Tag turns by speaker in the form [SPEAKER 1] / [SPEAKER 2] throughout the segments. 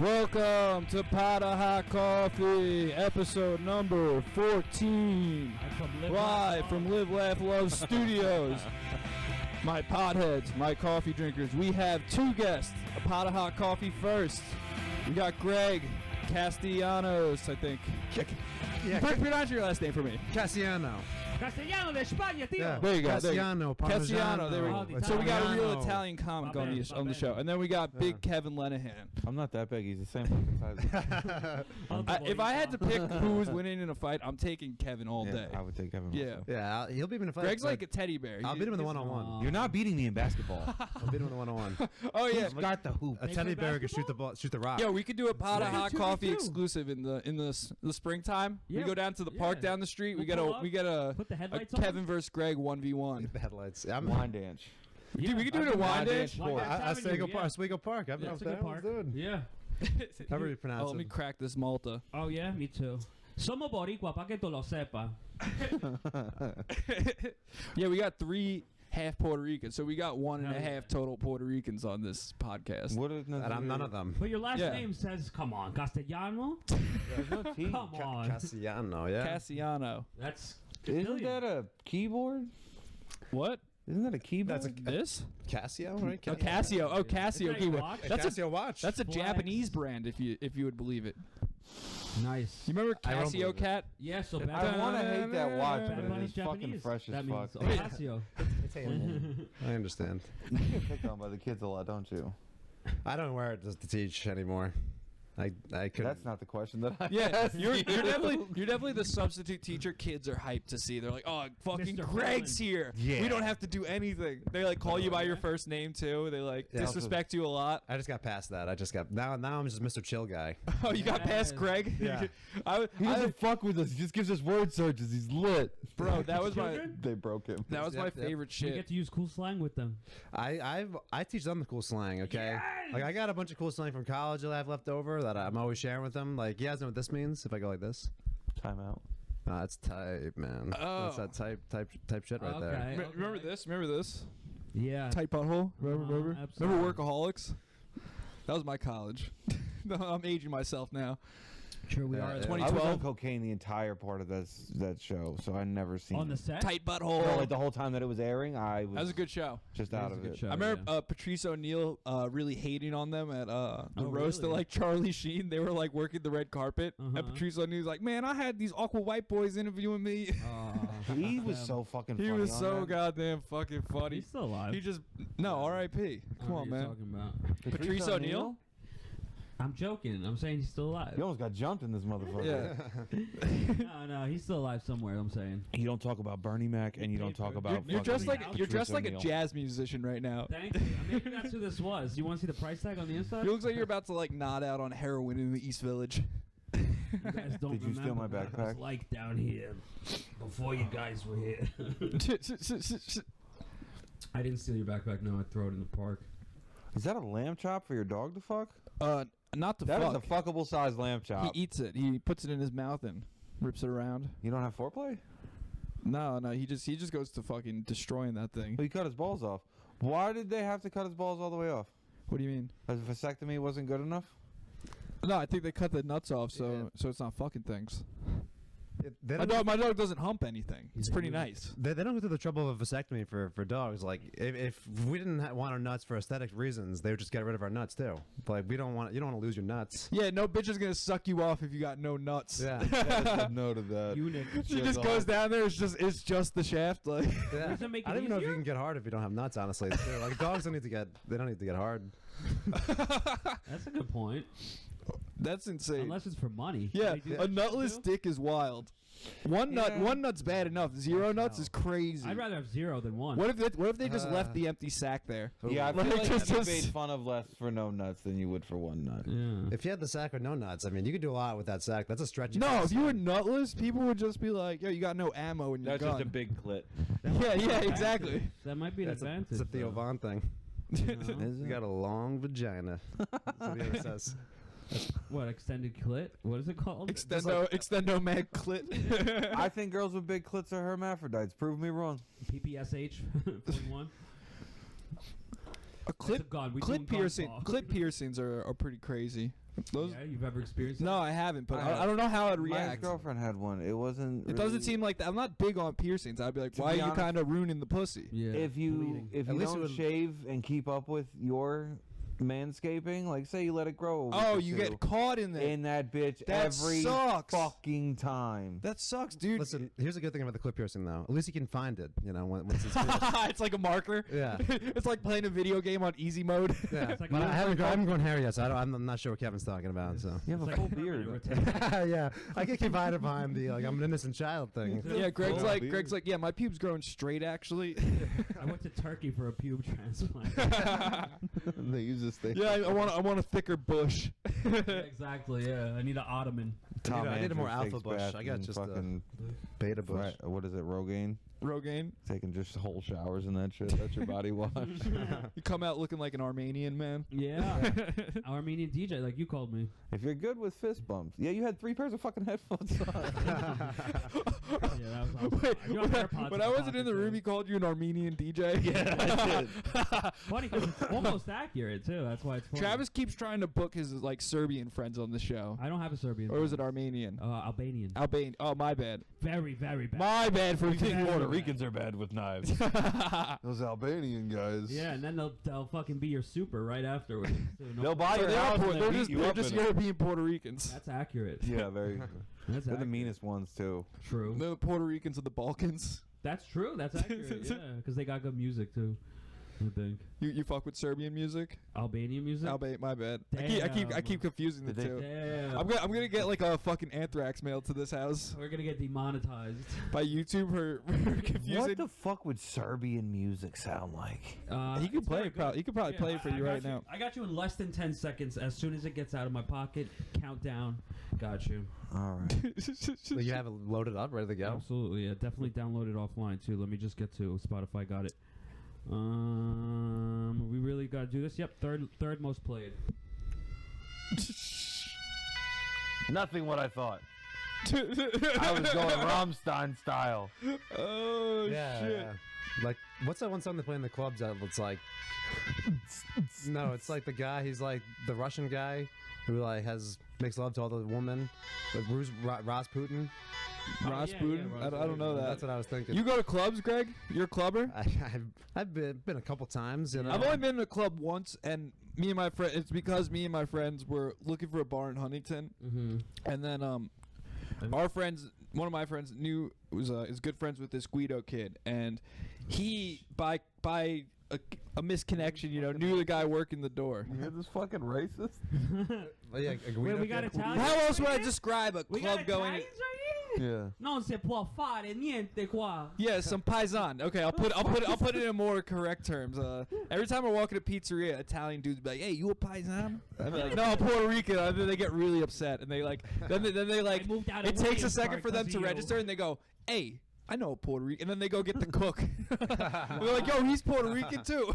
[SPEAKER 1] Welcome to Pot of Hot Coffee, episode number 14. Live from Live, Laugh, Love Studios. My potheads, my coffee drinkers. We have two guests. A pot of hot coffee first. We got Greg Castellanos, I think.
[SPEAKER 2] Yeah,
[SPEAKER 1] pronounce your last name for me.
[SPEAKER 2] Cassiano.
[SPEAKER 3] Castellano de España, tío.
[SPEAKER 2] Yeah.
[SPEAKER 1] There you go.
[SPEAKER 2] Cassiano.
[SPEAKER 1] Cassiano. There we go.
[SPEAKER 3] Italiano.
[SPEAKER 1] So we got a real Italian comic on the show, and then we got Big
[SPEAKER 2] Yeah.
[SPEAKER 1] Kevin Lenihan.
[SPEAKER 4] I'm not that big. He's the same fucking size.
[SPEAKER 1] If I had to pick who was winning in a fight, I'm taking Kevin all
[SPEAKER 4] Yeah,
[SPEAKER 1] day.
[SPEAKER 4] I would take Kevin.
[SPEAKER 1] Yeah.
[SPEAKER 2] Yeah, he'll beat him in a fight.
[SPEAKER 1] Greg's like a teddy bear.
[SPEAKER 2] I'll beat him in the one-on-one.
[SPEAKER 4] You're not beating me in basketball.
[SPEAKER 2] I'll beat him in the one-on-one.
[SPEAKER 1] Oh yeah.
[SPEAKER 4] Who's got the hoop?
[SPEAKER 2] A teddy bear can shoot the ball, shoot the rock.
[SPEAKER 1] Yeah, we could do a pot of
[SPEAKER 3] Yeah.
[SPEAKER 1] hot
[SPEAKER 3] 2v2.
[SPEAKER 1] coffee exclusive in the springtime.
[SPEAKER 3] Yeah.
[SPEAKER 1] We go down to the park
[SPEAKER 3] Yeah.
[SPEAKER 1] down the street.
[SPEAKER 3] We'll
[SPEAKER 1] We
[SPEAKER 3] pull up,
[SPEAKER 1] get a
[SPEAKER 3] put the headlights on.
[SPEAKER 1] Kevin versus Greg 1v1.
[SPEAKER 2] The headlights.
[SPEAKER 4] Wine dance.
[SPEAKER 1] Dude, we could do it
[SPEAKER 4] I've
[SPEAKER 1] in
[SPEAKER 4] been
[SPEAKER 1] wine
[SPEAKER 4] wine
[SPEAKER 1] dance.
[SPEAKER 4] dance.
[SPEAKER 2] Oswego Park. I've
[SPEAKER 3] Yeah,
[SPEAKER 2] been down.
[SPEAKER 3] Yeah.
[SPEAKER 2] However you pronounce
[SPEAKER 1] Let me
[SPEAKER 2] it.
[SPEAKER 1] crack this Malta.
[SPEAKER 3] Oh yeah, me too. Somos boricua, pa' que tú lo sepa.
[SPEAKER 1] Yeah, we got 3 half Puerto Ricans, so we got 1.5 total Puerto Ricans on this podcast.
[SPEAKER 4] What is
[SPEAKER 2] And I'm none of them.
[SPEAKER 3] But your last
[SPEAKER 1] Yeah.
[SPEAKER 3] name says, come on, Castellano?
[SPEAKER 4] There's no T.
[SPEAKER 3] Come on.
[SPEAKER 2] Cassiano, yeah.
[SPEAKER 1] Cassiano.
[SPEAKER 3] That's
[SPEAKER 4] Isn't that a keyboard?
[SPEAKER 1] What?
[SPEAKER 4] Isn't that a keyboard?
[SPEAKER 2] That's a
[SPEAKER 1] This?
[SPEAKER 2] Casio, right?
[SPEAKER 1] Oh, Casio. Oh, Casio.
[SPEAKER 3] Is that a
[SPEAKER 1] keyboard.
[SPEAKER 3] watch?
[SPEAKER 1] That's a
[SPEAKER 2] Casio watch.
[SPEAKER 1] That's a
[SPEAKER 3] Flex.
[SPEAKER 1] Japanese brand, if you would believe it.
[SPEAKER 3] nice.
[SPEAKER 1] You remember
[SPEAKER 2] I don't
[SPEAKER 1] Casio
[SPEAKER 2] believe it.
[SPEAKER 1] Cat?
[SPEAKER 3] Yeah, so
[SPEAKER 4] I
[SPEAKER 3] Bad
[SPEAKER 4] want to hate that watch,
[SPEAKER 3] Bad
[SPEAKER 4] but
[SPEAKER 3] Bunny's
[SPEAKER 4] it's fucking
[SPEAKER 3] Japanese.
[SPEAKER 4] fresh
[SPEAKER 3] That
[SPEAKER 4] as
[SPEAKER 3] means
[SPEAKER 4] fuck.
[SPEAKER 3] Ocasio.
[SPEAKER 2] I understand.
[SPEAKER 4] You get picked on by the kids a lot, don't you?
[SPEAKER 2] I don't wear it just to teach anymore. I could.
[SPEAKER 4] That's not the question that I
[SPEAKER 1] Yeah,
[SPEAKER 4] asked
[SPEAKER 1] you're
[SPEAKER 4] you.
[SPEAKER 1] definitely the substitute teacher kids are hyped to see. They're like, oh, fucking
[SPEAKER 3] Mr.
[SPEAKER 1] Greg's
[SPEAKER 3] Holland.
[SPEAKER 1] here.
[SPEAKER 2] Yeah.
[SPEAKER 1] We don't have to do anything. They like call you by your first name too. They like
[SPEAKER 2] Yeah.
[SPEAKER 1] disrespect you a lot.
[SPEAKER 2] I just got past that. Now I'm just Mr. Chill guy.
[SPEAKER 1] Oh, you got past
[SPEAKER 3] Yes.
[SPEAKER 1] Greg?
[SPEAKER 2] Yeah.
[SPEAKER 4] He doesn't fuck with us. He just gives us word searches. He's lit.
[SPEAKER 1] Bro, that was my
[SPEAKER 3] Children?
[SPEAKER 4] They broke him.
[SPEAKER 1] that was my
[SPEAKER 2] Yep, yep.
[SPEAKER 1] favorite
[SPEAKER 3] You get
[SPEAKER 1] shit.
[SPEAKER 3] to use cool slang with them.
[SPEAKER 2] I teach them the cool slang, okay?
[SPEAKER 3] Yes!
[SPEAKER 2] Like I got a bunch of cool slang from college that I have left over that I'm always sharing with them. Like, you guys know what this means if I go like this?
[SPEAKER 4] Time out.
[SPEAKER 2] That's type, man.
[SPEAKER 1] Oh.
[SPEAKER 2] That's that type shit right there.
[SPEAKER 3] Okay.
[SPEAKER 1] Remember this? Remember this?
[SPEAKER 3] Yeah.
[SPEAKER 1] Tight butthole? Remember?
[SPEAKER 3] absolutely.
[SPEAKER 1] Remember Workaholics? That was my college. No, I'm aging myself now.
[SPEAKER 3] Sure we
[SPEAKER 2] Yeah,
[SPEAKER 3] are.
[SPEAKER 2] yeah.
[SPEAKER 1] 2012.
[SPEAKER 4] I was on cocaine the entire part of that show, so I never seen
[SPEAKER 3] On the
[SPEAKER 4] it.
[SPEAKER 3] set?
[SPEAKER 1] Tight butthole.
[SPEAKER 4] No, like the whole time that it was airing, I was,
[SPEAKER 1] That was a good show.
[SPEAKER 4] just
[SPEAKER 3] That
[SPEAKER 4] out
[SPEAKER 3] was
[SPEAKER 4] of
[SPEAKER 3] a good
[SPEAKER 4] it.
[SPEAKER 3] show.
[SPEAKER 1] I remember
[SPEAKER 3] yeah.
[SPEAKER 1] Patrice O'Neill really hating on them at the
[SPEAKER 3] Oh,
[SPEAKER 1] roast of
[SPEAKER 3] really?
[SPEAKER 1] like Charlie Sheen. They were like working the red carpet, and
[SPEAKER 3] Uh-huh.
[SPEAKER 1] Patrice O'Neill's like, "Man, I had these awkward white boys interviewing me."
[SPEAKER 4] He was so fucking funny.
[SPEAKER 1] He was
[SPEAKER 4] on
[SPEAKER 1] so
[SPEAKER 4] that.
[SPEAKER 1] goddamn fucking funny.
[SPEAKER 3] He's still alive.
[SPEAKER 1] He just R.I.P. Come on, man.
[SPEAKER 3] Talking about.
[SPEAKER 1] Patrice O'Neill.
[SPEAKER 3] I'm joking. I'm saying he's still alive.
[SPEAKER 4] You almost got jumped in this motherfucker.
[SPEAKER 1] Yeah,
[SPEAKER 3] No, he's still alive somewhere. I'm saying.
[SPEAKER 4] You don't talk about Bernie Mac, and you don't talk about.
[SPEAKER 1] you're dressed like
[SPEAKER 3] Patrice
[SPEAKER 1] you're dressed like a
[SPEAKER 4] O'Neill.
[SPEAKER 1] jazz musician right now.
[SPEAKER 3] Thank you. Maybe that's who this was. You want to see the price tag on the inside?
[SPEAKER 1] He looks like you're about to like nod out on heroin in the East Village.
[SPEAKER 3] You guys don't
[SPEAKER 4] Did you steal
[SPEAKER 3] remember
[SPEAKER 4] my
[SPEAKER 3] what it was
[SPEAKER 4] backpack?
[SPEAKER 3] like down here before you guys were here. I didn't steal your backpack. No, I throw it in the park.
[SPEAKER 4] Is that a lamb chop for your dog to fuck?
[SPEAKER 1] Not the
[SPEAKER 4] That is
[SPEAKER 1] fuck.
[SPEAKER 4] a fuckable size lamb chop.
[SPEAKER 1] He eats it. He puts it in his mouth and rips it around.
[SPEAKER 4] You don't have foreplay?
[SPEAKER 1] No, he just goes to fucking destroying that thing.
[SPEAKER 4] Well, he cut his balls off. Why did they have to cut his balls all the way off?
[SPEAKER 1] What do you mean?
[SPEAKER 4] A vasectomy wasn't good enough?
[SPEAKER 1] No, I think they cut the nuts off so it's not fucking things.
[SPEAKER 2] They
[SPEAKER 1] My
[SPEAKER 2] don't,
[SPEAKER 1] dog doesn't hump anything. It's
[SPEAKER 3] He's a
[SPEAKER 1] pretty
[SPEAKER 3] unit.
[SPEAKER 1] nice.
[SPEAKER 2] they don't go through the trouble of a vasectomy for dogs. Like, if we didn't want our nuts for aesthetic reasons, they would just get rid of our nuts too. Like, you don't want to lose your nuts.
[SPEAKER 1] Yeah, no bitch is gonna suck you off if you got no nuts.
[SPEAKER 2] Yeah.
[SPEAKER 4] No to that.
[SPEAKER 3] Eunuch.
[SPEAKER 1] She just goes down there. It's just the shaft. Like
[SPEAKER 2] Yeah.
[SPEAKER 3] Does it make
[SPEAKER 2] I
[SPEAKER 3] it
[SPEAKER 2] don't even know if
[SPEAKER 3] easier?
[SPEAKER 2] you can get hard if you don't have nuts. Honestly, too. Like dogs don't need to get hard.
[SPEAKER 3] That's a good point.
[SPEAKER 1] that's insane.
[SPEAKER 3] Unless it's for money.
[SPEAKER 1] Yeah,
[SPEAKER 3] They do
[SPEAKER 1] a
[SPEAKER 3] that
[SPEAKER 1] nutless
[SPEAKER 3] shit too?
[SPEAKER 1] dick is wild. One nut's bad enough. Zero nuts is crazy.
[SPEAKER 3] I'd rather have 0 than 1.
[SPEAKER 1] What if they just left the empty sack there?
[SPEAKER 4] Yeah, I feel
[SPEAKER 1] Like,
[SPEAKER 4] like
[SPEAKER 1] just-
[SPEAKER 4] you made fun of less for no nuts than you would for one nut.
[SPEAKER 3] Yeah.
[SPEAKER 2] If you had the sack with no nuts, I mean, you could do a lot with that sack. That's a stretch.
[SPEAKER 1] No, if you were nutless, people would just be like, "Yo, you got no ammo in your
[SPEAKER 4] That's
[SPEAKER 1] gun."
[SPEAKER 4] just a big clit.
[SPEAKER 1] yeah, exactly.
[SPEAKER 3] That might be an
[SPEAKER 2] That's
[SPEAKER 3] advantage.
[SPEAKER 2] it's a Theo Von thing.
[SPEAKER 4] Is
[SPEAKER 2] You
[SPEAKER 4] it?
[SPEAKER 2] got a long vagina. That's what he always says.
[SPEAKER 3] What, extended clit? What is it called?
[SPEAKER 1] Extendo mag clit.
[SPEAKER 4] I think girls with big clits are hermaphrodites. Prove me wrong.
[SPEAKER 3] PPSH 41.
[SPEAKER 1] A
[SPEAKER 3] That's a gun. We doing
[SPEAKER 1] clip
[SPEAKER 3] gun
[SPEAKER 1] piercing.
[SPEAKER 3] talk.
[SPEAKER 1] Clip piercings are pretty crazy. Those.
[SPEAKER 3] Yeah, you've ever experienced
[SPEAKER 1] No,
[SPEAKER 3] that?
[SPEAKER 1] I haven't, but
[SPEAKER 5] I
[SPEAKER 1] I don't know how I'd
[SPEAKER 5] My
[SPEAKER 1] react.
[SPEAKER 5] girlfriend had one. It wasn't.
[SPEAKER 1] It doesn't seem like that. I'm not big on piercings. I'd be like,
[SPEAKER 5] To
[SPEAKER 1] why are
[SPEAKER 5] be
[SPEAKER 1] you
[SPEAKER 5] honest-
[SPEAKER 1] kind of ruining the pussy?
[SPEAKER 3] Yeah.
[SPEAKER 5] If you
[SPEAKER 3] bleeding.
[SPEAKER 5] if
[SPEAKER 2] At
[SPEAKER 5] you
[SPEAKER 2] least it
[SPEAKER 5] don't
[SPEAKER 2] would-
[SPEAKER 5] shave and keep up with your manscaping, like say you let it grow. a week
[SPEAKER 1] Oh,
[SPEAKER 5] or
[SPEAKER 1] you
[SPEAKER 5] two,
[SPEAKER 1] get caught in there.
[SPEAKER 5] in that bitch
[SPEAKER 1] That
[SPEAKER 5] every
[SPEAKER 1] sucks.
[SPEAKER 5] fucking time.
[SPEAKER 1] That sucks, dude.
[SPEAKER 2] Listen, here's a good thing about the clip piercing, though. At least you can find it, you know, once it's finished.
[SPEAKER 1] It's like a marker.
[SPEAKER 2] Yeah.
[SPEAKER 1] It's like playing a video game on easy mode.
[SPEAKER 2] Yeah.
[SPEAKER 3] It's like
[SPEAKER 2] But
[SPEAKER 3] a
[SPEAKER 2] I haven't grown hair yet, so I'm not sure what Kevin's talking about. So.
[SPEAKER 5] You have
[SPEAKER 3] It's
[SPEAKER 5] a
[SPEAKER 3] like
[SPEAKER 5] full beard.
[SPEAKER 3] permanent
[SPEAKER 2] Yeah, I get confined behind the like I'm an innocent child thing.
[SPEAKER 1] Yeah, Greg's
[SPEAKER 5] Full
[SPEAKER 1] like,
[SPEAKER 5] beard.
[SPEAKER 1] yeah, my pubes growing straight actually.
[SPEAKER 3] I went to Turkey for a pube transplant.
[SPEAKER 5] They use this thing.
[SPEAKER 1] Yeah, I want a thicker bush.
[SPEAKER 3] Yeah, exactly. Yeah, I need an ottoman.
[SPEAKER 5] Tom
[SPEAKER 2] I need a more
[SPEAKER 5] Andrews
[SPEAKER 2] alpha
[SPEAKER 5] takes
[SPEAKER 2] bush.
[SPEAKER 5] bath
[SPEAKER 2] I got
[SPEAKER 5] in
[SPEAKER 2] just a
[SPEAKER 5] fucking
[SPEAKER 2] beta bush.
[SPEAKER 5] right, what is it, Rogaine?
[SPEAKER 1] Rogaine.
[SPEAKER 5] Taking just whole showers and that shit. That's your body wash.
[SPEAKER 1] You come out looking like an Armenian man.
[SPEAKER 3] Yeah. Armenian DJ, like you called me.
[SPEAKER 5] If you're good with fist bumps, yeah, you had 3 pairs of fucking headphones on.
[SPEAKER 3] Yeah, that was awesome.
[SPEAKER 1] Wait,
[SPEAKER 3] You have AirPods
[SPEAKER 1] when
[SPEAKER 3] in
[SPEAKER 1] I
[SPEAKER 3] the
[SPEAKER 1] wasn't in the
[SPEAKER 3] pocket,
[SPEAKER 1] room,
[SPEAKER 3] too.
[SPEAKER 1] he called you an Armenian DJ.
[SPEAKER 5] Yeah, I did.
[SPEAKER 3] Funny because it's almost accurate too. That's why it's funny.
[SPEAKER 1] Travis keeps trying to book his like Serbian friends on the show.
[SPEAKER 3] I don't have a Serbian.
[SPEAKER 1] Or was it Armenian?
[SPEAKER 3] Albanian.
[SPEAKER 1] Albanian. Oh, my bad.
[SPEAKER 3] Very, very bad.
[SPEAKER 1] My bad for thinking
[SPEAKER 3] Puerto
[SPEAKER 5] Ricans are bad with knives. Those Albanian guys.
[SPEAKER 3] Yeah, and then they'll fucking be your super right afterwards. too. No-
[SPEAKER 5] They'll buy
[SPEAKER 1] So
[SPEAKER 5] your
[SPEAKER 1] they are
[SPEAKER 5] house
[SPEAKER 1] Puerto-
[SPEAKER 5] and
[SPEAKER 1] they're
[SPEAKER 5] then
[SPEAKER 1] just,
[SPEAKER 5] beat you
[SPEAKER 1] they're
[SPEAKER 5] up
[SPEAKER 1] just
[SPEAKER 5] in it.
[SPEAKER 1] European Puerto Ricans.
[SPEAKER 3] That's accurate.
[SPEAKER 5] Yeah, very.
[SPEAKER 3] That's
[SPEAKER 5] They're the
[SPEAKER 3] accurate.
[SPEAKER 5] meanest ones too.
[SPEAKER 3] True.
[SPEAKER 1] The Puerto Ricans of the Balkans.
[SPEAKER 3] That's true. That's accurate. Yeah, because they got good music too. I think
[SPEAKER 1] You fuck with Serbian music?
[SPEAKER 3] Albanian music.
[SPEAKER 1] My bad. I keep
[SPEAKER 3] Damn.
[SPEAKER 1] confusing the
[SPEAKER 5] Did they-
[SPEAKER 1] two.
[SPEAKER 3] Damn.
[SPEAKER 1] I'm gonna get like a fucking anthrax mailed to this house
[SPEAKER 3] We're gonna get demonetized.
[SPEAKER 1] by YouTube for confusing.
[SPEAKER 5] What the fuck would Serbian music sound like?
[SPEAKER 1] He could
[SPEAKER 3] it's
[SPEAKER 1] play
[SPEAKER 3] very
[SPEAKER 1] it. He could probably
[SPEAKER 3] Yeah,
[SPEAKER 1] play it for
[SPEAKER 3] I
[SPEAKER 1] you
[SPEAKER 3] got
[SPEAKER 1] right now.
[SPEAKER 3] I got you in less than 10 seconds. As soon as it gets out of my pocket, countdown. Got you.
[SPEAKER 5] All right.
[SPEAKER 2] So you have it loaded up, ready to go.
[SPEAKER 3] Absolutely. Yeah, definitely download it offline too. Let me just get to Spotify. Got it. We really got to do this. Yep, third most played.
[SPEAKER 5] Nothing what I thought. I was going Rammstein style.
[SPEAKER 1] Oh
[SPEAKER 2] Yeah,
[SPEAKER 1] shit!
[SPEAKER 2] yeah. Like, what's that one song they play in the clubs that it's like? No, it's like the guy. He's like the Russian guy who like makes love to all the women. Like Rasputin.
[SPEAKER 1] Rasputin. I don't know that.
[SPEAKER 2] That's what I was thinking.
[SPEAKER 1] You go to clubs, Greg? You're a clubber?
[SPEAKER 2] I've been a couple times. You know.
[SPEAKER 1] I've only been in a club once, and me and my friend. It's because me and my friends were looking for a bar in Huntington,
[SPEAKER 3] Mm-hmm.
[SPEAKER 1] and then our friends, one of my friends is good friends with this Guido kid, and he by a misconnection, knew the guy working the door.
[SPEAKER 5] You're this fucking racist.
[SPEAKER 2] Yeah,
[SPEAKER 3] Wait, we got Italian.
[SPEAKER 1] How else would I describe a
[SPEAKER 3] We
[SPEAKER 1] club
[SPEAKER 3] got
[SPEAKER 1] going?
[SPEAKER 3] Italians right here?
[SPEAKER 5] Yeah.
[SPEAKER 3] Non si può fare niente qua.
[SPEAKER 1] Yeah, some paisan. Okay, I'll put it in more correct terms. Every time I walk in a pizzeria, Italian dudes be like, "Hey, you a paisan?" I'm like, "No, I'm Puerto Rican." And then they get really upset, and they like, then they like.
[SPEAKER 3] I moved out
[SPEAKER 1] It
[SPEAKER 3] of
[SPEAKER 1] takes a
[SPEAKER 3] Williams
[SPEAKER 1] second
[SPEAKER 3] Park
[SPEAKER 1] for them
[SPEAKER 3] because
[SPEAKER 1] to
[SPEAKER 3] of you.
[SPEAKER 1] register, and they go, "Hey, I know a Puerto Rican," and then they go get the cook. They're like, "Yo, he's Puerto Rican too."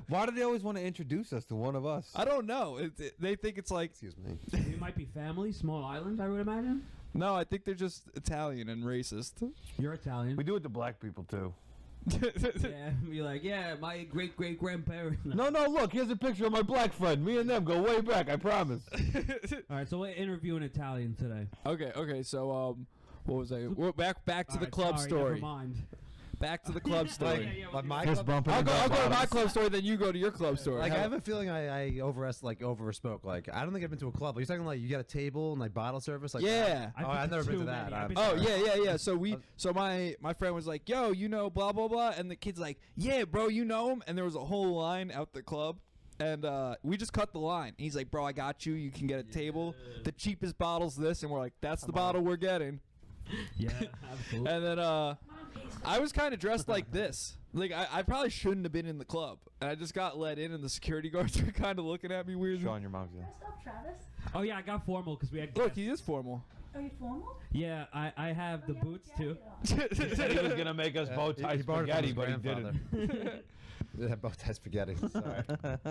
[SPEAKER 5] Why do they always want to introduce us to one of us?
[SPEAKER 1] I don't know. They think it's like.
[SPEAKER 2] Excuse me.
[SPEAKER 3] We might be family, small island, I would imagine.
[SPEAKER 1] No, I think they're just Italian and racist.
[SPEAKER 3] You're Italian.
[SPEAKER 5] We do it to black people too.
[SPEAKER 3] Yeah, be like, yeah, my great grandparents.
[SPEAKER 5] No, look, here's a picture of my black friend. Me and them go way back, I promise.
[SPEAKER 3] All right, so we're interviewing Italian today.
[SPEAKER 1] Okay. So what was I? We're back to
[SPEAKER 3] All
[SPEAKER 1] the
[SPEAKER 3] right,
[SPEAKER 1] club
[SPEAKER 3] sorry,
[SPEAKER 1] story.
[SPEAKER 3] Never mind.
[SPEAKER 1] Back to the club story.
[SPEAKER 3] Yeah,
[SPEAKER 2] Like
[SPEAKER 3] we'll do
[SPEAKER 2] my
[SPEAKER 3] that.
[SPEAKER 2] club-
[SPEAKER 5] bumping.
[SPEAKER 1] I'll go to my club story, then you go to your club story.
[SPEAKER 2] Like I
[SPEAKER 1] How-
[SPEAKER 2] have a feeling I overspoke. Like I don't think I've been to a club. Are you talking like you get a table and like bottle service? Like
[SPEAKER 1] Yeah.
[SPEAKER 2] Oh, I've never been
[SPEAKER 3] too
[SPEAKER 2] to that.
[SPEAKER 3] many.
[SPEAKER 2] I've-
[SPEAKER 3] I've been
[SPEAKER 1] Oh
[SPEAKER 3] to-
[SPEAKER 1] yeah. So my friend was like, "Yo, blah blah blah," and the kid's like, "Yeah, bro, you know him." And there was a whole line out the club, and we just cut the line. He's like, "Bro, I got you. You can get a table. The cheapest bottle's this," and we're like, "That's the bottle we're getting."
[SPEAKER 3] Yeah, absolutely.
[SPEAKER 1] And then I was kind of dressed like this. Like I probably shouldn't have been in the club, and I just got let in, and the security guards were kind of looking at me weirdly.
[SPEAKER 5] Sean, your mom's
[SPEAKER 6] Dressed up, Travis?
[SPEAKER 3] Oh yeah, I got formal because we had.
[SPEAKER 1] Look,
[SPEAKER 3] guests.
[SPEAKER 1] he is formal.
[SPEAKER 6] Are you formal?
[SPEAKER 3] Yeah, I have the
[SPEAKER 6] Oh, you have
[SPEAKER 3] boots
[SPEAKER 6] a
[SPEAKER 3] too.
[SPEAKER 6] jacket on.
[SPEAKER 5] He said he was gonna make us bow tie
[SPEAKER 2] he borrowed it from
[SPEAKER 5] spaghetti,
[SPEAKER 2] his
[SPEAKER 5] but he
[SPEAKER 2] grandfather.
[SPEAKER 5] didn't.
[SPEAKER 2] Yeah, both tie spaghetti. Sorry.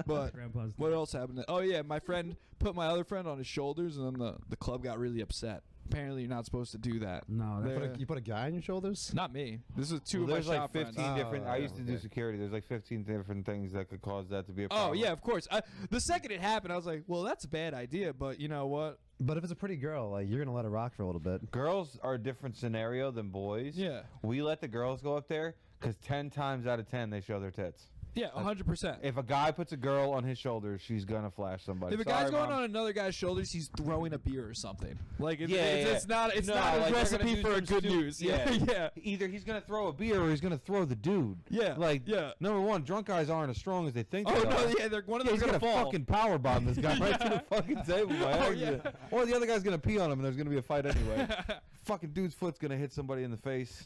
[SPEAKER 1] But
[SPEAKER 3] Grandpa's.
[SPEAKER 1] what else happened? Oh yeah, my friend put my other friend on his shoulders, and then the club got really upset. Apparently, you're not supposed to do that.
[SPEAKER 3] No, that's
[SPEAKER 2] You put a guy on your shoulders?
[SPEAKER 1] Not me. This is two
[SPEAKER 5] Well,
[SPEAKER 1] of my
[SPEAKER 5] there's like
[SPEAKER 1] shop
[SPEAKER 5] 15
[SPEAKER 1] friends.
[SPEAKER 5] different. I used to do
[SPEAKER 2] okay.
[SPEAKER 5] security. There's like 15 different things that could cause that to be a
[SPEAKER 1] Oh
[SPEAKER 5] problem.
[SPEAKER 1] yeah, of course. The second it happened, I was like, well, that's a bad idea. But you know what?
[SPEAKER 2] But if it's a pretty girl, like you're gonna let her rock for a little bit.
[SPEAKER 5] Girls are a different scenario than boys.
[SPEAKER 1] Yeah.
[SPEAKER 5] We let the girls go up there because 10 times out of 10 they show their tits.
[SPEAKER 1] Yeah, 100%.
[SPEAKER 5] If a guy puts a girl on his shoulders, she's gonna flash somebody.
[SPEAKER 1] If a guy's
[SPEAKER 5] Sorry,
[SPEAKER 1] going
[SPEAKER 5] Mom.
[SPEAKER 1] on another guy's shoulders, he's throwing a beer or something. Like it's,
[SPEAKER 5] Yeah,
[SPEAKER 1] it's not
[SPEAKER 5] No,
[SPEAKER 1] not
[SPEAKER 5] like,
[SPEAKER 1] a
[SPEAKER 5] they're
[SPEAKER 1] recipe
[SPEAKER 5] gonna do
[SPEAKER 1] for a
[SPEAKER 5] some
[SPEAKER 1] good
[SPEAKER 5] stu-
[SPEAKER 1] news.
[SPEAKER 5] Yeah.
[SPEAKER 1] yeah.
[SPEAKER 5] Either he's gonna throw a beer or he's gonna throw the dude.
[SPEAKER 1] Yeah,
[SPEAKER 5] Like,
[SPEAKER 1] yeah.
[SPEAKER 5] number one, drunk guys aren't as strong as they think.
[SPEAKER 1] Oh
[SPEAKER 5] they
[SPEAKER 1] no,
[SPEAKER 5] are.
[SPEAKER 1] yeah, they're one of
[SPEAKER 5] Yeah,
[SPEAKER 1] them's
[SPEAKER 5] he's
[SPEAKER 1] gonna
[SPEAKER 5] gonna
[SPEAKER 1] fall.
[SPEAKER 5] fucking power bomb this guy right to the fucking table by
[SPEAKER 1] Oh,
[SPEAKER 5] accident.
[SPEAKER 1] yeah.
[SPEAKER 5] Or the other guy's gonna pee on him and there's gonna be a fight anyway. Fucking dude's foot's gonna hit somebody in the face.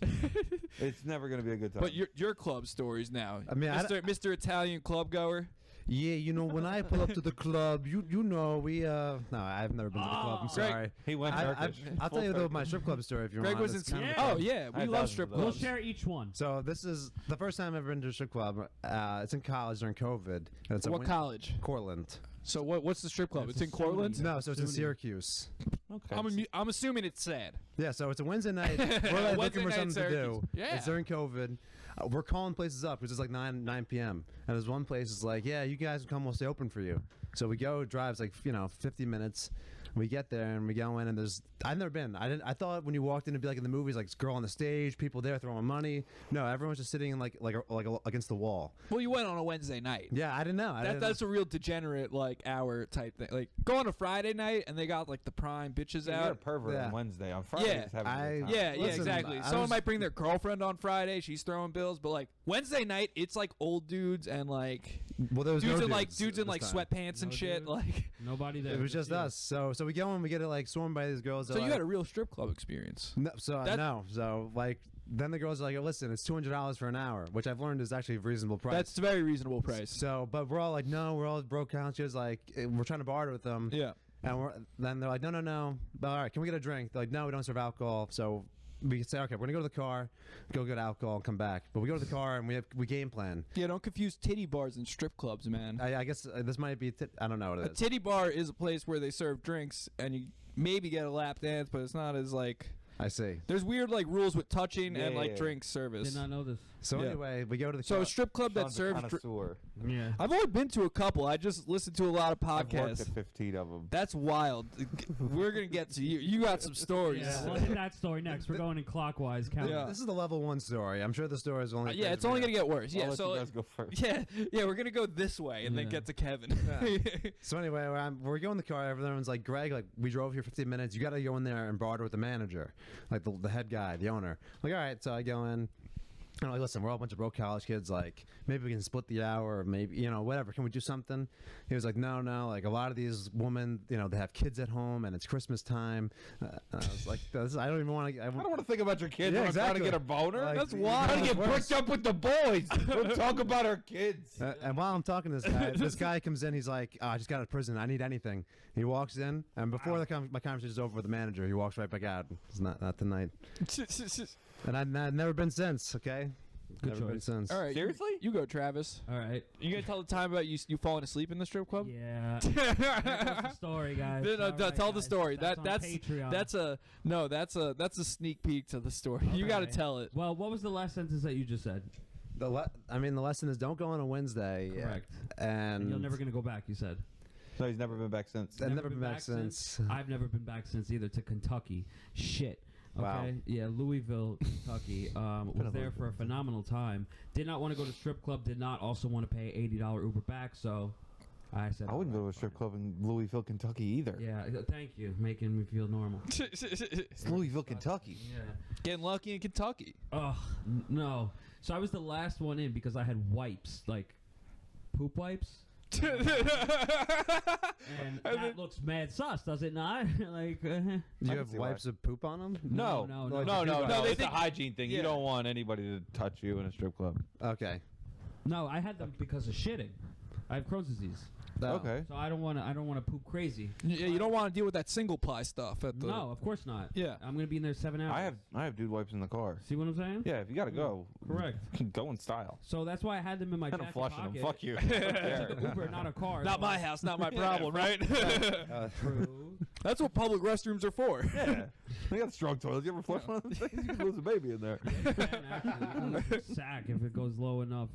[SPEAKER 5] It's never gonna be a good time.
[SPEAKER 1] But your club stories now.
[SPEAKER 2] I mean,
[SPEAKER 1] Mr. Italian club goer.
[SPEAKER 2] Yeah, you know, when I pull up to the club, you know, we no, I've never been to the club. I'm
[SPEAKER 1] Greg,
[SPEAKER 2] sorry.
[SPEAKER 5] he went Turkish.
[SPEAKER 2] I'll tell you though my strip club story if you
[SPEAKER 1] Greg
[SPEAKER 2] want.
[SPEAKER 1] was in.
[SPEAKER 2] It's kind of-
[SPEAKER 3] Yeah.
[SPEAKER 1] Oh yeah, we
[SPEAKER 5] I had
[SPEAKER 1] love
[SPEAKER 5] thousands
[SPEAKER 1] strip
[SPEAKER 5] of
[SPEAKER 3] We'll
[SPEAKER 1] clubs.
[SPEAKER 3] share each one.
[SPEAKER 2] So this is the first time I've ever been to a strip club. It's in college during COVID. And it's
[SPEAKER 1] What college?
[SPEAKER 2] Cortland.
[SPEAKER 1] So what's the strip club?
[SPEAKER 3] It's
[SPEAKER 1] It's in
[SPEAKER 3] a
[SPEAKER 1] Cortland.
[SPEAKER 3] SUNY.
[SPEAKER 2] No, so it's in
[SPEAKER 3] SUNY.
[SPEAKER 2] Syracuse.
[SPEAKER 5] Okay.
[SPEAKER 1] I'm assuming it's sad.
[SPEAKER 2] Yeah, so it's a Wednesday night. We're like
[SPEAKER 1] Wednesday
[SPEAKER 2] looking for
[SPEAKER 1] night in
[SPEAKER 2] something to do.
[SPEAKER 1] Syracuse. Yeah.
[SPEAKER 2] It's during COVID. We're calling places up because it's like 9 p.m. And there's one place that's like, yeah, you guys come, we'll stay open for you. So we go, it drives like 50 minutes. We get there and we go in and I've never been. I thought when you walked in it'd be like in the movies, like girl on the stage, people there throwing money. No, everyone's just sitting like against the wall.
[SPEAKER 1] Well, you went on a Wednesday night.
[SPEAKER 2] Yeah, I didn't know.
[SPEAKER 1] That's a real degenerate like hour type thing. Like go on a Friday night and they got like the prime bitches
[SPEAKER 5] You're a
[SPEAKER 1] out.
[SPEAKER 5] pervert
[SPEAKER 2] Yeah.
[SPEAKER 5] on Wednesday. On Friday,
[SPEAKER 1] Yeah.
[SPEAKER 5] just having a good time.
[SPEAKER 1] Yeah,
[SPEAKER 2] Listen,
[SPEAKER 1] exactly.
[SPEAKER 2] I
[SPEAKER 1] Someone
[SPEAKER 2] was-
[SPEAKER 1] might bring their girlfriend on Friday. She's throwing bills, but like Wednesday night, it's like old dudes and like
[SPEAKER 2] Well, there was
[SPEAKER 1] dudes
[SPEAKER 2] no
[SPEAKER 1] in like
[SPEAKER 2] dudes
[SPEAKER 1] dudes in
[SPEAKER 2] this
[SPEAKER 1] like
[SPEAKER 2] time.
[SPEAKER 1] sweatpants and
[SPEAKER 3] No
[SPEAKER 1] shit.
[SPEAKER 3] dudes.
[SPEAKER 1] Like,
[SPEAKER 3] Nobody there.
[SPEAKER 2] It was just
[SPEAKER 3] you.
[SPEAKER 2] us. So we go and we get it like swarmed by these girls.
[SPEAKER 1] so
[SPEAKER 2] that
[SPEAKER 1] you
[SPEAKER 2] are
[SPEAKER 1] had
[SPEAKER 2] like-
[SPEAKER 1] a real strip club experience.
[SPEAKER 2] No, so
[SPEAKER 1] That-
[SPEAKER 2] no, so like then the girls are like, listen, it's $200 for an hour, which I've learned is actually a reasonable price.
[SPEAKER 1] That's a very reasonable price.
[SPEAKER 2] So, but we're all like, no, we're all broke conscious. Like, we're trying to barter with them.
[SPEAKER 1] Yeah.
[SPEAKER 2] And then they're like, no. But all right, can we get a drink? They're like, no, we don't serve alcohol. So we say, okay, we're gonna go to the car, go get alcohol, and come back. But we go to the car and we game plan.
[SPEAKER 1] Yeah, don't confuse titty bars and strip clubs, man.
[SPEAKER 2] I guess this might be. I don't know what
[SPEAKER 1] A
[SPEAKER 2] it is.
[SPEAKER 1] titty bar is a place where they serve drinks and you maybe get a lap dance, but it's not as like.
[SPEAKER 2] I see.
[SPEAKER 1] There's weird like rules with touching and like
[SPEAKER 5] Yeah.
[SPEAKER 1] drink service.
[SPEAKER 3] Did not know this.
[SPEAKER 2] So
[SPEAKER 1] Yeah.
[SPEAKER 2] anyway, we go to the
[SPEAKER 1] So
[SPEAKER 2] car.
[SPEAKER 1] a strip club that
[SPEAKER 5] Sean's a
[SPEAKER 1] serves.
[SPEAKER 5] connoisseur.
[SPEAKER 3] Yeah.
[SPEAKER 1] I've only been to a couple. I just listened to a lot of
[SPEAKER 5] I've worked
[SPEAKER 1] podcasts.
[SPEAKER 5] at 15 of them.
[SPEAKER 1] That's wild. We're gonna get to you. You got some stories.
[SPEAKER 3] Yeah, we'll hit that story next. We're going in clockwise. Count.
[SPEAKER 1] Yeah.
[SPEAKER 2] This is the level 1 story. I'm sure the story is only.
[SPEAKER 1] Yeah, it's only gonna get worse.
[SPEAKER 5] I'll
[SPEAKER 1] Yeah,
[SPEAKER 5] let
[SPEAKER 1] so
[SPEAKER 5] you guys go first.
[SPEAKER 1] yeah, we're gonna go this way and then
[SPEAKER 3] Yeah.
[SPEAKER 1] get to Kevin.
[SPEAKER 2] So anyway, we're going in the car. Everyone's like, Greg, like we drove here 15 minutes. You got to go in there and barter with the manager, like the head guy, the owner. I'm like, all right. So I go in. I'm like, listen, we're all a bunch of broke college kids. Like, maybe we can split the hour, or maybe, whatever. Can we do something? He was like, no. Like, a lot of these women, they have kids at home, and it's Christmas time. I was like, I don't even want to.
[SPEAKER 5] I don't want to think about your kids.
[SPEAKER 2] Yeah,
[SPEAKER 5] I'm trying
[SPEAKER 2] exactly.
[SPEAKER 5] to get a boner.
[SPEAKER 2] Like,
[SPEAKER 1] That's
[SPEAKER 2] you
[SPEAKER 1] wild.
[SPEAKER 2] know,
[SPEAKER 5] Trying to
[SPEAKER 2] it's
[SPEAKER 5] get
[SPEAKER 2] worse.
[SPEAKER 5] bricked up with the boys. Don't talk about our kids.
[SPEAKER 2] And while I'm talking to this guy comes in. He's like, I just got out of prison. I need anything. He walks in, and before my conversation is over with the manager, he walks right back out. It's not tonight. And I've never been since. Okay.
[SPEAKER 3] Good
[SPEAKER 2] Never been
[SPEAKER 3] choice.
[SPEAKER 2] since.
[SPEAKER 1] All right,
[SPEAKER 5] Seriously?
[SPEAKER 1] You go, Travis.
[SPEAKER 3] All right.
[SPEAKER 1] You gonna tell the time about you falling asleep in the strip club?
[SPEAKER 3] Yeah. There goes the story, guys.
[SPEAKER 1] No,
[SPEAKER 3] All right,
[SPEAKER 1] tell the
[SPEAKER 3] guys.
[SPEAKER 1] story.
[SPEAKER 3] That's on
[SPEAKER 1] That's
[SPEAKER 3] Patreon.
[SPEAKER 1] that's a sneak peek to the story. You got to
[SPEAKER 3] Okay.
[SPEAKER 1] tell it.
[SPEAKER 3] Well, what was the last sentence that you just said?
[SPEAKER 2] The lesson is don't go on a Wednesday.
[SPEAKER 3] Correct.
[SPEAKER 2] And
[SPEAKER 3] You're never gonna go back. You said.
[SPEAKER 5] No, he's never been back since.
[SPEAKER 2] I've never been back since.
[SPEAKER 3] I've never been back since either to Kentucky. Shit. Okay.
[SPEAKER 2] Wow.
[SPEAKER 3] Yeah, Louisville, Kentucky. Was there for a phenomenal time. Did not want to go to strip club. Did not also want to pay $80 Uber back. So I said
[SPEAKER 5] I wouldn't go to a strip club in Louisville, Kentucky either.
[SPEAKER 3] Yeah. Thank you, making me feel normal.
[SPEAKER 5] It's Louisville, Kentucky.
[SPEAKER 3] Yeah.
[SPEAKER 1] Getting lucky in Kentucky.
[SPEAKER 3] Oh no. So I was the last one in because I had wipes, like poop wipes. And that looks mad sus, does it not? Like,
[SPEAKER 2] Do
[SPEAKER 5] I
[SPEAKER 2] you
[SPEAKER 5] can
[SPEAKER 2] have
[SPEAKER 5] see why.
[SPEAKER 2] wipes of poop on them?
[SPEAKER 5] No,
[SPEAKER 3] no,
[SPEAKER 5] no,
[SPEAKER 3] no.
[SPEAKER 5] no.
[SPEAKER 1] No, they
[SPEAKER 5] It's a
[SPEAKER 1] think-
[SPEAKER 5] hygiene thing.
[SPEAKER 1] yeah.
[SPEAKER 5] You don't want anybody to touch you in a strip club.
[SPEAKER 2] Okay.
[SPEAKER 3] no, I had them because of shitting. I have Crohn's disease.
[SPEAKER 5] Okay.
[SPEAKER 3] So I don't want to poop crazy.
[SPEAKER 1] Yeah, you don't want to deal with that single ply stuff at the.
[SPEAKER 3] No, of course not.
[SPEAKER 1] Yeah.
[SPEAKER 3] I'm gonna be in there 7 hours.
[SPEAKER 5] I have dude wipes in the car.
[SPEAKER 3] See what I'm saying?
[SPEAKER 5] Yeah, if you gotta go,
[SPEAKER 3] Correct.
[SPEAKER 5] go in style.
[SPEAKER 3] So that's why I had them in my
[SPEAKER 5] I
[SPEAKER 3] jacket
[SPEAKER 5] don't flush them.
[SPEAKER 3] pocket.
[SPEAKER 5] Fuck you.
[SPEAKER 3] It's an Uber, not a car.
[SPEAKER 1] Not
[SPEAKER 3] so-
[SPEAKER 1] my house, not my problem, right?
[SPEAKER 3] True.
[SPEAKER 1] That's what public restrooms are for.
[SPEAKER 5] Yeah. They got strong toilets. You ever flush one of those things? You can lose a baby in there.
[SPEAKER 3] You can actually sack if it goes low enough.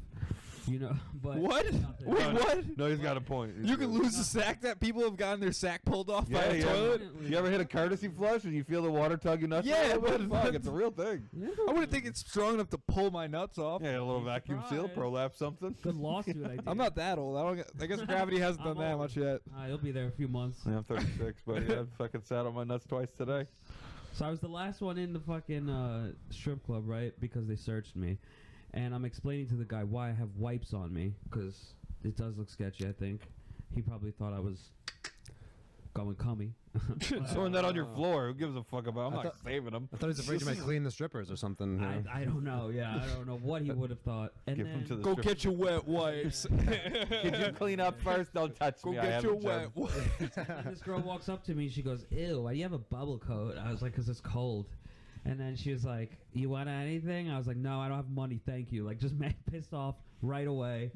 [SPEAKER 3] You know, but
[SPEAKER 1] What?
[SPEAKER 3] nothing.
[SPEAKER 1] Wait, what?
[SPEAKER 5] No, he's got a point.
[SPEAKER 1] You can lose a sack that people have gotten their sack pulled off by a
[SPEAKER 5] Yeah,
[SPEAKER 1] toilet?
[SPEAKER 5] You ever hit a courtesy flush and you feel the water tug your nuts?
[SPEAKER 1] Yeah,
[SPEAKER 5] out?
[SPEAKER 1] but-
[SPEAKER 5] Fuck, it's a real thing.
[SPEAKER 1] I wouldn't think it's strong enough to pull my nuts off.
[SPEAKER 5] Yeah, a little vacuum seal,
[SPEAKER 3] surprised.
[SPEAKER 5] prolapse something.
[SPEAKER 3] Good lawsuit idea.
[SPEAKER 1] I'm not that old. I guess gravity hasn't done
[SPEAKER 3] I'm
[SPEAKER 1] that
[SPEAKER 3] old.
[SPEAKER 1] much yet.
[SPEAKER 3] You'll be there a few months.
[SPEAKER 5] Yeah, I'm 36, but yeah, I fucking sat on my nuts twice today.
[SPEAKER 3] So I was the last one in the fucking strip club, right? Because they searched me. And I'm explaining to the guy why I have wipes on me, because it does look sketchy, I think. He probably thought I was going cummy.
[SPEAKER 5] Throwing that on your floor. Who gives a fuck about? I'm
[SPEAKER 2] I
[SPEAKER 5] not
[SPEAKER 2] thought-
[SPEAKER 5] saving them.
[SPEAKER 2] I thought he was afraid you might clean the strippers or something. you know?
[SPEAKER 3] I don't know, yeah. I don't know what he would have thought. And
[SPEAKER 5] Give
[SPEAKER 3] then,
[SPEAKER 5] them to the
[SPEAKER 1] Go
[SPEAKER 5] stripper.
[SPEAKER 1] get your wet wipes.
[SPEAKER 5] Could you clean up first? Don't touch
[SPEAKER 1] Go
[SPEAKER 5] me. I
[SPEAKER 1] get your
[SPEAKER 5] haven't
[SPEAKER 1] wet
[SPEAKER 5] checked.
[SPEAKER 1] wipes.
[SPEAKER 3] and this girl walks up to me and she goes, "Ew, why do you have a bubble coat?" I was like, "'Cause it's cold." And then she was like, "You want anything?" I was like, "No, I don't have money, thank you." Like, just pissed off right away,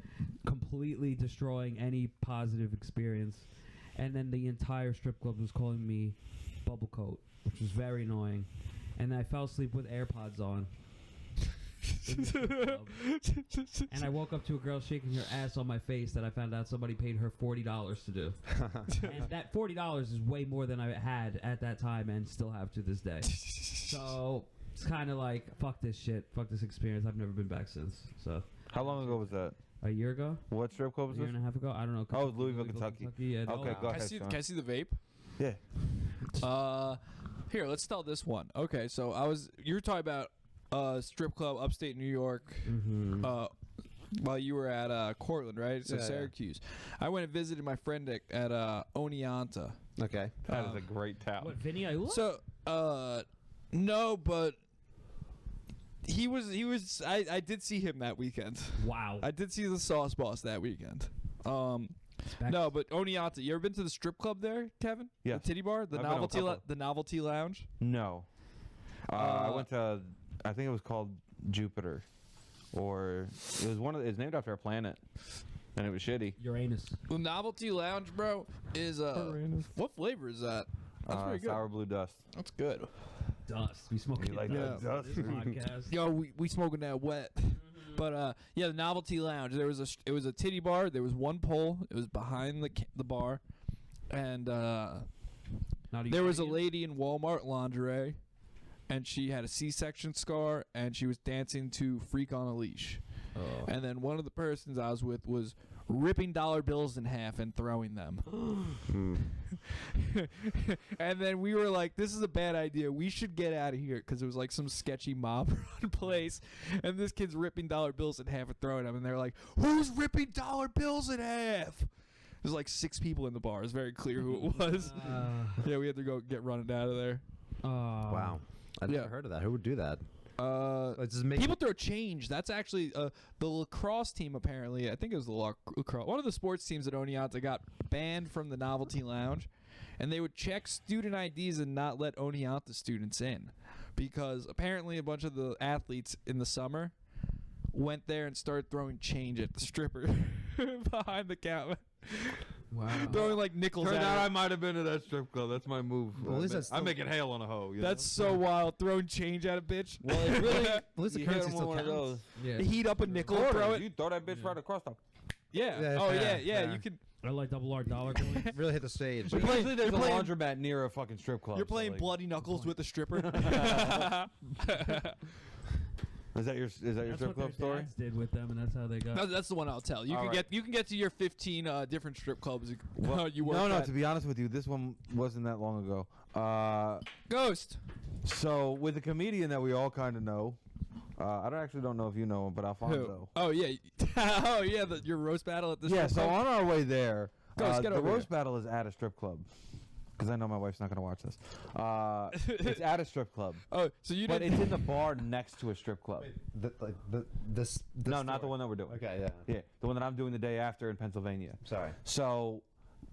[SPEAKER 3] completely destroying any positive experience. And then the entire strip club was calling me bubble coat, which was very annoying. And I fell asleep with AirPods on. in the strip club. And I woke up to a girl shaking her ass on my face that I found out somebody paid her $40 to do. And that $40 is way more than I had at that time and still have to this day. So it's kind of like, fuck this shit, fuck this experience. I've never been back since. So
[SPEAKER 5] How long ago was that?
[SPEAKER 3] a year ago,
[SPEAKER 5] What strip club
[SPEAKER 3] a
[SPEAKER 5] was
[SPEAKER 3] year
[SPEAKER 5] this?
[SPEAKER 3] and a half ago, I don't know.
[SPEAKER 5] Oh, it was Louisville, Kentucky.
[SPEAKER 3] Yeah,
[SPEAKER 5] Okay, go ahead. Sean.
[SPEAKER 1] Can I see the vape?
[SPEAKER 5] Yeah.
[SPEAKER 1] Here, let's tell this one. Okay, so you were talking about strip club upstate New York
[SPEAKER 3] Mm-hmm.
[SPEAKER 1] while you were at Cortland, right? So
[SPEAKER 2] Yeah, yeah.
[SPEAKER 1] Syracuse. I went and visited my friend at Oneonta.
[SPEAKER 2] Okay.
[SPEAKER 5] That is a great towel.
[SPEAKER 3] What, Vinny Ayula?
[SPEAKER 1] So, no, but he was. I did see him that weekend.
[SPEAKER 3] Wow.
[SPEAKER 1] I did see the Sauce Boss that weekend.
[SPEAKER 3] Respect.
[SPEAKER 1] No, but Oneonta. You ever been to the strip club there, Kevin?
[SPEAKER 5] Yes.
[SPEAKER 1] The Titty Bar, the
[SPEAKER 5] I've been to a
[SPEAKER 1] novelty,
[SPEAKER 5] couple.
[SPEAKER 1] the Novelty Lounge.
[SPEAKER 5] No. I went to, I think it was called Jupiter. Or it was it's named after a planet. And it was shitty.
[SPEAKER 3] Uranus.
[SPEAKER 1] The Novelty Lounge, bro, is what flavor is that? That's very good.
[SPEAKER 5] Sour blue dust.
[SPEAKER 1] That's good.
[SPEAKER 3] Dust. We smoke
[SPEAKER 5] You
[SPEAKER 3] it
[SPEAKER 5] like
[SPEAKER 3] down
[SPEAKER 5] that
[SPEAKER 3] on this
[SPEAKER 5] dust?
[SPEAKER 3] podcast.
[SPEAKER 1] Yo, we smoking that wet. But yeah, the Novelty Lounge. It was a titty bar. There was one pole. It was behind the bar, and
[SPEAKER 3] Now, do you
[SPEAKER 1] there was a
[SPEAKER 3] Canadian?
[SPEAKER 1] lady in Walmart lingerie, and she had a C-section scar, and she was dancing to "Freak on a Leash."
[SPEAKER 3] Oh.
[SPEAKER 1] And then one of the persons I was with was ripping dollar bills in half and throwing them. And then we were like, this is a bad idea. We should get out of here because it was like some sketchy mob run place. And this kid's ripping dollar bills in half and throwing them. And they're like, who's ripping dollar bills in half? There's like 6 people in the bar. It's very clear who it was. Yeah, we had to go get running out of there.
[SPEAKER 2] Wow. I've
[SPEAKER 1] Yeah.
[SPEAKER 2] never heard of that. Who would do that? Like, just make
[SPEAKER 1] People throw change. That's actually the lacrosse team, apparently. I think it was the lacrosse. One of the sports teams at Oneonta got banned from the Novelty Lounge, and they would check student IDs and not let Oneonta students in because apparently a bunch of the athletes in the summer went there and started throwing change at the stripper behind the counter.
[SPEAKER 3] Wow.
[SPEAKER 1] Throwing like nickels
[SPEAKER 5] Turned
[SPEAKER 1] at
[SPEAKER 5] out
[SPEAKER 1] her.
[SPEAKER 5] I might have been to that strip club. That's my move.
[SPEAKER 2] Well, at least that's
[SPEAKER 5] I'm
[SPEAKER 2] still-
[SPEAKER 5] making hail on a hoe. You
[SPEAKER 1] That's so wild. Throwing change at a bitch.
[SPEAKER 5] know? Well, it's really.
[SPEAKER 2] at least the
[SPEAKER 5] you hit
[SPEAKER 2] currency
[SPEAKER 5] 'em
[SPEAKER 2] still
[SPEAKER 5] with one of
[SPEAKER 2] counts.
[SPEAKER 5] those.
[SPEAKER 3] Yeah.
[SPEAKER 1] Heat up a nickel, throw
[SPEAKER 5] Quarters,
[SPEAKER 1] it.
[SPEAKER 5] you throw that bitch right across the.
[SPEAKER 1] Yeah.
[SPEAKER 2] Yeah,
[SPEAKER 1] Oh
[SPEAKER 2] fair,
[SPEAKER 1] yeah.
[SPEAKER 2] fair.
[SPEAKER 1] You can.
[SPEAKER 3] I like double R dollar coins.
[SPEAKER 2] Really hit the stage.
[SPEAKER 5] But usually there's a
[SPEAKER 1] you're playing-
[SPEAKER 5] laundromat near a fucking strip club.
[SPEAKER 1] You're
[SPEAKER 5] so,
[SPEAKER 1] playing
[SPEAKER 5] like-
[SPEAKER 1] bloody knuckles with a stripper.
[SPEAKER 5] Is that your
[SPEAKER 3] That's
[SPEAKER 5] strip
[SPEAKER 3] what
[SPEAKER 5] club
[SPEAKER 3] their
[SPEAKER 5] story?
[SPEAKER 3] dads did with them, and that's how they got.
[SPEAKER 1] That's the one I'll tell. You
[SPEAKER 5] All
[SPEAKER 1] can
[SPEAKER 5] right.
[SPEAKER 1] get to your 15 different strip clubs
[SPEAKER 5] Well,
[SPEAKER 1] you work
[SPEAKER 5] no.
[SPEAKER 1] at.
[SPEAKER 5] To be honest with you, this one wasn't that long ago.
[SPEAKER 1] Ghost.
[SPEAKER 5] So with a comedian that we all kind of know, I don't know if you know him, but Alfonso.
[SPEAKER 1] Oh yeah. Oh yeah. Your roast battle at the
[SPEAKER 5] Yeah.
[SPEAKER 1] strip
[SPEAKER 5] So
[SPEAKER 1] club?
[SPEAKER 5] on our way there,
[SPEAKER 1] Ghost, get
[SPEAKER 5] the
[SPEAKER 1] over
[SPEAKER 5] roast battle is at a strip club. because I know my wife's not going to watch this. It's at a strip club.
[SPEAKER 1] Oh, so you
[SPEAKER 5] But
[SPEAKER 1] didn't.
[SPEAKER 5] it's in the bar next to a strip club.
[SPEAKER 2] This
[SPEAKER 5] No, not the
[SPEAKER 2] story.
[SPEAKER 5] one that we're doing.
[SPEAKER 2] Okay, yeah.
[SPEAKER 5] Yeah, the one that I'm doing the day after in Pennsylvania.
[SPEAKER 2] Sorry.
[SPEAKER 5] So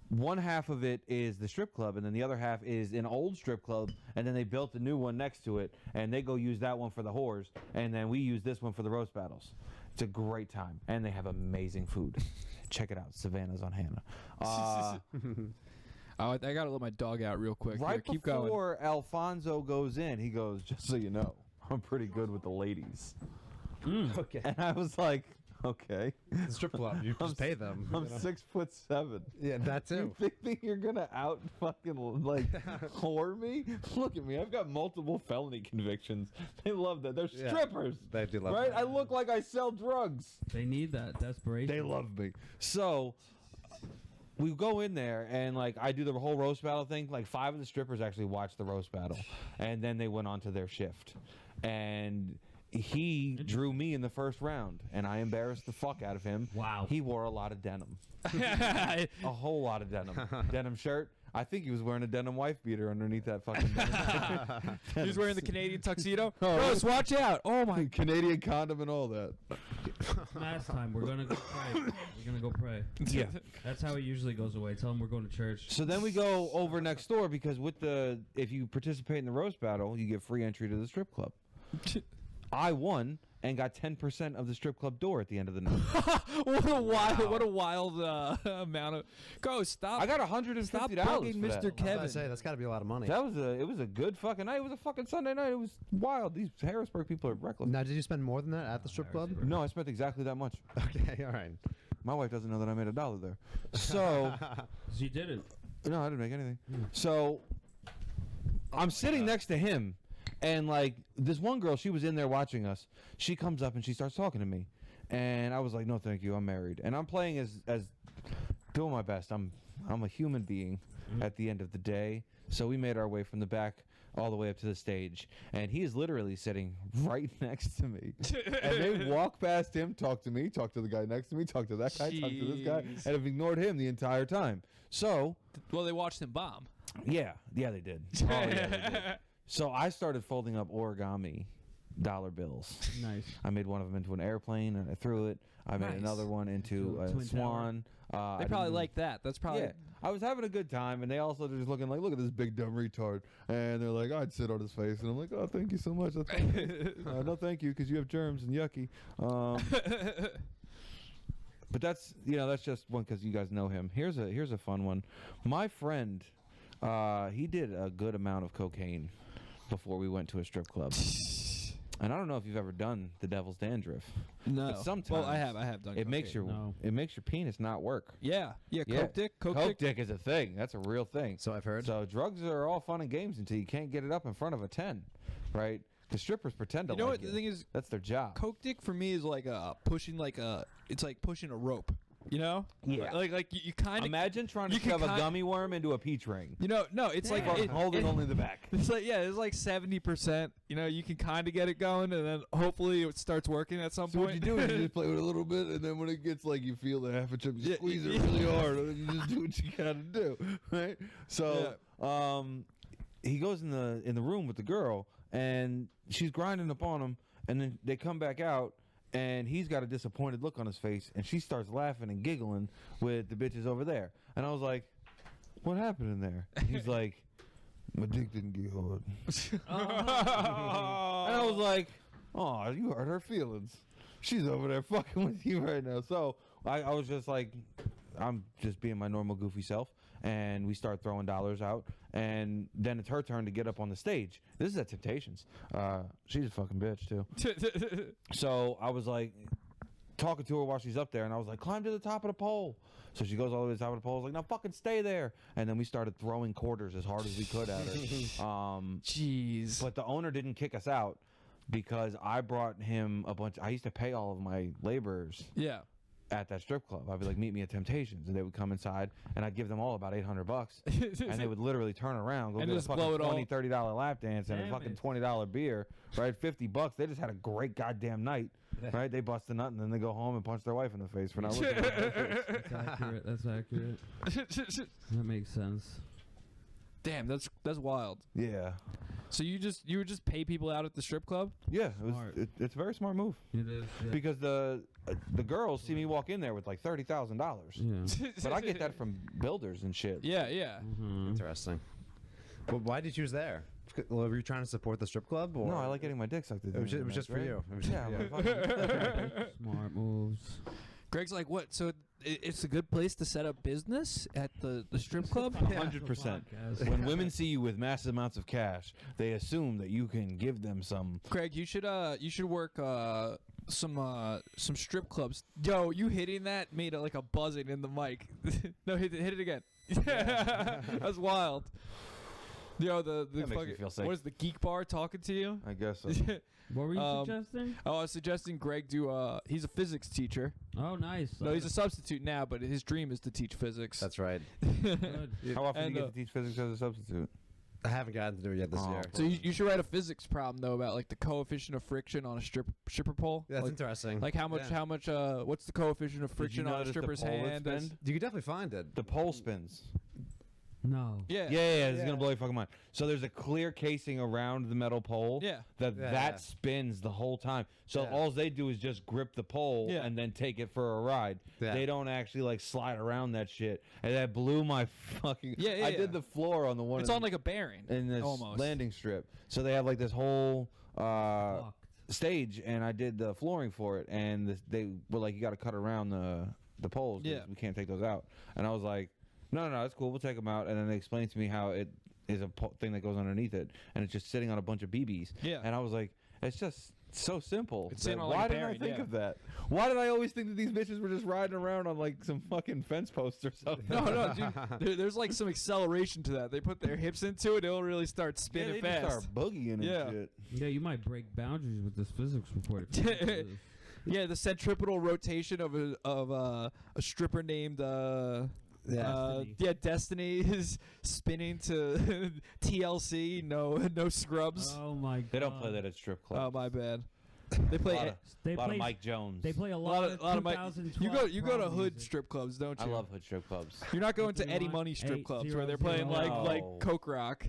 [SPEAKER 5] one half of it is the strip club, and then the other half is an old strip club, and then they built a new one next to it, and they go use that one for the whores, and then we use this one for the roast battles. It's a great time, and they have amazing food. Check it out. Savannah's on Hannah.
[SPEAKER 1] Oh, I gotta let my dog out real quick.
[SPEAKER 5] Right
[SPEAKER 1] Here, keep going.
[SPEAKER 5] before Alfonso goes in, he goes, "Just so you know, I'm pretty good with the ladies."
[SPEAKER 2] Okay.
[SPEAKER 5] And I was like, "Okay."
[SPEAKER 2] The strip club. You just pay them.
[SPEAKER 5] I'm
[SPEAKER 2] you know?
[SPEAKER 5] 6'7".
[SPEAKER 2] Yeah, that
[SPEAKER 5] You
[SPEAKER 2] too.
[SPEAKER 5] think you're gonna out fucking like whore me? Look at me. I've got multiple felony convictions. They love that. They're
[SPEAKER 2] Yeah.
[SPEAKER 5] strippers.
[SPEAKER 2] They do love
[SPEAKER 5] Right?
[SPEAKER 2] that.
[SPEAKER 5] I look like I sell drugs.
[SPEAKER 3] They need that desperation.
[SPEAKER 5] They love me. So we go in there and like I do the whole roast battle thing. Like 5 of the strippers actually watched the roast battle, and then they went on to their shift. And he drew me in the first round, and I embarrassed the fuck out of him.
[SPEAKER 3] Wow.
[SPEAKER 5] He wore a lot of denim. A whole lot of denim. Denim shirt. I think he was wearing a denim wife beater underneath that fucking denim.
[SPEAKER 1] He's wearing the Canadian tuxedo.
[SPEAKER 5] Oh,
[SPEAKER 1] Bros, watch out! Oh my.
[SPEAKER 5] Canadian condom and all that.
[SPEAKER 3] Last time we're gonna go pray. We're gonna go pray.
[SPEAKER 5] Yeah.
[SPEAKER 3] That's how it usually goes away. Tell them we're going to church.
[SPEAKER 5] So then we go over next door because if you participate in the roast battle, you get free entry to the strip club. I won and got 10% of the strip club door at the end of the night.
[SPEAKER 1] What a wild amount of. Go stop.
[SPEAKER 5] I got $150
[SPEAKER 1] Stop
[SPEAKER 5] for
[SPEAKER 1] bugging
[SPEAKER 5] that.
[SPEAKER 1] Mr.
[SPEAKER 2] I
[SPEAKER 1] Kevin.
[SPEAKER 2] say that's got to be a lot of money.
[SPEAKER 5] It was a good fucking night. It was a fucking Sunday night. It was wild. These Harrisburg people are reckless.
[SPEAKER 2] Now, did you spend more than that at the strip club?
[SPEAKER 5] No, I spent exactly that much.
[SPEAKER 2] Okay, all right.
[SPEAKER 5] My wife doesn't know that I made $1 there. So
[SPEAKER 3] You did it.
[SPEAKER 5] no, I didn't make anything. So I'm sitting next to him, and like this one girl, she was in there watching us. She comes up and she starts talking to me, and I was like, "No, thank you, I'm married." And I'm playing as doing my best. I'm a human being at the end of the day. So we made our way from the back all the way up to the stage, and he is literally sitting right next to me. And they walk past him, talk to me, talk to the guy next to me, talk to that guy, talk to this guy,
[SPEAKER 1] Jeez.
[SPEAKER 5] and have ignored him the entire time. So
[SPEAKER 1] Well, they watched him bomb.
[SPEAKER 5] yeah, they did. Oh, yeah, they did. So I started folding up origami dollar bills.
[SPEAKER 3] Nice.
[SPEAKER 5] I made one of them into an airplane, and I threw it. I made
[SPEAKER 1] Nice.
[SPEAKER 5] another one into a
[SPEAKER 3] Twin
[SPEAKER 5] swan. I
[SPEAKER 1] They
[SPEAKER 5] didn't
[SPEAKER 1] probably
[SPEAKER 5] do-
[SPEAKER 1] like that. That's probably.
[SPEAKER 5] Yeah, I was having a good time, and they also just looking like, look at this big dumb retard, and they're like, I'd sit on his face, and I'm like, oh, thank you so much. That's no, thank you, because you have germs and yucky. But that's that's just one because you guys know him. Here's a fun one. My friend, he did a good amount of cocaine before we went to a strip club. And I don't know if you've ever done the devil's dandruff.
[SPEAKER 1] No.
[SPEAKER 5] But sometimes
[SPEAKER 1] Well, I have done.
[SPEAKER 5] It makes
[SPEAKER 1] cocaine.
[SPEAKER 5] your penis not work.
[SPEAKER 1] Yeah.
[SPEAKER 5] Yeah.
[SPEAKER 1] Coke
[SPEAKER 5] Coke
[SPEAKER 1] dick.
[SPEAKER 5] dick is a thing. That's a real thing.
[SPEAKER 2] So I've heard.
[SPEAKER 5] So drugs are all fun and games until you can't get it up in front of a 10, right? The strippers pretend to
[SPEAKER 1] You know
[SPEAKER 5] like
[SPEAKER 1] what
[SPEAKER 5] it.
[SPEAKER 1] the thing is?
[SPEAKER 5] That's their job.
[SPEAKER 1] Coke dick for me is like pushing it's like pushing a rope. You know?
[SPEAKER 5] Yeah.
[SPEAKER 1] Like you kind of.
[SPEAKER 5] Imagine trying to
[SPEAKER 1] you can
[SPEAKER 5] shove a
[SPEAKER 1] kind-
[SPEAKER 5] gummy worm into a peach ring.
[SPEAKER 1] No, it's like
[SPEAKER 5] Holding only the back.
[SPEAKER 1] It's like it's like 70%. You can kind of get it going, and then hopefully it starts working at some
[SPEAKER 5] So
[SPEAKER 1] point.
[SPEAKER 5] what you do is you just play with it a little bit, and then when it gets like you feel the half a chip, you
[SPEAKER 1] Yeah,
[SPEAKER 5] squeeze
[SPEAKER 1] yeah.
[SPEAKER 5] it really hard, and then you just do what you gotta do, right? So, he goes in the room with the girl, and she's grinding up on him, and then they come back out, and he's got a disappointed look on his face, and she starts laughing and giggling with the bitches over there, and I was like, "What happened in there?" And he's like, "My dick didn't get hard," and I was like, "Oh, you hurt her feelings. She's over there fucking with you right now." So I was just like, I'm just being my normal goofy self, and we start throwing dollars out, and then it's her turn to get up on the stage. This is at Temptations. She's a fucking bitch too. So I was like talking to her while she's up there, and I was like, climb to the top of the pole. So she goes all the way to the top of the pole. I was like, no, fucking stay there. And then we started throwing quarters as hard as we could at her.
[SPEAKER 1] Jeez.
[SPEAKER 5] But the owner didn't kick us out because I brought him a bunch. I used to pay all of my laborers
[SPEAKER 1] Yeah.
[SPEAKER 5] at that strip club. I'd be like, meet me at Temptations, and they would come inside, and I'd give them all about $800, and they would literally turn around, go
[SPEAKER 1] And
[SPEAKER 5] get a
[SPEAKER 1] just
[SPEAKER 5] fucking
[SPEAKER 1] blow it all.
[SPEAKER 5] $20-$30 lap dance and a
[SPEAKER 3] Damn
[SPEAKER 5] fucking
[SPEAKER 3] it.
[SPEAKER 5] $20 beer, right? $50. They just had a great goddamn night, right? They bust a nut, and then they go home and punch their wife in the face for not looking at their face.
[SPEAKER 3] That's accurate. That's accurate. That makes sense.
[SPEAKER 1] Damn, that's wild.
[SPEAKER 5] Yeah.
[SPEAKER 1] So you would just pay people out at the strip club?
[SPEAKER 5] Yeah,
[SPEAKER 3] Smart.
[SPEAKER 5] it's a very smart move.
[SPEAKER 3] It is. Yeah.
[SPEAKER 5] Because the girls see me walk in there with like $30,000,
[SPEAKER 3] Yeah.
[SPEAKER 5] but I get that from builders and shit.
[SPEAKER 1] Yeah, yeah.
[SPEAKER 2] Interesting. Well, why did you choose there? Were you trying to support the strip club? Or?
[SPEAKER 5] No, I like getting my dick sucked.
[SPEAKER 2] It was just for you. It was just
[SPEAKER 5] Yeah,
[SPEAKER 2] for you.
[SPEAKER 3] Smart moves.
[SPEAKER 1] Greg's like, what? So it's a good place to set up business at the strip club?
[SPEAKER 5] 100%. When women see you with massive amounts of cash, they assume that you can give them some.
[SPEAKER 1] Greg, you should work some strip clubs. Yo, you hitting that made like a buzzing in the mic. No, hit it again. That was wild. Yo, the
[SPEAKER 5] That makes me
[SPEAKER 1] fucking,
[SPEAKER 5] feel sick.
[SPEAKER 1] what is the geek bar talking to you?
[SPEAKER 5] I guess so.
[SPEAKER 3] What were you suggesting?
[SPEAKER 1] Oh, I was suggesting Greg do. He's a physics teacher.
[SPEAKER 3] Oh, nice.
[SPEAKER 1] No, he's a substitute now, but his dream is to teach physics.
[SPEAKER 2] That's right.
[SPEAKER 3] Good.
[SPEAKER 5] How often
[SPEAKER 1] And,
[SPEAKER 5] do you get to teach physics as a substitute?
[SPEAKER 2] I haven't gotten to do it yet this
[SPEAKER 5] Oh.
[SPEAKER 2] year.
[SPEAKER 1] So you should write a physics problem though about like the coefficient of friction on a stripper pole.
[SPEAKER 2] That's
[SPEAKER 1] like,
[SPEAKER 2] interesting.
[SPEAKER 1] like how much what's the coefficient of friction on a
[SPEAKER 5] notice the
[SPEAKER 1] stripper's
[SPEAKER 5] pole would
[SPEAKER 1] hand?
[SPEAKER 5] spin?
[SPEAKER 2] You could definitely find it.
[SPEAKER 5] The pole spins.
[SPEAKER 3] No.
[SPEAKER 1] Yeah.
[SPEAKER 5] Yeah, it's gonna blow your fucking mind. So there's a clear casing around the metal pole.
[SPEAKER 1] Yeah.
[SPEAKER 5] That spins the whole time. So
[SPEAKER 2] Yeah.
[SPEAKER 5] all they do is just grip the pole
[SPEAKER 1] Yeah.
[SPEAKER 5] and then take it for a ride.
[SPEAKER 2] Yeah.
[SPEAKER 5] They don't actually like slide around that shit. And that blew my fucking.
[SPEAKER 1] Yeah,
[SPEAKER 5] I did the floor on the one.
[SPEAKER 1] It's on like a bearing.
[SPEAKER 5] in this
[SPEAKER 1] almost.
[SPEAKER 5] landing strip. So they have like this whole
[SPEAKER 3] Fucked.
[SPEAKER 5] stage, and I did the flooring for it. And they were like, "You got to cut around the poles. 'Cause
[SPEAKER 1] Yeah.
[SPEAKER 5] we can't take those out." And I was like, No, that's cool. We'll take them out. And then they explained to me how it is a thing that goes underneath it, and it's just sitting on a bunch of BBs.
[SPEAKER 1] Yeah.
[SPEAKER 5] And I was like, it's just so simple.
[SPEAKER 1] It's
[SPEAKER 5] that-
[SPEAKER 1] sitting on, like,
[SPEAKER 5] why
[SPEAKER 1] a
[SPEAKER 5] didn't I
[SPEAKER 1] bearing,
[SPEAKER 5] think
[SPEAKER 1] yeah.
[SPEAKER 5] of that? Why did I always think that these bitches were just riding around on like some fucking fence posts or something?
[SPEAKER 1] No, dude. There's like some acceleration to that. They put their hips into it, it'll really start
[SPEAKER 5] Yeah,
[SPEAKER 1] spinning
[SPEAKER 5] they
[SPEAKER 1] fast.
[SPEAKER 5] just start boogieing
[SPEAKER 1] Yeah.
[SPEAKER 5] and shit.
[SPEAKER 3] Yeah, you might break boundaries with this physics report. if you do this.
[SPEAKER 1] Yeah, the centripetal rotation of a stripper named Destiny is spinning to TLC. No scrubs.
[SPEAKER 3] Oh my god.
[SPEAKER 5] They don't play that at strip
[SPEAKER 1] Oh,
[SPEAKER 5] clubs.
[SPEAKER 1] my bad. They play.
[SPEAKER 3] They
[SPEAKER 5] a lot
[SPEAKER 3] play.
[SPEAKER 5] of Mike Jones.
[SPEAKER 3] They play a
[SPEAKER 1] a
[SPEAKER 3] lot,
[SPEAKER 1] lot of Mike.
[SPEAKER 3] 2012
[SPEAKER 1] You go to
[SPEAKER 3] prom
[SPEAKER 1] hood
[SPEAKER 3] music.
[SPEAKER 1] strip clubs, don't
[SPEAKER 5] I
[SPEAKER 1] you?
[SPEAKER 5] love hood strip clubs.
[SPEAKER 1] You're not going to
[SPEAKER 3] 51,
[SPEAKER 1] Eddie Money strip clubs where they're
[SPEAKER 3] 800.
[SPEAKER 1] playing like
[SPEAKER 5] No.
[SPEAKER 1] Coke Rock.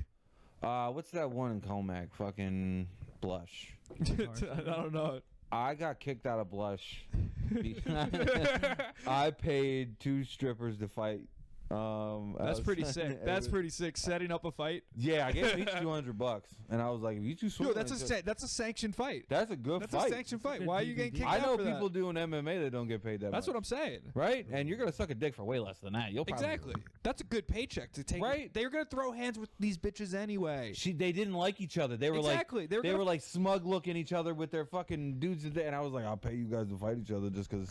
[SPEAKER 5] What's that one in Comac? Fucking Blush.
[SPEAKER 1] I don't know.
[SPEAKER 5] I got kicked out of Blush. I paid 2 strippers to fight.
[SPEAKER 1] That's pretty sick. That's pretty sick. Setting up a fight.
[SPEAKER 5] Yeah, I gave them each $200, and I was like, if you two swing
[SPEAKER 1] Yo,
[SPEAKER 5] on each other-
[SPEAKER 1] that's a sanctioned fight.
[SPEAKER 5] that's a good
[SPEAKER 1] That's
[SPEAKER 5] fight.
[SPEAKER 1] a sanctioned fight.
[SPEAKER 3] Good
[SPEAKER 1] Why are you getting
[SPEAKER 3] DVD.
[SPEAKER 1] kicked
[SPEAKER 5] I
[SPEAKER 1] out
[SPEAKER 5] know
[SPEAKER 1] for
[SPEAKER 5] people
[SPEAKER 1] that?
[SPEAKER 5] doing MMA that don't get paid that
[SPEAKER 1] That's
[SPEAKER 5] much.
[SPEAKER 1] what I'm saying.
[SPEAKER 5] Right? And you're gonna suck a dick for way less than that. You'll probably
[SPEAKER 1] Exactly. That's a good paycheck to take.
[SPEAKER 5] Right?
[SPEAKER 1] They're gonna throw hands with these bitches anyway.
[SPEAKER 5] They didn't like each other. They were
[SPEAKER 1] Exactly.
[SPEAKER 5] like
[SPEAKER 1] They were
[SPEAKER 5] they
[SPEAKER 1] gonna-
[SPEAKER 5] were like smug looking each other with their fucking dudes, and I was like, I'll pay you guys to fight each other just because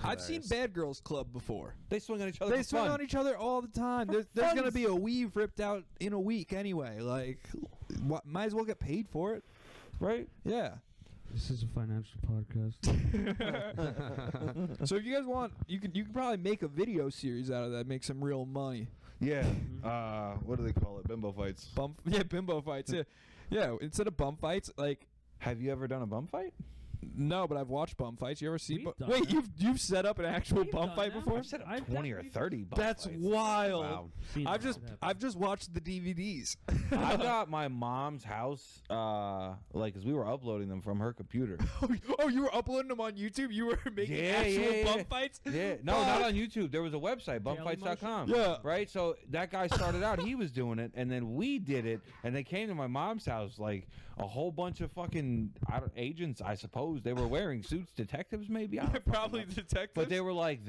[SPEAKER 1] I've seen Bad Girls Club before.
[SPEAKER 5] they swing on each other.
[SPEAKER 1] They
[SPEAKER 5] for
[SPEAKER 1] swing
[SPEAKER 5] fun.
[SPEAKER 1] on each other all the time. There's
[SPEAKER 5] fun.
[SPEAKER 1] gonna be a weave ripped out in a week anyway. Like, might as well get paid for it.
[SPEAKER 5] right?
[SPEAKER 1] Yeah.
[SPEAKER 3] This is a financial podcast.
[SPEAKER 1] So if you guys want, you can probably make a video series out of that. Make some real money.
[SPEAKER 5] Yeah. What do they call it? Bimbo fights.
[SPEAKER 1] Bimbo fights. Yeah. Yeah. Instead of bum fights, like.
[SPEAKER 5] Have you ever done a bum fight?
[SPEAKER 1] No, but I've watched bum fights. You ever see?
[SPEAKER 3] We've done
[SPEAKER 1] Wait,
[SPEAKER 3] that.
[SPEAKER 1] you've set up an actual
[SPEAKER 3] We've
[SPEAKER 1] bum
[SPEAKER 3] done
[SPEAKER 1] fight
[SPEAKER 3] that.
[SPEAKER 1] before?
[SPEAKER 5] I've set up
[SPEAKER 3] I've
[SPEAKER 5] 20 or
[SPEAKER 3] definitely-
[SPEAKER 5] 30 bum
[SPEAKER 1] That's
[SPEAKER 5] fights.
[SPEAKER 1] wild.
[SPEAKER 2] Wow.
[SPEAKER 3] Seen
[SPEAKER 1] I've
[SPEAKER 3] that
[SPEAKER 1] just
[SPEAKER 3] happen.
[SPEAKER 1] I've just watched the DVDs.
[SPEAKER 5] I got my mom's house, because we were uploading them from her computer.
[SPEAKER 1] Oh, you were uploading them on YouTube? You were making
[SPEAKER 5] Yeah,
[SPEAKER 1] actual
[SPEAKER 5] yeah,
[SPEAKER 1] bum
[SPEAKER 5] yeah.
[SPEAKER 1] fights?
[SPEAKER 5] Yeah, no, not on YouTube. There was a website, bumfights.com.
[SPEAKER 1] Yeah.
[SPEAKER 5] Right? So that guy started out, he was doing it, and then we did it, and they came to my mom's house, like a whole bunch of fucking agents, I suppose. They were wearing suits, detectives maybe? I don't fucking
[SPEAKER 1] Probably
[SPEAKER 5] know.
[SPEAKER 1] detectives.
[SPEAKER 5] But they were like,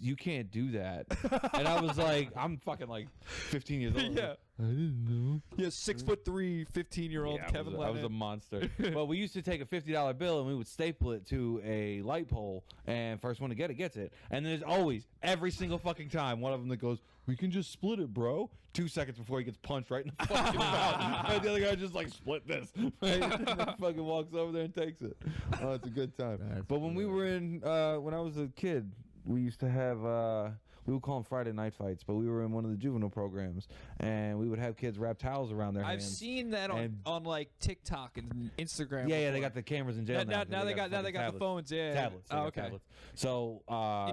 [SPEAKER 5] you can't do that. And I was like, I'm fucking like 15 years old.
[SPEAKER 1] Yeah.
[SPEAKER 5] I didn't know.
[SPEAKER 1] Yeah, 6'3", 15-year-old
[SPEAKER 5] Yeah,
[SPEAKER 1] Kevin
[SPEAKER 5] I was a
[SPEAKER 1] Lennon.
[SPEAKER 5] monster. Well, we used to take a $50 bill and we would staple it to a light pole, and first one to get it gets it. And there's always, every single fucking time, one of them that goes, "We can just split it, bro." 2 seconds before he gets punched right in the fucking mouth. And the other guy just like, "Split this." Right? And then fucking walks over there and takes it. Oh, it's a good time.
[SPEAKER 3] That's
[SPEAKER 5] But when we were in, when I was a kid, we used to have, We would call them Friday night fights, but we were in one of the juvenile programs, and we would have kids wrap towels around their
[SPEAKER 1] I've
[SPEAKER 5] hands.
[SPEAKER 1] seen that on like TikTok and Instagram.
[SPEAKER 5] Yeah,
[SPEAKER 1] before.
[SPEAKER 5] they got the cameras in jail now.
[SPEAKER 1] Now they got the phones. Yeah.
[SPEAKER 5] Tablets. They
[SPEAKER 1] Oh,
[SPEAKER 5] got
[SPEAKER 1] okay.
[SPEAKER 5] tablets. So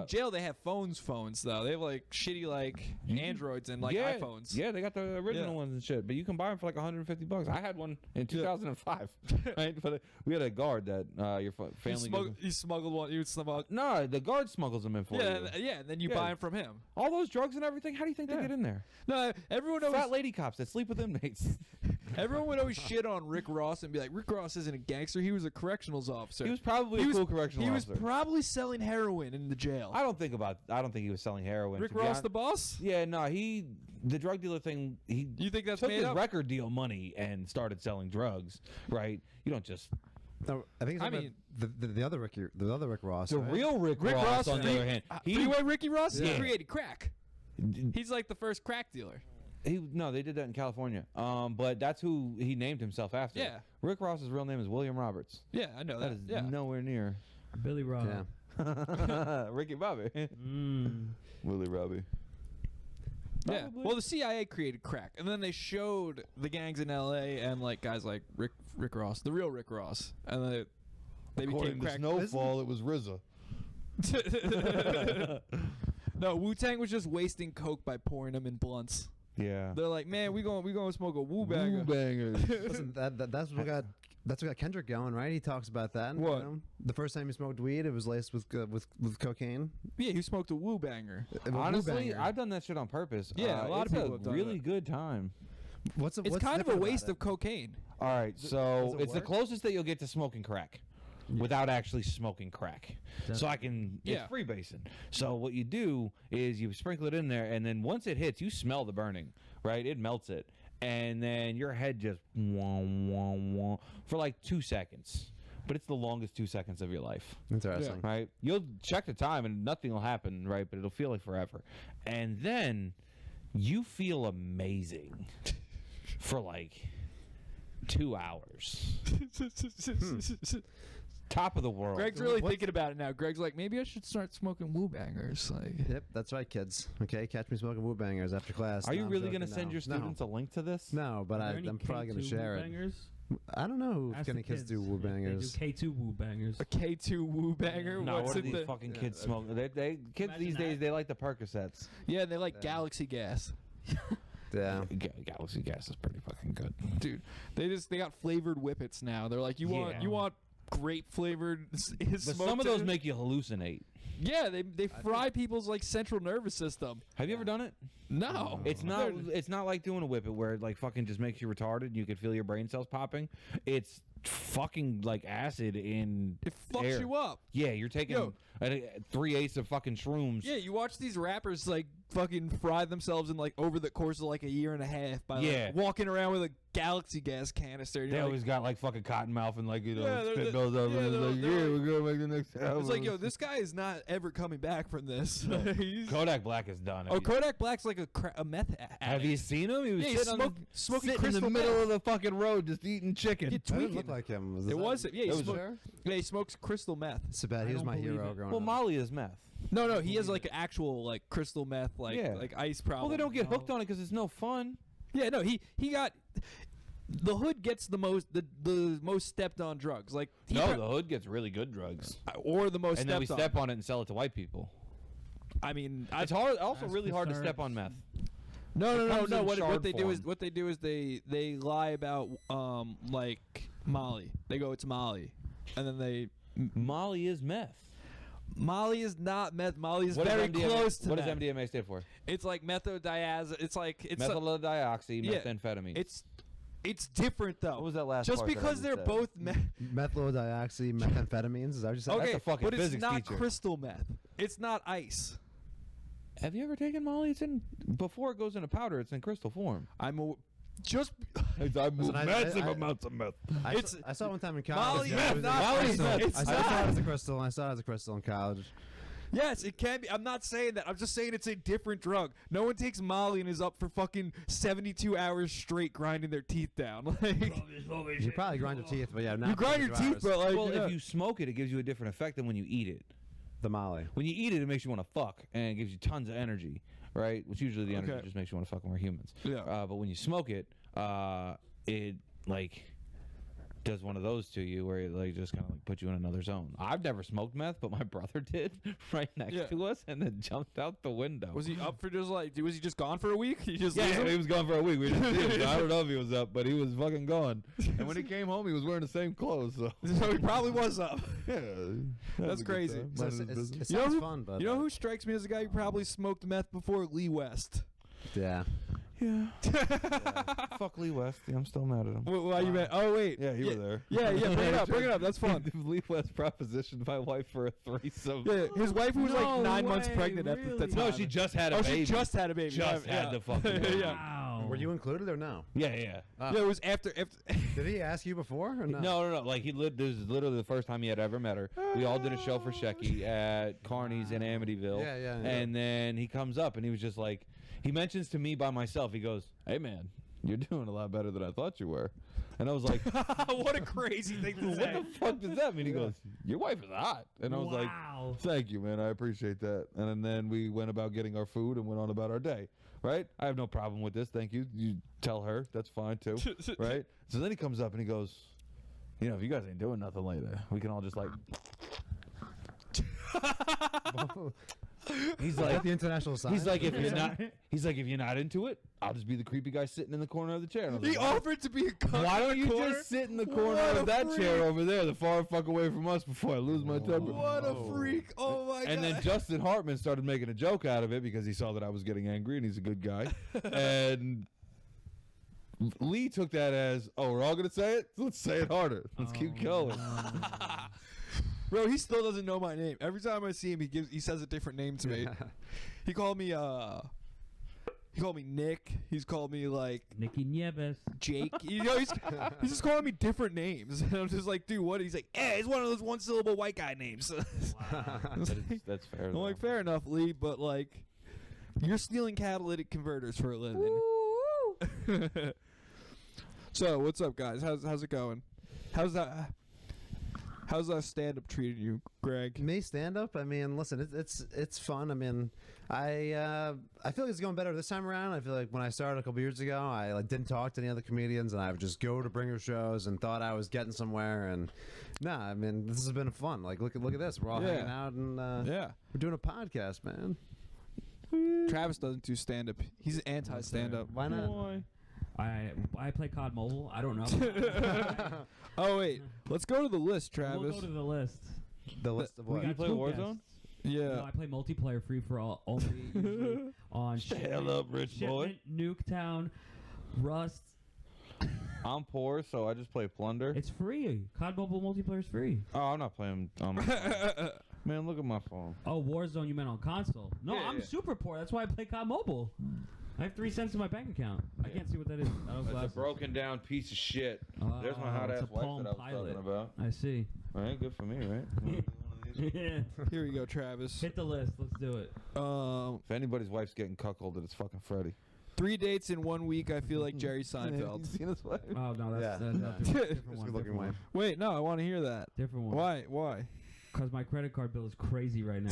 [SPEAKER 1] In jail, they have phones though. They have like shitty like Androids and like iPhones.
[SPEAKER 5] Yeah, they got the original ones and shit. But you can buy them for like $150. I had one in 2005. Right? But we had a guard that your family.
[SPEAKER 1] You smuggled one. You would smuggle.
[SPEAKER 5] No, the guard smuggles them in for
[SPEAKER 1] Yeah,
[SPEAKER 5] you.
[SPEAKER 1] yeah. And then you
[SPEAKER 5] Yeah.
[SPEAKER 1] buy them from him.
[SPEAKER 5] All those drugs and everything. How do you think they get in there?
[SPEAKER 1] No, everyone knows.
[SPEAKER 5] Fat lady cops that sleep with inmates.
[SPEAKER 1] Everyone would always shit on Rick Ross and be like, Rick Ross isn't a gangster. He was a correctionals officer.
[SPEAKER 5] He was probably a cool correctional officer.
[SPEAKER 1] He was probably selling heroin in the jail.
[SPEAKER 5] I don't think he was selling heroin.
[SPEAKER 1] Rick
[SPEAKER 5] to be
[SPEAKER 1] Ross,
[SPEAKER 5] honest.
[SPEAKER 1] the boss?
[SPEAKER 5] Yeah, no, the drug dealer thing.
[SPEAKER 1] You think that's
[SPEAKER 5] took
[SPEAKER 1] made
[SPEAKER 5] his
[SPEAKER 1] up?
[SPEAKER 5] record deal money and started selling drugs, right? You don't just
[SPEAKER 2] No, I think it's the other Rick Ross.
[SPEAKER 5] the
[SPEAKER 2] right?
[SPEAKER 5] real Rick
[SPEAKER 1] Rick
[SPEAKER 5] Ross,
[SPEAKER 1] Ross,
[SPEAKER 5] on the other hand.
[SPEAKER 1] Freeway Ricky Ross?
[SPEAKER 5] Yeah.
[SPEAKER 1] He created crack. He's like the first crack dealer.
[SPEAKER 5] No, they did that in California. But that's who he named himself after.
[SPEAKER 1] Yeah.
[SPEAKER 5] Rick Ross's real name is William Roberts.
[SPEAKER 1] Yeah, I know
[SPEAKER 5] That
[SPEAKER 1] that.
[SPEAKER 5] is
[SPEAKER 1] Yeah.
[SPEAKER 5] nowhere near
[SPEAKER 3] Billy Rob.
[SPEAKER 2] Yeah.
[SPEAKER 5] Ricky Bobby. Willie Robbie.
[SPEAKER 1] Yeah.
[SPEAKER 5] Probably.
[SPEAKER 1] Well, the CIA created crack, and then they showed the gangs in L.A. and like guys like Rick Ross, the real Rick Ross, and they became crack.
[SPEAKER 4] Snowfall, it was RZA.
[SPEAKER 1] No, Wu-Tang was just wasting coke by pouring them in blunts.
[SPEAKER 5] Yeah.
[SPEAKER 1] They're like, man, we gonna smoke a Wu banger.
[SPEAKER 4] Bangers.
[SPEAKER 2] Listen, that's what got Kendrick going, right? He talks about that. you
[SPEAKER 1] What?
[SPEAKER 2] know? The first time he smoked weed, it was laced with cocaine.
[SPEAKER 1] Yeah, he smoked a Wu banger.
[SPEAKER 5] Honestly, I've done that shit on purpose.
[SPEAKER 1] Yeah, a lot of
[SPEAKER 5] it's
[SPEAKER 1] people have done
[SPEAKER 5] really
[SPEAKER 1] that.
[SPEAKER 5] good time.
[SPEAKER 2] What's
[SPEAKER 1] It's kind of a waste of cocaine.
[SPEAKER 5] All right, so
[SPEAKER 2] does it
[SPEAKER 5] it's the
[SPEAKER 2] work?
[SPEAKER 5] closest that you'll get to smoking crack without actually smoking crack. So I can,
[SPEAKER 1] Yeah.
[SPEAKER 5] it's freebasing. So what you do is you sprinkle it in there, and then once it hits, you smell the burning, right? It melts it. And then your head just wah, wah, wah, for like 2 seconds. But it's the longest 2 seconds of your life.
[SPEAKER 2] Interesting.
[SPEAKER 5] Right? You'll check the time and nothing will happen, right? But it'll feel like forever. And then you feel amazing for like 2 hours. Top of the world.
[SPEAKER 1] Greg's really thinking about it now. Greg's like, maybe I should start smoking Wu bangers. Like,
[SPEAKER 2] Yep, that's right, kids. Okay, catch me smoking Wu bangers after class.
[SPEAKER 5] Are you
[SPEAKER 2] No, I'm
[SPEAKER 5] really going to
[SPEAKER 2] joking.
[SPEAKER 5] send
[SPEAKER 2] No.
[SPEAKER 5] your students a link to this?
[SPEAKER 2] No, but
[SPEAKER 3] Are there any
[SPEAKER 2] I'm probably going to
[SPEAKER 3] K2
[SPEAKER 2] share it.
[SPEAKER 3] bangers?
[SPEAKER 2] I don't know who's
[SPEAKER 3] Ask
[SPEAKER 2] going
[SPEAKER 3] the
[SPEAKER 2] to kids do Wu
[SPEAKER 3] if they
[SPEAKER 2] bangers.
[SPEAKER 3] do K2 Wu bangers.
[SPEAKER 1] a K2 Wu banger?
[SPEAKER 5] No,
[SPEAKER 1] What's
[SPEAKER 5] what are
[SPEAKER 1] in
[SPEAKER 5] these
[SPEAKER 1] the...
[SPEAKER 5] fucking kids smoking? They kids
[SPEAKER 3] Imagine
[SPEAKER 5] these days,
[SPEAKER 3] that.
[SPEAKER 5] they like the Percocets.
[SPEAKER 1] Yeah, they like Galaxy gas.
[SPEAKER 2] Yeah.
[SPEAKER 5] Galaxy gas is pretty fucking good.
[SPEAKER 1] Dude, they got flavored whippets now. They're like, you want grape flavored
[SPEAKER 5] But some of those make you hallucinate.
[SPEAKER 1] Yeah, they fry people's like central nervous system.
[SPEAKER 5] Have you ever done it?
[SPEAKER 1] No.
[SPEAKER 5] It's not like doing a whippet where it like fucking just makes you retarded and you can feel your brain cells popping. It's fucking like acid in
[SPEAKER 1] It fucks
[SPEAKER 5] air.
[SPEAKER 1] you up.
[SPEAKER 5] Yeah, you're taking 3/8 of fucking shrooms.
[SPEAKER 1] Yeah, you watch these rappers like fucking fry themselves in like over the course of like a year and a half by like, walking around with a Galaxy gas canister.
[SPEAKER 5] They always got like fucking cotton mouth and like spit
[SPEAKER 1] they're-
[SPEAKER 5] those up
[SPEAKER 1] yeah,
[SPEAKER 5] and
[SPEAKER 1] they're-
[SPEAKER 5] it's like,
[SPEAKER 1] they're
[SPEAKER 5] we're gonna make the next album.
[SPEAKER 1] It's like, yo, this guy is not ever coming back from this. He's-
[SPEAKER 5] Kodak Black is done.
[SPEAKER 1] oh, Kodak Black's like a meth addict.
[SPEAKER 5] Have you seen him? He was
[SPEAKER 1] Yeah, he's
[SPEAKER 5] sitting,
[SPEAKER 1] smoking
[SPEAKER 5] sitting in
[SPEAKER 1] crystal
[SPEAKER 5] the middle
[SPEAKER 1] meth.
[SPEAKER 5] of the fucking road just eating chicken.
[SPEAKER 1] Yeah,
[SPEAKER 2] That didn't
[SPEAKER 1] tweaking.
[SPEAKER 2] look like him.
[SPEAKER 1] It was yeah. He
[SPEAKER 5] That was
[SPEAKER 1] he smokes crystal meth.
[SPEAKER 2] It's bad. He
[SPEAKER 3] I
[SPEAKER 2] was
[SPEAKER 3] don't
[SPEAKER 2] my
[SPEAKER 3] believe
[SPEAKER 2] hero
[SPEAKER 3] it.
[SPEAKER 2] growing
[SPEAKER 5] Well,
[SPEAKER 2] up.
[SPEAKER 5] Molly is meth.
[SPEAKER 1] No, he has like actual like crystal meth like
[SPEAKER 5] Yeah.
[SPEAKER 1] like ice problem.
[SPEAKER 5] Well, they don't get hooked on it because it's no fun.
[SPEAKER 1] Yeah, no, he got the hood gets the most stepped on drugs. Like
[SPEAKER 5] The hood gets really good drugs,
[SPEAKER 1] or the most
[SPEAKER 5] and then we
[SPEAKER 1] stepped
[SPEAKER 5] step
[SPEAKER 1] on.
[SPEAKER 5] on it and sell it to white people.
[SPEAKER 1] I mean,
[SPEAKER 5] It's hard. Also,
[SPEAKER 3] Ask
[SPEAKER 5] really
[SPEAKER 3] the
[SPEAKER 5] hard to step
[SPEAKER 3] Serbs.
[SPEAKER 5] on meth.
[SPEAKER 1] no.
[SPEAKER 5] comes in
[SPEAKER 1] What
[SPEAKER 5] shard
[SPEAKER 1] they do is
[SPEAKER 5] form.
[SPEAKER 1] they lie about like Molly. They go it's Molly, and then they
[SPEAKER 5] Molly is meth.
[SPEAKER 1] Molly is not meth. Molly is
[SPEAKER 5] What
[SPEAKER 1] very
[SPEAKER 5] does MDMA,
[SPEAKER 1] close to
[SPEAKER 5] What
[SPEAKER 1] meth.
[SPEAKER 5] does MDMA stand for?
[SPEAKER 1] It's like methodiaz. It's like it's
[SPEAKER 5] Methylodioxy
[SPEAKER 1] yeah,
[SPEAKER 5] methamphetamine.
[SPEAKER 1] It's different though.
[SPEAKER 5] What was that last
[SPEAKER 1] Just
[SPEAKER 5] part that I
[SPEAKER 1] because
[SPEAKER 5] just
[SPEAKER 1] they're
[SPEAKER 5] said?
[SPEAKER 1] both meth.
[SPEAKER 2] Methylodioxy methamphetamines. Is that what you said?
[SPEAKER 1] Okay,
[SPEAKER 5] a fucking
[SPEAKER 1] but it's
[SPEAKER 5] physics
[SPEAKER 1] not
[SPEAKER 5] teacher.
[SPEAKER 1] crystal meth. It's not ice.
[SPEAKER 5] Have you ever taken Molly? It's in before it goes into powder. It's in crystal form.
[SPEAKER 1] Just
[SPEAKER 5] I
[SPEAKER 2] Listen,
[SPEAKER 5] massive
[SPEAKER 2] I-
[SPEAKER 5] amounts of meth.
[SPEAKER 2] I saw it one time in college.
[SPEAKER 1] Molly
[SPEAKER 2] Yeah,
[SPEAKER 1] is
[SPEAKER 2] it was
[SPEAKER 1] not
[SPEAKER 2] a
[SPEAKER 1] ice.
[SPEAKER 2] crystal.
[SPEAKER 1] It's
[SPEAKER 2] I saw
[SPEAKER 1] not.
[SPEAKER 2] it as a crystal. I saw it as a crystal in college.
[SPEAKER 1] yes, it can be. I'm not saying that. I'm just saying it's a different drug. No one takes Molly and is up for fucking 72 hours straight grinding their teeth down. Like
[SPEAKER 2] You probably grind your teeth, but yeah, not
[SPEAKER 1] you grind your
[SPEAKER 2] 72
[SPEAKER 1] teeth,
[SPEAKER 2] hours.
[SPEAKER 1] but like
[SPEAKER 5] Well,
[SPEAKER 1] yeah.
[SPEAKER 5] if you smoke it, it gives you a different effect than when you eat it.
[SPEAKER 2] The Molly.
[SPEAKER 5] When you eat it, it makes you want to fuck, and it gives you tons of energy, right? Which usually the energy just makes you want to fuck when we're humans.
[SPEAKER 1] Yeah.
[SPEAKER 5] But when you smoke it, it like does one of those to you where it like just kind of like puts you in another zone. I've never smoked meth, but my brother did right next to us, and then jumped out the window.
[SPEAKER 1] Was he up for just like? Was he just gone for a week? He just
[SPEAKER 5] he was gone for a week. We didn't see him, so I don't know if he was up, but he was fucking gone. And when he came home, he was wearing the same clothes. So
[SPEAKER 1] he probably was up.
[SPEAKER 5] yeah,
[SPEAKER 1] That's crazy.
[SPEAKER 2] So it
[SPEAKER 1] You know
[SPEAKER 2] sounds
[SPEAKER 1] who-
[SPEAKER 2] fun, but
[SPEAKER 1] You know who strikes me as a guy who probably smoked meth before? Lee West.
[SPEAKER 2] yeah.
[SPEAKER 5] Yeah. Fuck Lee West. Yeah, I'm still mad at him.
[SPEAKER 1] Why you mad? Oh wait.
[SPEAKER 5] Yeah, you were there.
[SPEAKER 1] Yeah. Bring it up. That's fun.
[SPEAKER 5] Lee West propositioned my wife for a threesome.
[SPEAKER 1] Yeah, his wife who was like
[SPEAKER 3] No
[SPEAKER 1] 9 months
[SPEAKER 3] way,
[SPEAKER 1] pregnant at the
[SPEAKER 3] really?
[SPEAKER 1] time.
[SPEAKER 5] No, she just had a
[SPEAKER 1] Oh,
[SPEAKER 5] baby.
[SPEAKER 1] she just had a baby.
[SPEAKER 5] Just had the fucking baby.
[SPEAKER 1] yeah.
[SPEAKER 3] Wow.
[SPEAKER 2] Were you included or no?
[SPEAKER 5] Yeah, yeah.
[SPEAKER 1] Yeah, it was after.
[SPEAKER 2] Did he ask you before or no?
[SPEAKER 5] No. Like this is literally the first time he had ever met her. We all did a show for Shecky at Carney's in Amityville.
[SPEAKER 2] Yeah.
[SPEAKER 5] And then he comes up and he was just like, he mentions to me by myself. He goes, "Hey man, you're doing a lot better than I thought you were." And I was like,
[SPEAKER 1] What a crazy thing to
[SPEAKER 5] "What
[SPEAKER 1] say.
[SPEAKER 5] the fuck does that mean?" He goes, "Your wife is hot." And I was like,
[SPEAKER 3] Wow.
[SPEAKER 5] "Thank you, man. I appreciate that." And then we went about getting our food and went on about our day. Right? I have no problem with this. Thank you. You tell her. That's fine too. Right? So then he comes up and he goes, "You know, if you guys ain't doing nothing later, we can all just like." He's
[SPEAKER 2] Is
[SPEAKER 5] like,
[SPEAKER 2] that the international sign?
[SPEAKER 5] he's like, if you're not into it, I'll just be the creepy guy sitting in the corner of the chair. And I was
[SPEAKER 1] He
[SPEAKER 5] like,
[SPEAKER 1] offered to be a cunt
[SPEAKER 5] why
[SPEAKER 1] in
[SPEAKER 5] don't
[SPEAKER 1] the
[SPEAKER 5] you
[SPEAKER 1] corner?
[SPEAKER 5] just sit in the corner
[SPEAKER 1] What a
[SPEAKER 5] of that chair
[SPEAKER 1] freak.
[SPEAKER 5] over there, the far fuck away from us, before I lose my temper?
[SPEAKER 1] What a freak! Oh my god!
[SPEAKER 5] And then Justin Hartman started making a joke out of it because he saw that I was getting angry, and he's a good guy. And Lee took that as, "Oh, we're all gonna say it. Let's say it harder. Let's keep going."
[SPEAKER 1] Bro, he still doesn't know my name. Every time I see him, he says a different name to me. He called me Nick. He's called me like
[SPEAKER 3] Nicky Nieves.
[SPEAKER 1] Jake. You know, he's just calling me different names. And I'm just like, dude, what? He's like, it's one of those one-syllable white guy names.
[SPEAKER 5] That's fair.
[SPEAKER 1] I'm like, fair enough, Lee, but like, you're stealing catalytic converters for a living. So, what's up, guys? How's it going? How's that stand-up treating you, Greg?
[SPEAKER 2] Me stand up. I mean, listen, it's fun. I mean, I feel like it's going better this time around. I feel like when I started a couple years ago, I like didn't talk to any other comedians, and I would just go to bringer shows and thought I was getting somewhere. And nah, I mean, this has been fun. Like, look at this. We're all hanging out, and
[SPEAKER 1] Yeah.
[SPEAKER 2] we're doing a podcast, man.
[SPEAKER 1] Travis doesn't do stand-up. He's anti-stand-up.
[SPEAKER 2] Why not?
[SPEAKER 3] I play COD Mobile. I don't know.
[SPEAKER 1] Oh, wait. Let's go to the list, Travis.
[SPEAKER 3] We'll go to the list.
[SPEAKER 2] The list of
[SPEAKER 3] We
[SPEAKER 2] what?
[SPEAKER 3] got
[SPEAKER 5] You play
[SPEAKER 3] two
[SPEAKER 5] Warzone?
[SPEAKER 3] guests.
[SPEAKER 1] Yeah.
[SPEAKER 3] No, I play multiplayer free for all only usually on
[SPEAKER 5] Hell up, rich boy.
[SPEAKER 3] Nuketown, Rust.
[SPEAKER 5] I'm poor, so I just play Plunder.
[SPEAKER 3] It's free. COD Mobile multiplayer is free.
[SPEAKER 5] Oh, I'm not playing on my phone. Man, look at my phone.
[SPEAKER 3] Oh, Warzone, you meant on console? No,
[SPEAKER 5] Yeah,
[SPEAKER 3] I'm
[SPEAKER 5] yeah.
[SPEAKER 3] super poor. That's why I play COD Mobile. I have 3 cents in my bank account. I can't see what that is. I don't have
[SPEAKER 5] That's a
[SPEAKER 3] glasses.
[SPEAKER 5] broken down piece of shit.
[SPEAKER 3] Oh,
[SPEAKER 5] There's my hot
[SPEAKER 3] it's
[SPEAKER 5] ass
[SPEAKER 3] a
[SPEAKER 5] wife
[SPEAKER 3] Palm
[SPEAKER 5] that I was
[SPEAKER 3] Pilot.
[SPEAKER 5] talking about.
[SPEAKER 3] I see.
[SPEAKER 5] All right, good for me, right?
[SPEAKER 3] Yeah.
[SPEAKER 1] Here we go, Travis.
[SPEAKER 3] Hit the list. Let's do it.
[SPEAKER 5] If anybody's wife's getting cuckolded, it's fucking Freddie.
[SPEAKER 1] 3 dates in 1 week. I feel like Jerry Seinfeld.
[SPEAKER 5] You seen his wife?
[SPEAKER 3] Oh no, that's
[SPEAKER 2] Yeah.
[SPEAKER 3] different
[SPEAKER 2] It's
[SPEAKER 3] one.
[SPEAKER 2] a good-looking
[SPEAKER 3] Different one.
[SPEAKER 2] wife.
[SPEAKER 1] Wait, no, I want to hear that.
[SPEAKER 3] Different one.
[SPEAKER 1] Why?
[SPEAKER 3] Because my credit card bill is crazy right now.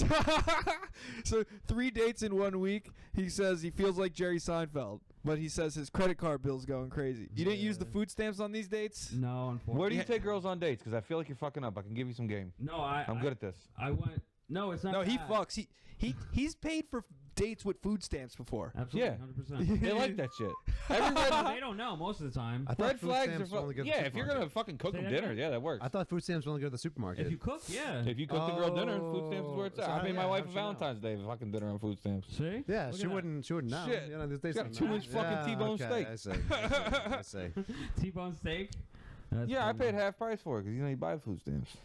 [SPEAKER 1] So 3 dates in 1 week. He says he feels like Jerry Seinfeld, but he says his credit card bill's going crazy. You didn't use the food stamps on these dates?
[SPEAKER 3] No, unfortunately.
[SPEAKER 5] Where do you take girls on dates? Because I feel like you're fucking up. I can give you some game.
[SPEAKER 3] No,
[SPEAKER 5] I'm good at this.
[SPEAKER 3] I went. No, it's not.
[SPEAKER 1] No, he
[SPEAKER 3] that.
[SPEAKER 1] fucks. He's paid for dates with food stamps before.
[SPEAKER 3] Absolutely,
[SPEAKER 5] Yeah.
[SPEAKER 3] 100%.
[SPEAKER 5] They like that shit. Every red,
[SPEAKER 3] They don't know most of the time.
[SPEAKER 2] I thought
[SPEAKER 5] red
[SPEAKER 2] food
[SPEAKER 5] flags
[SPEAKER 2] stamps
[SPEAKER 5] are
[SPEAKER 2] were only good at the
[SPEAKER 5] yeah. If you're
[SPEAKER 2] supermarket.
[SPEAKER 5] gonna fucking cook
[SPEAKER 3] Say
[SPEAKER 5] them
[SPEAKER 3] that
[SPEAKER 5] dinner,
[SPEAKER 3] again?
[SPEAKER 5] yeah, that works.
[SPEAKER 2] I thought food stamps were only good at the supermarket.
[SPEAKER 3] If you cook, yeah.
[SPEAKER 5] If you cook the girl dinner, food stamps is where it's
[SPEAKER 2] Oh,
[SPEAKER 5] at.
[SPEAKER 2] so
[SPEAKER 5] I made my
[SPEAKER 2] yeah,
[SPEAKER 5] wife
[SPEAKER 2] how'd
[SPEAKER 5] a
[SPEAKER 2] she know?
[SPEAKER 5] Valentine's Day fucking dinner on food stamps.
[SPEAKER 3] See?
[SPEAKER 2] Yeah,
[SPEAKER 3] Look
[SPEAKER 2] she
[SPEAKER 3] at that.
[SPEAKER 2] wouldn't know.
[SPEAKER 5] Shit.
[SPEAKER 2] You know, these days
[SPEAKER 5] Got a
[SPEAKER 2] don't
[SPEAKER 5] 2-inch
[SPEAKER 2] know.
[SPEAKER 5] fucking T-bone
[SPEAKER 2] okay,
[SPEAKER 5] steak.
[SPEAKER 2] I see. I see.
[SPEAKER 3] T-bone steak. That's
[SPEAKER 5] Yeah, I
[SPEAKER 3] funny.
[SPEAKER 5] paid half price for it because you buy food stamps.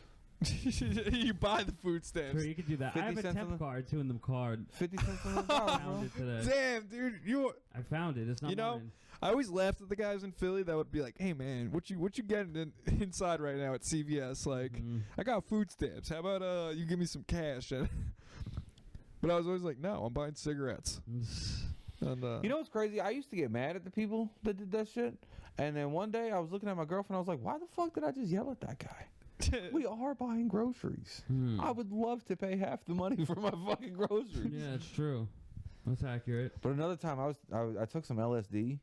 [SPEAKER 1] You buy the food stamps.
[SPEAKER 3] Sure, you could do that. I
[SPEAKER 5] 50
[SPEAKER 3] have a
[SPEAKER 5] cents on
[SPEAKER 3] temp
[SPEAKER 5] the-
[SPEAKER 3] card too in the card.
[SPEAKER 5] 50 cents on the
[SPEAKER 3] I
[SPEAKER 5] dollar,
[SPEAKER 3] found
[SPEAKER 5] bro.
[SPEAKER 3] it today.
[SPEAKER 1] Damn, dude,
[SPEAKER 3] I found it. It's not
[SPEAKER 1] You know,
[SPEAKER 3] mine.
[SPEAKER 1] I always laughed at the guys in Philly that would be like, "Hey man, what you getting inside right now at CVS? Like, I got food stamps. How about you give me some cash?" But I was always like, "No, I'm buying cigarettes." And,
[SPEAKER 5] You know what's crazy? I used to get mad at the people that did that shit. And then one day I was looking at my girlfriend. I was like, why the fuck did I just yell at that guy? We are buying groceries. I would love to pay half the money for my fucking groceries.
[SPEAKER 3] Yeah, it's true. That's accurate.
[SPEAKER 5] But another time, I took some LSD.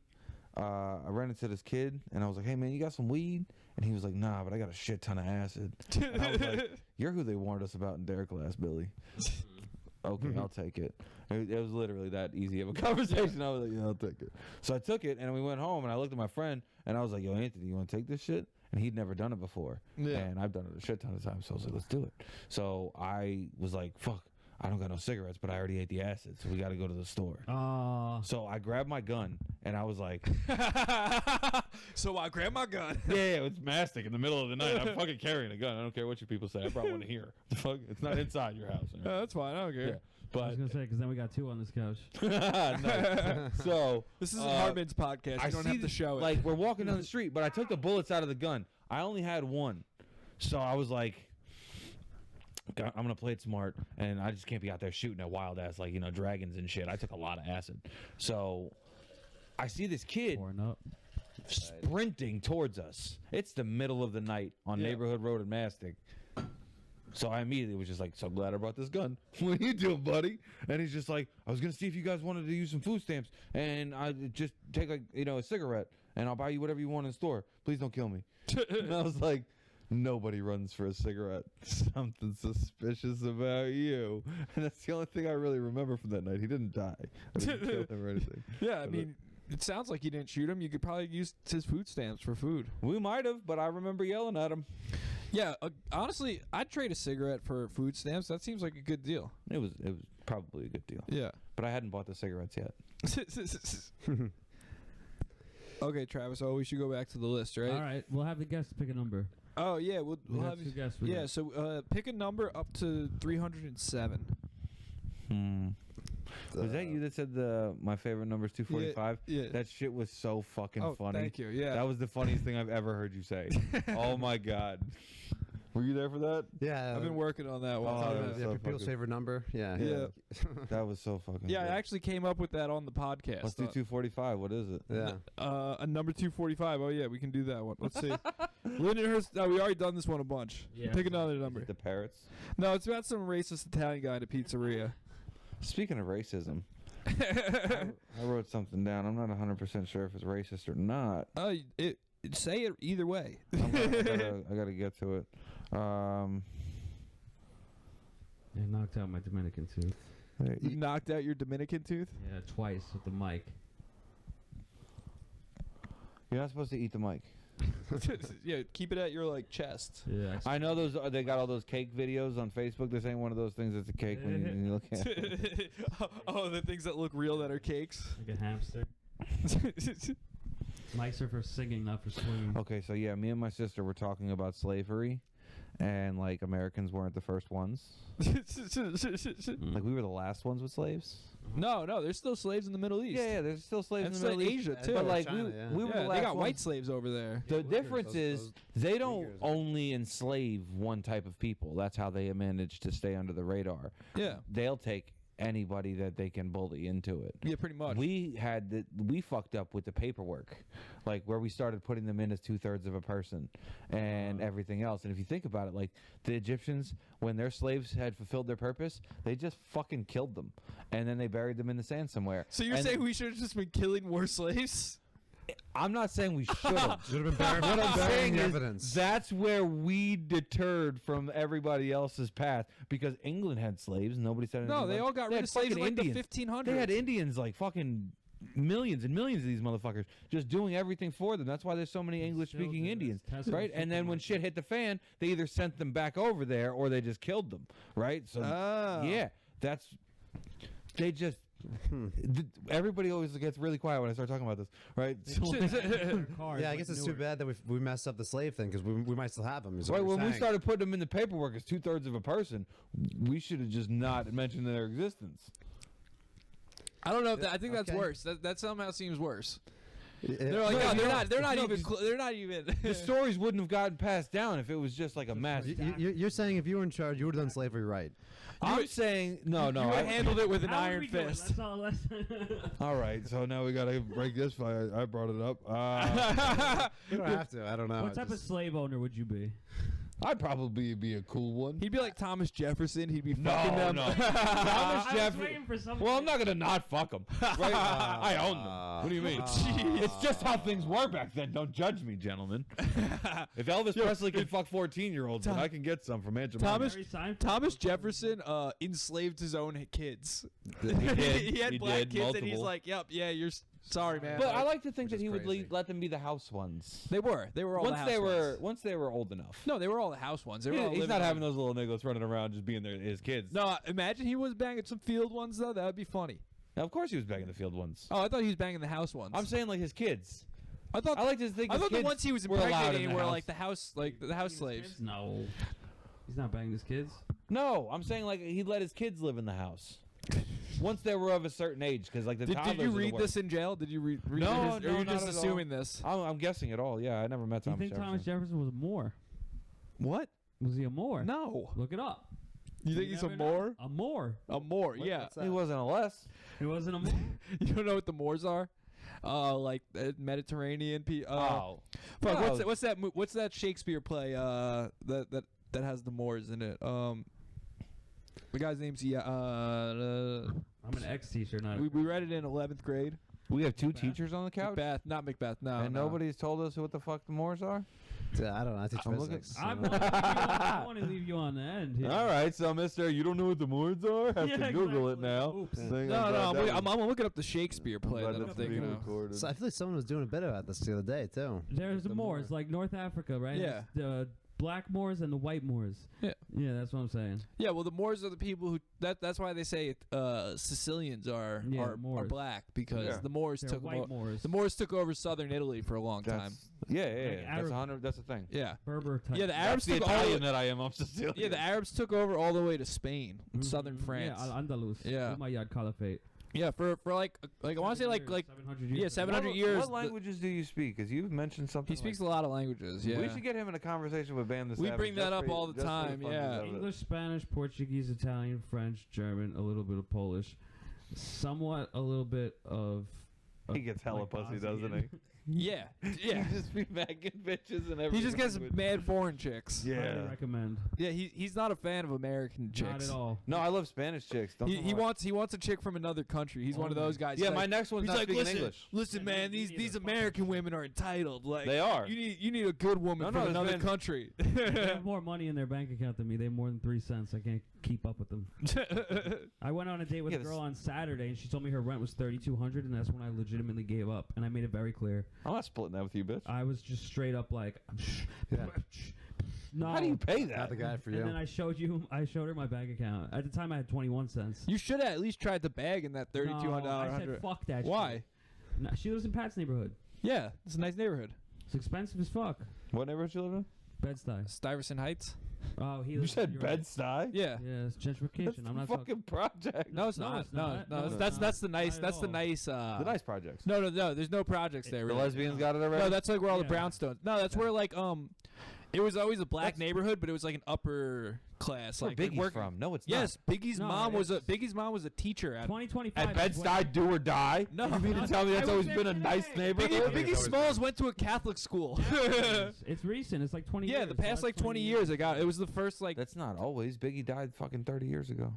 [SPEAKER 5] I ran into this kid, and I was like, "Hey man, you got some weed?" And he was like, "Nah, but I got a shit ton of acid." And I was like, "You're who they warned us about in Dare Class, Billy." Okay, I'll take it. It was literally that easy of a conversation. I was like, "Yeah, I'll take it." So I took it, and we went home, and I looked at my friend, and I was like, "Yo, Anthony, you want to take this shit?" And he'd never done it before, and I've done it a shit ton of times. So I was like, "Let's do it." So I was like, "Fuck, I don't got no cigarettes, but I already ate the acid, so we got to go to the store." So I grabbed my gun, and I was like,
[SPEAKER 1] So I grabbed my gun.
[SPEAKER 5] yeah, it's mastic in the middle of the night. I'm fucking carrying a gun. I don't care what you people say. I brought one here. The fuck? It's not inside your house. Right?
[SPEAKER 1] That's fine. I don't care.
[SPEAKER 5] Yeah.
[SPEAKER 3] I was
[SPEAKER 5] But
[SPEAKER 3] gonna say because then we got 2 on this couch.
[SPEAKER 5] nice. So
[SPEAKER 1] This is Hardman's podcast.
[SPEAKER 5] I
[SPEAKER 1] You don't
[SPEAKER 5] see
[SPEAKER 1] have to show it.
[SPEAKER 5] Like we're walking down the street, but I took the bullets out of the gun. I only had one, so I was like, I'm gonna play it smart, and I just can't be out there shooting at wild ass like dragons and shit. I took a lot of acid, so I see this kid
[SPEAKER 3] Pouring up.
[SPEAKER 5] sprinting towards us. It's the middle of the night on Neighborhood Road in Mastic. So I immediately was just like, "So glad I brought this gun." "What are you doing, buddy?" And he's just like, "I was gonna see if you guys wanted to use some food stamps, and I just take like a cigarette, and I'll buy you whatever you want in the store. Please don't kill me." And I was like, "Nobody runs for a cigarette. Something suspicious about you." And that's the only thing I really remember from that night. He didn't die. I didn't kill him or anything.
[SPEAKER 1] yeah, I mean, it sounds like you didn't shoot him. You could probably use his food stamps for food.
[SPEAKER 5] We might have, but I remember yelling at him.
[SPEAKER 1] Yeah, honestly, I'd trade a cigarette for food stamps. That seems like a good deal.
[SPEAKER 5] It was probably a good deal.
[SPEAKER 1] Yeah.
[SPEAKER 5] But I hadn't bought the cigarettes yet.
[SPEAKER 1] Okay, Travis. Oh, we should go back to the list, right?
[SPEAKER 3] All right, we'll have the guests pick a number.
[SPEAKER 1] Oh yeah, we'll
[SPEAKER 3] We
[SPEAKER 1] have
[SPEAKER 3] have 2 guests.
[SPEAKER 1] yeah. So pick a number up to 307.
[SPEAKER 5] Was that you that said my favorite number is 245?
[SPEAKER 1] Yeah.
[SPEAKER 5] That shit was so fucking
[SPEAKER 1] Oh,
[SPEAKER 5] funny.
[SPEAKER 1] thank you. Yeah.
[SPEAKER 5] That was the funniest thing I've ever heard you say. Oh my god. Were you there for that?
[SPEAKER 2] Yeah.
[SPEAKER 1] I've been working on that one.
[SPEAKER 5] Oh,
[SPEAKER 2] talking
[SPEAKER 5] that
[SPEAKER 2] about,
[SPEAKER 5] was
[SPEAKER 2] yeah,
[SPEAKER 5] so
[SPEAKER 2] people's
[SPEAKER 5] fucking-
[SPEAKER 2] favorite number. Yeah.
[SPEAKER 1] Yeah.
[SPEAKER 5] That was so fucking
[SPEAKER 1] Yeah, I
[SPEAKER 5] good.
[SPEAKER 1] actually came up with that on the podcast.
[SPEAKER 5] Let's do 245. What is it?
[SPEAKER 2] Yeah.
[SPEAKER 1] A number 245. Oh yeah, we can do that one. Let's see. Lenihan. No, we already done this one a bunch.
[SPEAKER 3] Yeah.
[SPEAKER 1] Pick another number.
[SPEAKER 5] The parrots.
[SPEAKER 1] No, it's about some racist Italian guy at a pizzeria.
[SPEAKER 5] Speaking of racism, I wrote something down. I'm not 100% sure if it's racist or not.
[SPEAKER 1] Say it either way.
[SPEAKER 5] I gotta get to it.
[SPEAKER 3] I knocked out my Dominican tooth.
[SPEAKER 1] You knocked out your Dominican tooth?
[SPEAKER 3] Yeah, twice with the mic.
[SPEAKER 5] You're not supposed to eat the mic.
[SPEAKER 1] Yeah, keep it at your chest.
[SPEAKER 3] Yeah.
[SPEAKER 5] I know those. They got all those cake videos on Facebook. This ain't one of those things that's a cake when you look at it.
[SPEAKER 1] Oh, the things that look real that are cakes.
[SPEAKER 3] Like a hamster. Mics are for singing, not for swinging.
[SPEAKER 5] Okay, so yeah, me and my sister were talking about slavery, and Americans weren't the first ones. Like we were the last ones with slaves.
[SPEAKER 1] No, there's still slaves in the Middle East.
[SPEAKER 5] Yeah, there's still slaves
[SPEAKER 1] And
[SPEAKER 5] in the Middle East.
[SPEAKER 1] Asia too.
[SPEAKER 5] But
[SPEAKER 2] China, yeah.
[SPEAKER 5] we were the last
[SPEAKER 1] they got white
[SPEAKER 5] ones.
[SPEAKER 1] slaves over there.
[SPEAKER 5] The
[SPEAKER 2] Uyghurs,
[SPEAKER 5] difference is
[SPEAKER 2] those
[SPEAKER 5] they don't
[SPEAKER 2] Uyghurs.
[SPEAKER 5] only enslave one type of people. That's how they manage to stay under the radar.
[SPEAKER 1] Yeah,
[SPEAKER 5] They'll take anybody that they can bully into it.
[SPEAKER 1] yeah, pretty much.
[SPEAKER 5] We fucked up with the paperwork, where we started putting them in as 2/3 of a person and everything else. And if you think about it, the Egyptians, when their slaves had fulfilled their purpose, they just fucking killed them, and then they buried them in the sand somewhere.
[SPEAKER 1] So you're
[SPEAKER 5] And
[SPEAKER 1] saying we should have just been killing more slaves?
[SPEAKER 5] I'm not saying we should have.
[SPEAKER 2] Should have been burying,
[SPEAKER 5] What I'm saying
[SPEAKER 2] the
[SPEAKER 5] is
[SPEAKER 2] evidence.
[SPEAKER 5] that's where we deterred from everybody else's path, because England had slaves and nobody said anything.
[SPEAKER 1] No, they
[SPEAKER 5] about
[SPEAKER 1] all
[SPEAKER 5] it.
[SPEAKER 1] got
[SPEAKER 5] They
[SPEAKER 1] rid
[SPEAKER 5] had
[SPEAKER 1] of slaves in
[SPEAKER 5] fucking
[SPEAKER 1] the
[SPEAKER 5] Indians.
[SPEAKER 1] 1500s.
[SPEAKER 5] They had Indians fucking millions and millions of these motherfuckers just doing everything for them. That's why there's so many English-speaking
[SPEAKER 3] Still do.
[SPEAKER 5] Indians,
[SPEAKER 3] That's
[SPEAKER 5] right? And then when shit hit the fan, they either sent them back over there or they just killed them, right? So
[SPEAKER 1] Oh.
[SPEAKER 5] yeah, they just. Everybody always gets really quiet when I start talking about this, right? So,
[SPEAKER 2] Yeah, I guess it's too bad that we messed up the slave thing because we might still have them. is what
[SPEAKER 5] right,
[SPEAKER 2] you're
[SPEAKER 5] when we
[SPEAKER 2] saying.
[SPEAKER 5] started putting them in the paperwork as 2/3 of a person, we should have just not mentioned their existence.
[SPEAKER 1] I don't know. I think that's
[SPEAKER 2] Okay.
[SPEAKER 1] worse. That somehow seems worse.
[SPEAKER 2] Yeah.
[SPEAKER 1] They're like,
[SPEAKER 5] No,
[SPEAKER 1] no,
[SPEAKER 5] you
[SPEAKER 1] they're
[SPEAKER 5] know-
[SPEAKER 1] not. They're not
[SPEAKER 5] no,
[SPEAKER 1] even.
[SPEAKER 5] 'cause
[SPEAKER 1] They're not even.
[SPEAKER 5] The stories wouldn't have gotten passed down if it was just a mass.
[SPEAKER 2] You're saying if you were in charge, you would have done slavery right.
[SPEAKER 5] I'm saying no.
[SPEAKER 1] You would have handled it with an
[SPEAKER 3] How would
[SPEAKER 1] iron
[SPEAKER 3] we do it?
[SPEAKER 1] fist.
[SPEAKER 3] That's all.
[SPEAKER 5] All right, so now we gotta break this fight. I brought it up.
[SPEAKER 2] You don't have to. I don't know.
[SPEAKER 3] What type of slave owner would you be?
[SPEAKER 4] I'd probably be a cool one.
[SPEAKER 1] He'd be like Thomas Jefferson. He'd be
[SPEAKER 5] No,
[SPEAKER 1] fucking them.
[SPEAKER 5] no.
[SPEAKER 3] I
[SPEAKER 5] Thomas
[SPEAKER 3] was
[SPEAKER 5] Jefferson.
[SPEAKER 3] waiting for something.
[SPEAKER 5] Well, I'm not gonna not fuck them. Right? I own them. What do you mean? It's just how things were back then. Don't judge me, gentlemen. If Elvis Presley can fuck 14-year-olds, then I can get some from Aunt Jemima.
[SPEAKER 1] Thomas Jefferson enslaved his own kids.
[SPEAKER 5] He did.
[SPEAKER 1] He had black kids, and he's
[SPEAKER 5] multiple.
[SPEAKER 1] like, "Yep, yeah, you're sorry, man."
[SPEAKER 5] But I like to think
[SPEAKER 2] Which
[SPEAKER 5] that
[SPEAKER 2] is
[SPEAKER 5] he would
[SPEAKER 2] crazy.
[SPEAKER 5] let them be the house ones.
[SPEAKER 1] They were all the house ones.
[SPEAKER 5] Once they were old enough.
[SPEAKER 1] No, they were all the house ones. They were all
[SPEAKER 5] He's
[SPEAKER 1] living
[SPEAKER 5] not
[SPEAKER 1] on-
[SPEAKER 5] having those little niggas running around just being his kids.
[SPEAKER 1] No, imagine he was banging some field ones though. That would be funny.
[SPEAKER 5] Now, of course he was banging the field ones.
[SPEAKER 1] Oh, I thought he was banging the house ones.
[SPEAKER 5] I'm saying like his kids.
[SPEAKER 1] I thought
[SPEAKER 5] I like to think
[SPEAKER 1] I
[SPEAKER 5] his
[SPEAKER 1] thought the
[SPEAKER 5] kids
[SPEAKER 1] ones he was
[SPEAKER 5] were allowed in
[SPEAKER 1] impregnating
[SPEAKER 5] the
[SPEAKER 1] were
[SPEAKER 5] house.
[SPEAKER 1] like the house slaves.
[SPEAKER 3] No. He's not banging his kids.
[SPEAKER 5] No, I'm saying like he let his kids live in the house. Once they were of a certain age, because like the
[SPEAKER 1] Did
[SPEAKER 5] toddlers
[SPEAKER 1] you
[SPEAKER 5] are the
[SPEAKER 1] read
[SPEAKER 5] worst.
[SPEAKER 1] this in jail? Did you read
[SPEAKER 5] No,
[SPEAKER 1] this? Or
[SPEAKER 5] no,
[SPEAKER 1] you're
[SPEAKER 5] not
[SPEAKER 1] just
[SPEAKER 5] at all.
[SPEAKER 1] assuming this?
[SPEAKER 5] I'm guessing it all. Yeah, I never met
[SPEAKER 3] Do you
[SPEAKER 5] Thomas
[SPEAKER 3] think
[SPEAKER 5] Jefferson.
[SPEAKER 3] Thomas Jefferson was a Moor?
[SPEAKER 1] What?
[SPEAKER 3] Was he a Moor?
[SPEAKER 1] No.
[SPEAKER 3] Look it up.
[SPEAKER 1] You think he's a
[SPEAKER 3] never know.
[SPEAKER 1] Moor?
[SPEAKER 3] A Moor.
[SPEAKER 1] A Moor, yeah.
[SPEAKER 2] what's that?
[SPEAKER 5] He wasn't a less.
[SPEAKER 3] He wasn't a Moor.
[SPEAKER 1] You don't know what the Moors are? Like Mediterranean people.
[SPEAKER 5] Oh,
[SPEAKER 1] Fuck,
[SPEAKER 5] no.
[SPEAKER 1] what's that Shakespeare play? That has the Moors in it. The guy's name's
[SPEAKER 3] I'm an ex-teacher, not a...
[SPEAKER 1] we read it in 11th grade.
[SPEAKER 5] We have two teachers on the couch,
[SPEAKER 1] Macbeth, not Macbeth. No,
[SPEAKER 5] and
[SPEAKER 1] no.
[SPEAKER 5] nobody's told us what the fuck the Moors are.
[SPEAKER 2] I don't know. I teach
[SPEAKER 5] I'm looking-
[SPEAKER 2] physics.
[SPEAKER 3] I want to leave you on the end here.
[SPEAKER 5] All right, so Mister, you don't know what the Moors are? Have
[SPEAKER 3] Yeah,
[SPEAKER 5] to Google it
[SPEAKER 3] exactly.
[SPEAKER 5] now.
[SPEAKER 3] Oops.
[SPEAKER 1] I'm looking up the Shakespeare play that I'm thinking of.
[SPEAKER 2] So I feel like someone was doing a bit about this the other day too.
[SPEAKER 3] There's the
[SPEAKER 2] The
[SPEAKER 3] Moors,
[SPEAKER 2] Moor.
[SPEAKER 3] like North Africa, right?
[SPEAKER 1] Yeah.
[SPEAKER 3] It's the black Moors and the white Moors.
[SPEAKER 1] Yeah.
[SPEAKER 3] Yeah, that's what I'm saying.
[SPEAKER 1] Yeah, well, the Moors are the people who. That's why they say Sicilians are
[SPEAKER 3] Moors.
[SPEAKER 1] black because
[SPEAKER 5] Yeah.
[SPEAKER 1] the Moors
[SPEAKER 3] They're
[SPEAKER 1] took
[SPEAKER 3] white Moors.
[SPEAKER 1] the Moors took over southern Italy for a long time.
[SPEAKER 5] Yeah,
[SPEAKER 3] Like
[SPEAKER 5] that's
[SPEAKER 3] Arab-
[SPEAKER 5] 100. That's the thing.
[SPEAKER 1] Yeah.
[SPEAKER 3] Berber type.
[SPEAKER 1] Yeah, the Arabs
[SPEAKER 5] That's the
[SPEAKER 1] took all
[SPEAKER 5] Italian that I am. I'm Sicilian.
[SPEAKER 1] Yeah, the Arabs took over all the way to Spain,
[SPEAKER 3] Mhm.
[SPEAKER 1] southern France.
[SPEAKER 3] Yeah, Al-Andalus.
[SPEAKER 1] Yeah.
[SPEAKER 3] Umayyad Caliphate.
[SPEAKER 1] Yeah, for like I want to say like
[SPEAKER 3] 700 years.
[SPEAKER 1] yeah, 700 years.
[SPEAKER 5] What languages do you speak? Because you've mentioned something.
[SPEAKER 1] He speaks a lot of languages. Yeah.
[SPEAKER 5] We should get him in a conversation with Bam the
[SPEAKER 1] We
[SPEAKER 5] Savage.
[SPEAKER 1] bring that
[SPEAKER 5] just
[SPEAKER 1] up
[SPEAKER 5] for-
[SPEAKER 1] all the
[SPEAKER 5] just for
[SPEAKER 1] time,
[SPEAKER 5] funsies
[SPEAKER 1] yeah.
[SPEAKER 5] of it.
[SPEAKER 3] English, Spanish, Portuguese, Italian, French, German, a little bit of Polish, somewhat a little bit of.
[SPEAKER 5] He gets hella
[SPEAKER 3] like
[SPEAKER 5] pussy,
[SPEAKER 3] Bosnian.
[SPEAKER 5] doesn't he?
[SPEAKER 1] Yeah. Yeah.
[SPEAKER 5] He just be bagging bitches and everything.
[SPEAKER 1] He just gets mad foreign chicks.
[SPEAKER 5] Yeah.
[SPEAKER 3] Highly recommend.
[SPEAKER 1] Yeah, he's not a fan of American chicks.
[SPEAKER 3] Not at all.
[SPEAKER 5] No, I love Spanish chicks. Don't
[SPEAKER 1] He wants a chick from another country. He's one of those guys.
[SPEAKER 5] Yeah,
[SPEAKER 1] He's
[SPEAKER 5] my
[SPEAKER 1] like,
[SPEAKER 5] next one's
[SPEAKER 1] he's
[SPEAKER 5] not
[SPEAKER 1] like,
[SPEAKER 5] speaking
[SPEAKER 1] listen,
[SPEAKER 5] English.
[SPEAKER 1] listen,
[SPEAKER 3] Yeah,
[SPEAKER 1] man,
[SPEAKER 3] you
[SPEAKER 1] these
[SPEAKER 3] need
[SPEAKER 1] these
[SPEAKER 3] a fucking
[SPEAKER 1] American women are entitled. Like
[SPEAKER 5] They are.
[SPEAKER 1] You need a good woman
[SPEAKER 5] No,
[SPEAKER 1] from
[SPEAKER 5] there's
[SPEAKER 1] another
[SPEAKER 5] been-
[SPEAKER 1] country.
[SPEAKER 3] They have more money in their bank account than me. They have more than 3 cents. I can't keep up with them. I went on a date with
[SPEAKER 5] Yeah,
[SPEAKER 3] a
[SPEAKER 5] this-
[SPEAKER 3] girl on Saturday, and she told me her rent was $3,200, and that's when I legitimately gave up. And I made it very clear.
[SPEAKER 5] I'm not splitting that with you, bitch.
[SPEAKER 3] I was just straight up like,
[SPEAKER 2] Yeah.
[SPEAKER 3] no.
[SPEAKER 5] How do you pay that?
[SPEAKER 2] Not the guy for you.
[SPEAKER 3] And then I showed her my bank account. At the time, I had 21 cents.
[SPEAKER 1] You should have at least tried to bag in that $3,200.
[SPEAKER 3] No, I said fuck that.
[SPEAKER 1] Why?
[SPEAKER 3] Shit. No, she lives in Pat's neighborhood.
[SPEAKER 1] Yeah, it's a nice neighborhood.
[SPEAKER 3] It's expensive as fuck.
[SPEAKER 5] What neighborhood you live in?
[SPEAKER 3] Bed-Stuy.
[SPEAKER 1] Stuyvesant Heights.
[SPEAKER 3] Oh, he
[SPEAKER 5] You
[SPEAKER 3] lives.
[SPEAKER 5] said
[SPEAKER 3] you're right.
[SPEAKER 5] Bed-Stuy?
[SPEAKER 1] Yeah.
[SPEAKER 3] Yeah, it's gentrification.
[SPEAKER 5] That's
[SPEAKER 3] I'm not
[SPEAKER 5] the
[SPEAKER 3] talking.
[SPEAKER 5] fucking project.
[SPEAKER 1] No, it's
[SPEAKER 3] No,
[SPEAKER 1] not.
[SPEAKER 3] it's not.
[SPEAKER 1] No,
[SPEAKER 3] No,
[SPEAKER 1] it's
[SPEAKER 3] it's
[SPEAKER 1] that's
[SPEAKER 3] not.
[SPEAKER 1] that's the nice.
[SPEAKER 3] Not at
[SPEAKER 1] That's the
[SPEAKER 3] all.
[SPEAKER 1] nice.
[SPEAKER 5] The nice projects.
[SPEAKER 1] No. There's no projects there.
[SPEAKER 5] The
[SPEAKER 1] Really.
[SPEAKER 5] lesbians got it already?
[SPEAKER 1] No, that's like where all the
[SPEAKER 3] Yeah.
[SPEAKER 1] brownstones. No, that's where like it was always a black neighborhood, but it was like an upper class.
[SPEAKER 5] where
[SPEAKER 1] Like
[SPEAKER 5] Biggie's
[SPEAKER 1] work-
[SPEAKER 5] from. No, it's
[SPEAKER 1] Yes, Biggie's
[SPEAKER 3] No,
[SPEAKER 1] mom was
[SPEAKER 3] it's-
[SPEAKER 1] Biggie's mom was a teacher at.
[SPEAKER 3] 2025.
[SPEAKER 5] not. At Bed-Stuy, do or die?
[SPEAKER 1] No.
[SPEAKER 5] You mean to tell me that's
[SPEAKER 3] I
[SPEAKER 5] always
[SPEAKER 3] was
[SPEAKER 5] been a
[SPEAKER 3] there
[SPEAKER 5] nice
[SPEAKER 3] today.
[SPEAKER 5] neighborhood?
[SPEAKER 1] Biggie Smalls went to a Catholic school.
[SPEAKER 3] It's recent. It's like 20 years.
[SPEAKER 1] Yeah, the past
[SPEAKER 3] so
[SPEAKER 1] like
[SPEAKER 3] that's
[SPEAKER 1] 20 years. It was the first like
[SPEAKER 5] That's not always. Biggie died fucking 30 years ago.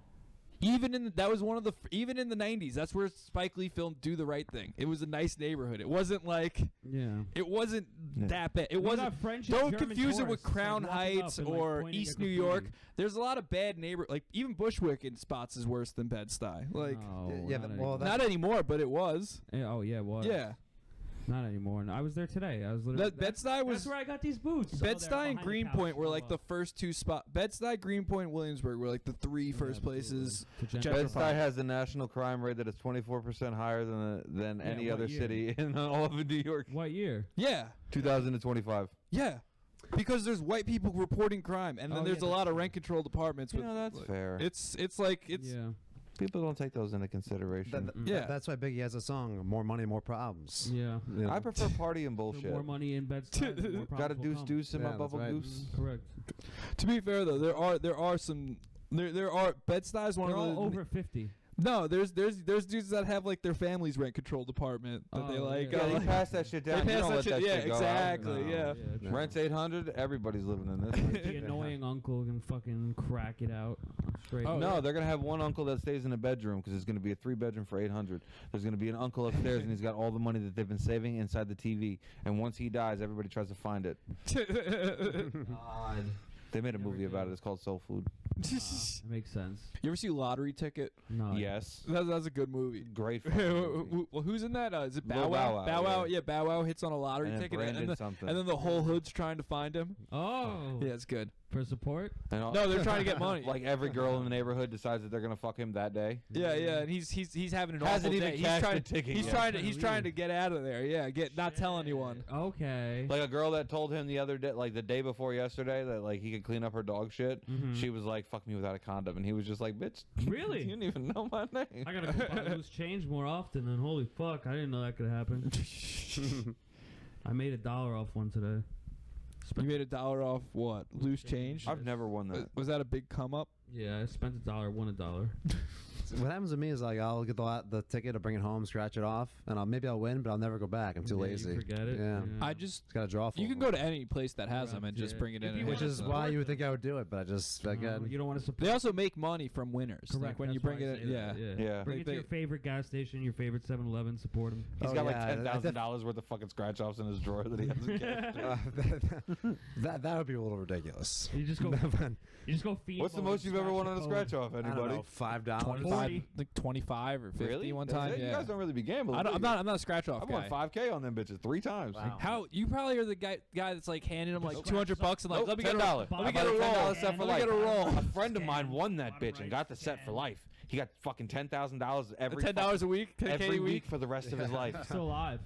[SPEAKER 1] that was one of the even in the 90s. That's where Spike Lee filmed Do the Right Thing. It was a nice neighborhood. It wasn't like
[SPEAKER 3] Yeah.
[SPEAKER 1] it wasn't
[SPEAKER 5] Yeah.
[SPEAKER 1] that bad. It
[SPEAKER 3] We
[SPEAKER 1] wasn't.
[SPEAKER 3] got French and
[SPEAKER 1] Don't
[SPEAKER 3] German
[SPEAKER 1] confuse it with
[SPEAKER 3] tourists, like,
[SPEAKER 1] Crown
[SPEAKER 3] walking up
[SPEAKER 1] Heights
[SPEAKER 3] and, like,
[SPEAKER 1] or
[SPEAKER 3] pointing
[SPEAKER 1] East
[SPEAKER 3] at
[SPEAKER 1] New
[SPEAKER 3] graffiti.
[SPEAKER 1] York. There's a lot of bad neighbor. Like even Bushwick in spots is worse than Bed-Stuy. Like
[SPEAKER 3] No,
[SPEAKER 2] Yeah,
[SPEAKER 3] not
[SPEAKER 2] but- well,
[SPEAKER 3] anymore.
[SPEAKER 1] not anymore, but it was.
[SPEAKER 3] Oh yeah, it was.
[SPEAKER 1] Yeah,
[SPEAKER 3] Not anymore. No, I was there today. I was literally.
[SPEAKER 1] Bed-Stuy was.
[SPEAKER 3] That's where I got these boots.
[SPEAKER 1] Bed-Stuy and Greenpoint were like the first two spots. Bed-Stuy, Greenpoint, Williamsburg were like the three first places.
[SPEAKER 5] Bed-Stuy has a national crime rate that is 24% higher than
[SPEAKER 3] Yeah,
[SPEAKER 5] any
[SPEAKER 3] what
[SPEAKER 5] other
[SPEAKER 3] year?
[SPEAKER 5] city in all of New York.
[SPEAKER 3] What year?
[SPEAKER 1] Yeah,
[SPEAKER 5] 2025.
[SPEAKER 1] yeah. Because there's white people reporting crime, and then
[SPEAKER 3] Oh,
[SPEAKER 1] there's
[SPEAKER 3] yeah,
[SPEAKER 1] a lot
[SPEAKER 3] that's
[SPEAKER 1] of
[SPEAKER 3] true.
[SPEAKER 1] rent controlled apartments.
[SPEAKER 5] You
[SPEAKER 1] With,
[SPEAKER 5] know, that's
[SPEAKER 1] like,
[SPEAKER 5] fair.
[SPEAKER 1] It's
[SPEAKER 3] Yeah.
[SPEAKER 5] People don't take those into consideration.
[SPEAKER 1] Yeah.
[SPEAKER 2] That's why Biggie has a song, "More Money, More Problems."
[SPEAKER 3] Yeah.
[SPEAKER 2] You know?
[SPEAKER 5] I prefer party and
[SPEAKER 3] For
[SPEAKER 5] bullshit.
[SPEAKER 3] more money in Bed-Stuy, the more
[SPEAKER 5] Got a
[SPEAKER 3] problems will
[SPEAKER 5] deuce
[SPEAKER 3] come.
[SPEAKER 5] deuce in
[SPEAKER 2] Yeah,
[SPEAKER 5] my
[SPEAKER 2] that's
[SPEAKER 5] bubble
[SPEAKER 2] right.
[SPEAKER 5] goose.
[SPEAKER 3] Correct.
[SPEAKER 1] To be fair though, there are some there are Bed-Stuy is one
[SPEAKER 3] They're
[SPEAKER 1] of
[SPEAKER 3] all
[SPEAKER 1] the
[SPEAKER 3] over 50.
[SPEAKER 1] No, there's dudes that have like their family's rent control department that they like.
[SPEAKER 5] Yeah, they
[SPEAKER 1] like-
[SPEAKER 5] pass that shit down.
[SPEAKER 1] They
[SPEAKER 5] You
[SPEAKER 1] pass
[SPEAKER 5] don't
[SPEAKER 1] that
[SPEAKER 5] let
[SPEAKER 1] shit.
[SPEAKER 5] that
[SPEAKER 1] Yeah,
[SPEAKER 5] shit go out.
[SPEAKER 1] exactly.
[SPEAKER 3] No,
[SPEAKER 1] Yeah.
[SPEAKER 3] true.
[SPEAKER 5] Rent's 800. Everybody's living in this.
[SPEAKER 3] The annoying uncle can fucking crack it out straight.
[SPEAKER 1] Oh,
[SPEAKER 5] No, they're gonna have one uncle that stays in a bedroom because it's gonna be a 3-bedroom for 800. There's gonna be an uncle upstairs and he's got all the money that they've been saving inside the TV. And once he dies, everybody tries to find it.
[SPEAKER 3] God.
[SPEAKER 5] They made a movie about it. It's called Soul Food.
[SPEAKER 3] That makes sense.
[SPEAKER 1] You ever see Lottery Ticket?
[SPEAKER 3] No.
[SPEAKER 5] Yes,
[SPEAKER 1] That's a good movie.
[SPEAKER 5] great. fucking movie.
[SPEAKER 1] Well, who's in that? Is it
[SPEAKER 5] Lil
[SPEAKER 1] Bow Wow?
[SPEAKER 5] Bow Wow,
[SPEAKER 1] Yeah, Bow Wow hits on a lottery
[SPEAKER 5] And then
[SPEAKER 1] ticket,
[SPEAKER 5] Brandon something.
[SPEAKER 1] and then the whole hood's trying to find him.
[SPEAKER 3] Oh.
[SPEAKER 1] Yeah, it's good.
[SPEAKER 3] For support?
[SPEAKER 5] And all-
[SPEAKER 1] No, they're trying to get money.
[SPEAKER 5] Like every girl in the neighborhood decides that they're gonna fuck him that day.
[SPEAKER 1] Yeah, and he's having an
[SPEAKER 5] Hasn't
[SPEAKER 1] awful
[SPEAKER 5] even
[SPEAKER 1] day.
[SPEAKER 5] cashed
[SPEAKER 1] He's trying
[SPEAKER 5] the ticket
[SPEAKER 1] He's
[SPEAKER 5] yet.
[SPEAKER 1] trying to
[SPEAKER 3] Kinda
[SPEAKER 1] he's trying to
[SPEAKER 3] weird.
[SPEAKER 1] get out of there. Yeah, not tell anyone.
[SPEAKER 3] Okay.
[SPEAKER 5] Like a girl that told him the other day, like the day before yesterday, that like he could clean up her dog shit.
[SPEAKER 3] Mhm.
[SPEAKER 5] She was like, "Fuck me without a condom," and he was just like, "Bitch,
[SPEAKER 3] Really?
[SPEAKER 5] you didn't even know my name."
[SPEAKER 3] I gotta go buy loose change more often. And holy fuck, I didn't know that could happen. I made $1 off one today.
[SPEAKER 1] You made $1 off what? Loose change?
[SPEAKER 5] I've never won that.
[SPEAKER 1] Was that a big come up?
[SPEAKER 3] Yeah, I spent $1, won $1.
[SPEAKER 2] What happens to me is like I'll get the ticket, I'll bring it home, scratch it off, and maybe I'll win, but I'll never go back. I'm too
[SPEAKER 3] Yeah, you
[SPEAKER 2] lazy.
[SPEAKER 3] forget it.
[SPEAKER 2] Yeah.
[SPEAKER 1] I just
[SPEAKER 2] It's got to draw for
[SPEAKER 1] you can go to any place that has them and just bring it in. and
[SPEAKER 2] which
[SPEAKER 1] hand
[SPEAKER 2] is
[SPEAKER 1] it.
[SPEAKER 2] why you would think I would do it, but I just again.
[SPEAKER 3] you don't want to support.
[SPEAKER 1] They also make money from winners.
[SPEAKER 3] Correct.
[SPEAKER 1] Like when
[SPEAKER 3] that's
[SPEAKER 1] you bring
[SPEAKER 3] why I
[SPEAKER 1] it
[SPEAKER 3] say
[SPEAKER 1] in. Yeah.
[SPEAKER 3] that,
[SPEAKER 5] Yeah.
[SPEAKER 3] Bring it to your favorite gas station, your favorite 7-Eleven. Support them.
[SPEAKER 5] He's
[SPEAKER 2] Oh,
[SPEAKER 5] got like
[SPEAKER 2] yeah, I
[SPEAKER 5] $10,000 worth of fucking scratch offs in his drawer that he hasn't cashed.
[SPEAKER 2] That would be a little ridiculous.
[SPEAKER 3] You just go.
[SPEAKER 2] But
[SPEAKER 3] You just go feed.
[SPEAKER 5] What's the most you've ever won on a scratch off?
[SPEAKER 2] I don't
[SPEAKER 5] Anybody?
[SPEAKER 2] know, $5.
[SPEAKER 3] 40.
[SPEAKER 1] Like 25 or 50
[SPEAKER 5] Really?
[SPEAKER 1] one
[SPEAKER 5] That's
[SPEAKER 1] time.
[SPEAKER 5] it? You
[SPEAKER 1] Yeah.
[SPEAKER 5] guys don't really be gambling.
[SPEAKER 1] I'm
[SPEAKER 5] do
[SPEAKER 1] not.
[SPEAKER 5] you?
[SPEAKER 1] I'm not a scratch off
[SPEAKER 5] I've
[SPEAKER 1] guy.
[SPEAKER 5] won 5K on them bitches 3 times.
[SPEAKER 2] Wow.
[SPEAKER 1] How you probably are the guy that's like handing them like
[SPEAKER 3] Nope.
[SPEAKER 1] $200 and like
[SPEAKER 5] Nope,
[SPEAKER 1] let me get a
[SPEAKER 5] $10.
[SPEAKER 1] let me
[SPEAKER 5] I
[SPEAKER 1] get
[SPEAKER 5] bought
[SPEAKER 1] a
[SPEAKER 5] a
[SPEAKER 1] roll.
[SPEAKER 5] $10 set for
[SPEAKER 1] Let me
[SPEAKER 5] life.
[SPEAKER 1] get a roll.
[SPEAKER 5] A friend of mine won that bitch and got the set for life. He got fucking $10,000 every
[SPEAKER 1] $10 a week, 10K
[SPEAKER 5] every
[SPEAKER 1] a
[SPEAKER 5] week for the rest of his life.
[SPEAKER 3] Still alive.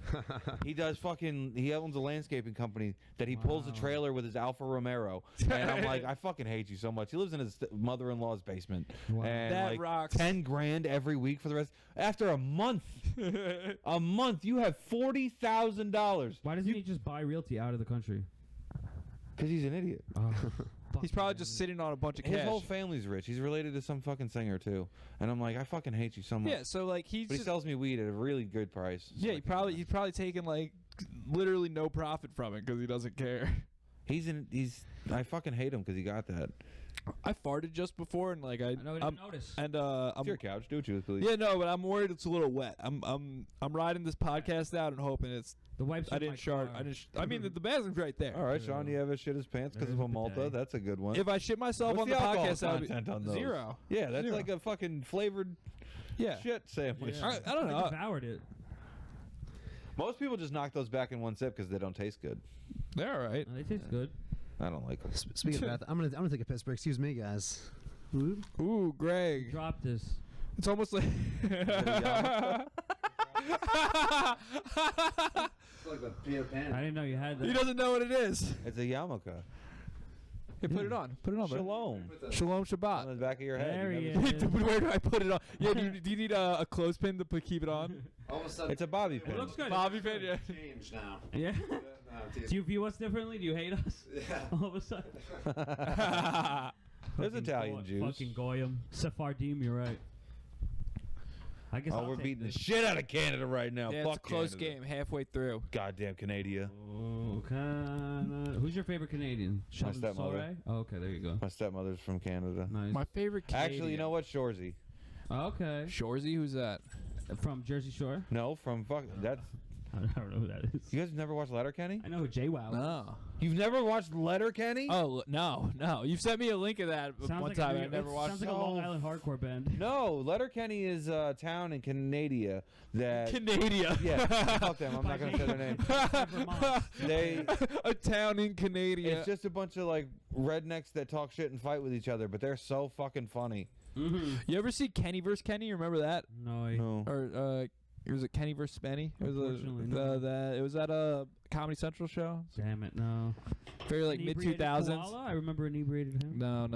[SPEAKER 5] He does fucking. He owns a landscaping company that he pulls a
[SPEAKER 3] Wow.
[SPEAKER 5] trailer with his Alfa Romero, and I'm like, I fucking hate you so much. He lives in his mother-in-law's basement,
[SPEAKER 3] Wow.
[SPEAKER 5] and
[SPEAKER 1] That
[SPEAKER 5] like
[SPEAKER 1] rocks.
[SPEAKER 5] 10 grand every week for the rest. After a month, you have $40,000
[SPEAKER 3] Why doesn't he just buy realty out of the country?
[SPEAKER 5] because he's an idiot.
[SPEAKER 1] He's probably just sitting on a bunch of
[SPEAKER 5] His
[SPEAKER 1] cash.
[SPEAKER 5] whole family's rich. He's related to some fucking singer too, and I'm like, I fucking hate you so much.
[SPEAKER 1] Yeah, so like he's
[SPEAKER 5] But he
[SPEAKER 1] just,
[SPEAKER 5] sells me weed at a really good price.
[SPEAKER 1] yeah, he's probably taking like literally no profit from it because he doesn't care.
[SPEAKER 5] I fucking hate him because he got that.
[SPEAKER 1] I farted just before and like
[SPEAKER 3] I know I didn't notice.
[SPEAKER 1] and
[SPEAKER 5] It's
[SPEAKER 1] I'm
[SPEAKER 5] your couch. Do what you please.
[SPEAKER 1] yeah no, but I'm worried it's a little wet. I'm riding this podcast out and hoping it's.
[SPEAKER 3] The wipes.
[SPEAKER 1] I
[SPEAKER 3] in my
[SPEAKER 1] didn't shart.
[SPEAKER 3] car.
[SPEAKER 1] I mean the bathroom's right there.
[SPEAKER 5] All right, Sean, do you ever shit his pants because
[SPEAKER 3] There's
[SPEAKER 5] of a
[SPEAKER 3] a
[SPEAKER 5] Malta?
[SPEAKER 3] bidet.
[SPEAKER 5] That's a good one.
[SPEAKER 1] If I shit myself
[SPEAKER 5] What's
[SPEAKER 1] on
[SPEAKER 5] the
[SPEAKER 1] the
[SPEAKER 5] alcohol
[SPEAKER 1] podcast, that would be
[SPEAKER 5] content on those?
[SPEAKER 1] 0.
[SPEAKER 5] Yeah, that's
[SPEAKER 1] 0.
[SPEAKER 5] like a fucking flavored
[SPEAKER 1] Yeah.
[SPEAKER 5] shit sandwich.
[SPEAKER 3] Yeah.
[SPEAKER 1] I don't know.
[SPEAKER 3] devoured it.
[SPEAKER 5] Most people just knock those back in one sip because they don't taste good.
[SPEAKER 1] They're all right.
[SPEAKER 3] They taste good.
[SPEAKER 5] I don't like them.
[SPEAKER 2] Speaking of that, I'm gonna take a piss break. Excuse me, guys.
[SPEAKER 1] Ooh, Greg.
[SPEAKER 3] Drop this.
[SPEAKER 1] It's almost like.
[SPEAKER 3] I didn't know you had that.
[SPEAKER 1] He doesn't know what it is.
[SPEAKER 5] It's a yarmulke.
[SPEAKER 1] Hey, put it on. Put it on, bro.
[SPEAKER 5] Shalom.
[SPEAKER 1] Shalom
[SPEAKER 5] On
[SPEAKER 1] Shabbat.
[SPEAKER 5] the back of your head.
[SPEAKER 3] There
[SPEAKER 5] You
[SPEAKER 3] he
[SPEAKER 5] never-
[SPEAKER 3] is.
[SPEAKER 1] Where do I put it on? Yeah, do you need a clothespin to keep it on?
[SPEAKER 2] All of a sudden,
[SPEAKER 5] It's a bobby pin.
[SPEAKER 3] looks good.
[SPEAKER 1] Bobby pin, yeah.
[SPEAKER 2] change now.
[SPEAKER 3] Yeah. Do you view us differently? Do you hate us?
[SPEAKER 2] Yeah.
[SPEAKER 3] All of a sudden.
[SPEAKER 5] There's
[SPEAKER 3] Fucking
[SPEAKER 5] Italian Jews.
[SPEAKER 3] Fucking Goyim. Sephardim, you're right. I guess
[SPEAKER 5] Oh,
[SPEAKER 3] I'll
[SPEAKER 5] we're
[SPEAKER 3] take
[SPEAKER 5] beating the
[SPEAKER 3] this.
[SPEAKER 5] shit out of Canada right now.
[SPEAKER 1] Yeah, it's a
[SPEAKER 5] Fuck
[SPEAKER 1] close
[SPEAKER 5] Canada.
[SPEAKER 1] game halfway through.
[SPEAKER 5] Goddamn Canadia.
[SPEAKER 3] Oh, who's your favorite Canadian? Sheldon
[SPEAKER 5] stepmother.
[SPEAKER 3] Solé? Oh, okay, there you go.
[SPEAKER 5] My stepmother's from Canada.
[SPEAKER 3] Nice.
[SPEAKER 1] My favorite Canadian.
[SPEAKER 5] Actually, you know what? Shorzy.
[SPEAKER 3] Okay.
[SPEAKER 1] Shorzy, who's that?
[SPEAKER 3] From Jersey Shore?
[SPEAKER 5] No, from fuck. That's.
[SPEAKER 3] I don't know who that is.
[SPEAKER 5] You guys never watched Letterkenny?
[SPEAKER 3] I know who JWoww is.
[SPEAKER 1] No.
[SPEAKER 5] You've never watched Letterkenny?
[SPEAKER 1] Oh, no. You've sent me a link of that
[SPEAKER 3] Sounds
[SPEAKER 1] one
[SPEAKER 3] like
[SPEAKER 1] time.
[SPEAKER 3] a,
[SPEAKER 1] I never watched
[SPEAKER 3] Sounds like a
[SPEAKER 5] No.
[SPEAKER 3] Long Island hardcore band.
[SPEAKER 5] No, Letterkenny is a town in Canadia that.
[SPEAKER 1] Canadia.
[SPEAKER 5] Yeah, fuck them. I'm not gonna say their name.
[SPEAKER 3] Vermont.
[SPEAKER 5] They.
[SPEAKER 1] A town in Canadia.
[SPEAKER 5] It's just a bunch of like rednecks that talk shit and fight with each other, but they're so fucking funny.
[SPEAKER 3] Mm-hmm.
[SPEAKER 1] You ever see Kenny vs. Kenny? Remember that?
[SPEAKER 3] No,
[SPEAKER 5] No.
[SPEAKER 1] Or was it Kenny vs. Spenny? It was
[SPEAKER 3] Unfortunately, no.
[SPEAKER 1] it was at a Comedy Central show.
[SPEAKER 3] Damn it, no.
[SPEAKER 1] Very like mid
[SPEAKER 3] Inebriated
[SPEAKER 1] 2000s.
[SPEAKER 3] Koala? I remember inebriated him.
[SPEAKER 1] No.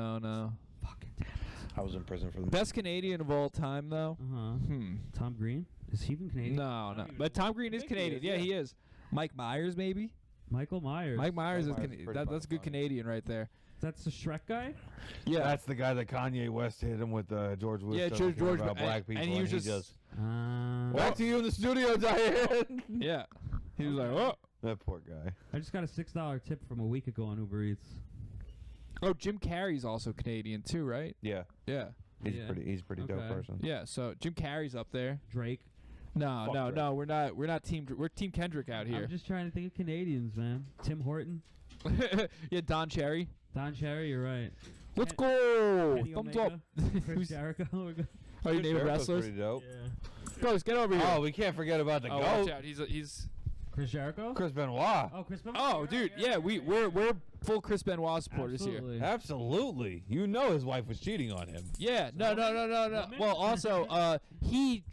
[SPEAKER 3] Fucking damn it.
[SPEAKER 5] I was in prison for them.
[SPEAKER 1] Best Canadian of all time though.
[SPEAKER 3] Uh-huh. Tom Green? Is he even Canadian?
[SPEAKER 1] No. But Tom Green is
[SPEAKER 5] think he
[SPEAKER 1] Canadian.
[SPEAKER 5] is,
[SPEAKER 1] Yeah,
[SPEAKER 5] yeah.
[SPEAKER 1] he is. Mike Myers maybe.
[SPEAKER 3] Michael Myers.
[SPEAKER 1] Mike Myers is
[SPEAKER 5] Myers is
[SPEAKER 1] Canadian.
[SPEAKER 5] pretty
[SPEAKER 1] That's
[SPEAKER 5] fucking
[SPEAKER 1] good
[SPEAKER 5] funny.
[SPEAKER 1] Canadian right there.
[SPEAKER 3] That's the Shrek guy?
[SPEAKER 1] Yeah.
[SPEAKER 5] That's the guy that Kanye West hit him with George Bush.
[SPEAKER 1] Yeah,
[SPEAKER 5] talking
[SPEAKER 1] George
[SPEAKER 5] about
[SPEAKER 1] Bush,
[SPEAKER 5] black people.
[SPEAKER 1] and he was just
[SPEAKER 5] back to you in the studio, Diane.
[SPEAKER 1] yeah. He was like, oh.
[SPEAKER 5] That poor guy.
[SPEAKER 3] I just got a $6 tip from a week ago on Uber Eats.
[SPEAKER 1] Oh, Jim Carrey's also Canadian too, right?
[SPEAKER 5] Yeah,
[SPEAKER 1] Yeah.
[SPEAKER 5] he's
[SPEAKER 3] Yeah.
[SPEAKER 5] pretty. He's a pretty dope
[SPEAKER 3] Okay.
[SPEAKER 5] person.
[SPEAKER 1] Yeah. So Jim Carrey's up there.
[SPEAKER 3] Drake.
[SPEAKER 1] No,
[SPEAKER 5] Fuck
[SPEAKER 1] no,
[SPEAKER 5] Drake.
[SPEAKER 1] no. We're not team. We're Team Kendrick out here.
[SPEAKER 3] I'm just trying to think of Canadians, man. Tim Horton.
[SPEAKER 1] Yeah, Don Cherry.
[SPEAKER 3] Don Cherry, you're right.
[SPEAKER 1] Let's
[SPEAKER 3] Ken-
[SPEAKER 1] go.
[SPEAKER 3] Kenny
[SPEAKER 1] Thumbs
[SPEAKER 3] Omega,
[SPEAKER 1] up.
[SPEAKER 3] Chris
[SPEAKER 1] Who's-
[SPEAKER 3] Jericho. We're good.
[SPEAKER 1] Oh, you
[SPEAKER 5] Chris
[SPEAKER 1] name
[SPEAKER 5] Jericho's
[SPEAKER 1] wrestlers?
[SPEAKER 5] pretty dope.
[SPEAKER 3] Yeah.
[SPEAKER 1] Bros, get over here.
[SPEAKER 5] Oh, we can't forget about the
[SPEAKER 1] Oh, watch
[SPEAKER 5] goat,
[SPEAKER 1] out. He's.
[SPEAKER 3] Chris Jericho?
[SPEAKER 5] Chris Benoit.
[SPEAKER 3] Oh, Chris Benoit.
[SPEAKER 1] Oh,
[SPEAKER 3] You're
[SPEAKER 1] dude.
[SPEAKER 3] right,
[SPEAKER 1] Yeah, we're full Chris Benoit supporters here.
[SPEAKER 3] Absolutely.
[SPEAKER 5] Absolutely. You know his wife was cheating on him.
[SPEAKER 1] Yeah. No.
[SPEAKER 3] Woman?
[SPEAKER 1] Well, also, he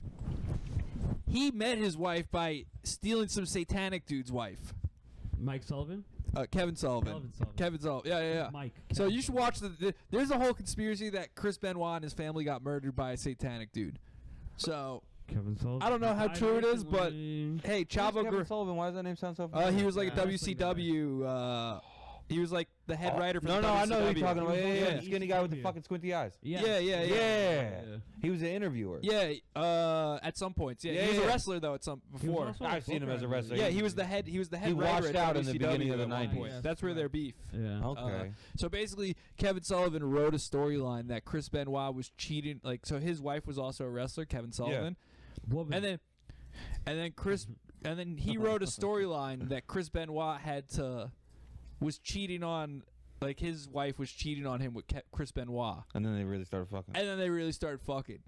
[SPEAKER 1] met his wife by stealing some satanic dude's wife.
[SPEAKER 3] Mike Sullivan?
[SPEAKER 1] Kevin Sullivan.
[SPEAKER 3] Kelvin Sullivan.
[SPEAKER 1] Kevin Sullivan. Yeah.
[SPEAKER 3] Mike.
[SPEAKER 1] So
[SPEAKER 3] Kevin
[SPEAKER 1] you should
[SPEAKER 3] Sullivan.
[SPEAKER 1] watch there's a whole conspiracy that Chris Benoit and his family got murdered by a satanic dude. So
[SPEAKER 3] Kevin Sullivan.
[SPEAKER 1] I don't know how
[SPEAKER 3] Died
[SPEAKER 1] true it is, but
[SPEAKER 3] recently.
[SPEAKER 1] hey, Chavo
[SPEAKER 5] Kevin
[SPEAKER 1] Guerrero.
[SPEAKER 5] Sullivan. Why does that name sound so familiar?
[SPEAKER 1] He was like a
[SPEAKER 3] Yeah, wrestling guy.
[SPEAKER 1] WCW. He was like the head writer for
[SPEAKER 5] No,
[SPEAKER 1] the
[SPEAKER 5] no,
[SPEAKER 1] WCW.
[SPEAKER 5] I know who you're talking about.
[SPEAKER 3] He was
[SPEAKER 5] Yeah,
[SPEAKER 3] on
[SPEAKER 5] the skinny guy with the
[SPEAKER 3] ECW.
[SPEAKER 5] fucking squinty eyes.
[SPEAKER 1] Yeah.
[SPEAKER 5] He was an interviewer.
[SPEAKER 1] Yeah. At some points. Yeah.
[SPEAKER 5] Yeah,
[SPEAKER 1] He was
[SPEAKER 5] yeah.
[SPEAKER 1] a wrestler though. At some
[SPEAKER 3] He was
[SPEAKER 1] before.
[SPEAKER 3] also
[SPEAKER 5] I've seen him as a wrestler.
[SPEAKER 1] Yeah, he was the head. He was the head
[SPEAKER 5] He
[SPEAKER 1] writer
[SPEAKER 5] washed
[SPEAKER 1] at
[SPEAKER 5] out in the
[SPEAKER 1] WCW
[SPEAKER 5] beginning of the
[SPEAKER 1] at one
[SPEAKER 5] 90s.
[SPEAKER 1] point.
[SPEAKER 3] Yes,
[SPEAKER 1] That's where their beef.
[SPEAKER 3] Yeah.
[SPEAKER 5] Okay.
[SPEAKER 1] So basically, Kevin Sullivan wrote a storyline that Chris Benoit was cheating. Like, so his wife was also a wrestler, Kevin Sullivan,
[SPEAKER 3] Woman.
[SPEAKER 1] and then he wrote a storyline that Chris Benoit was cheating on. Like, his wife was cheating on him with Chris Benoit,
[SPEAKER 5] And then they really started fucking.
[SPEAKER 1] and then they really started fucking.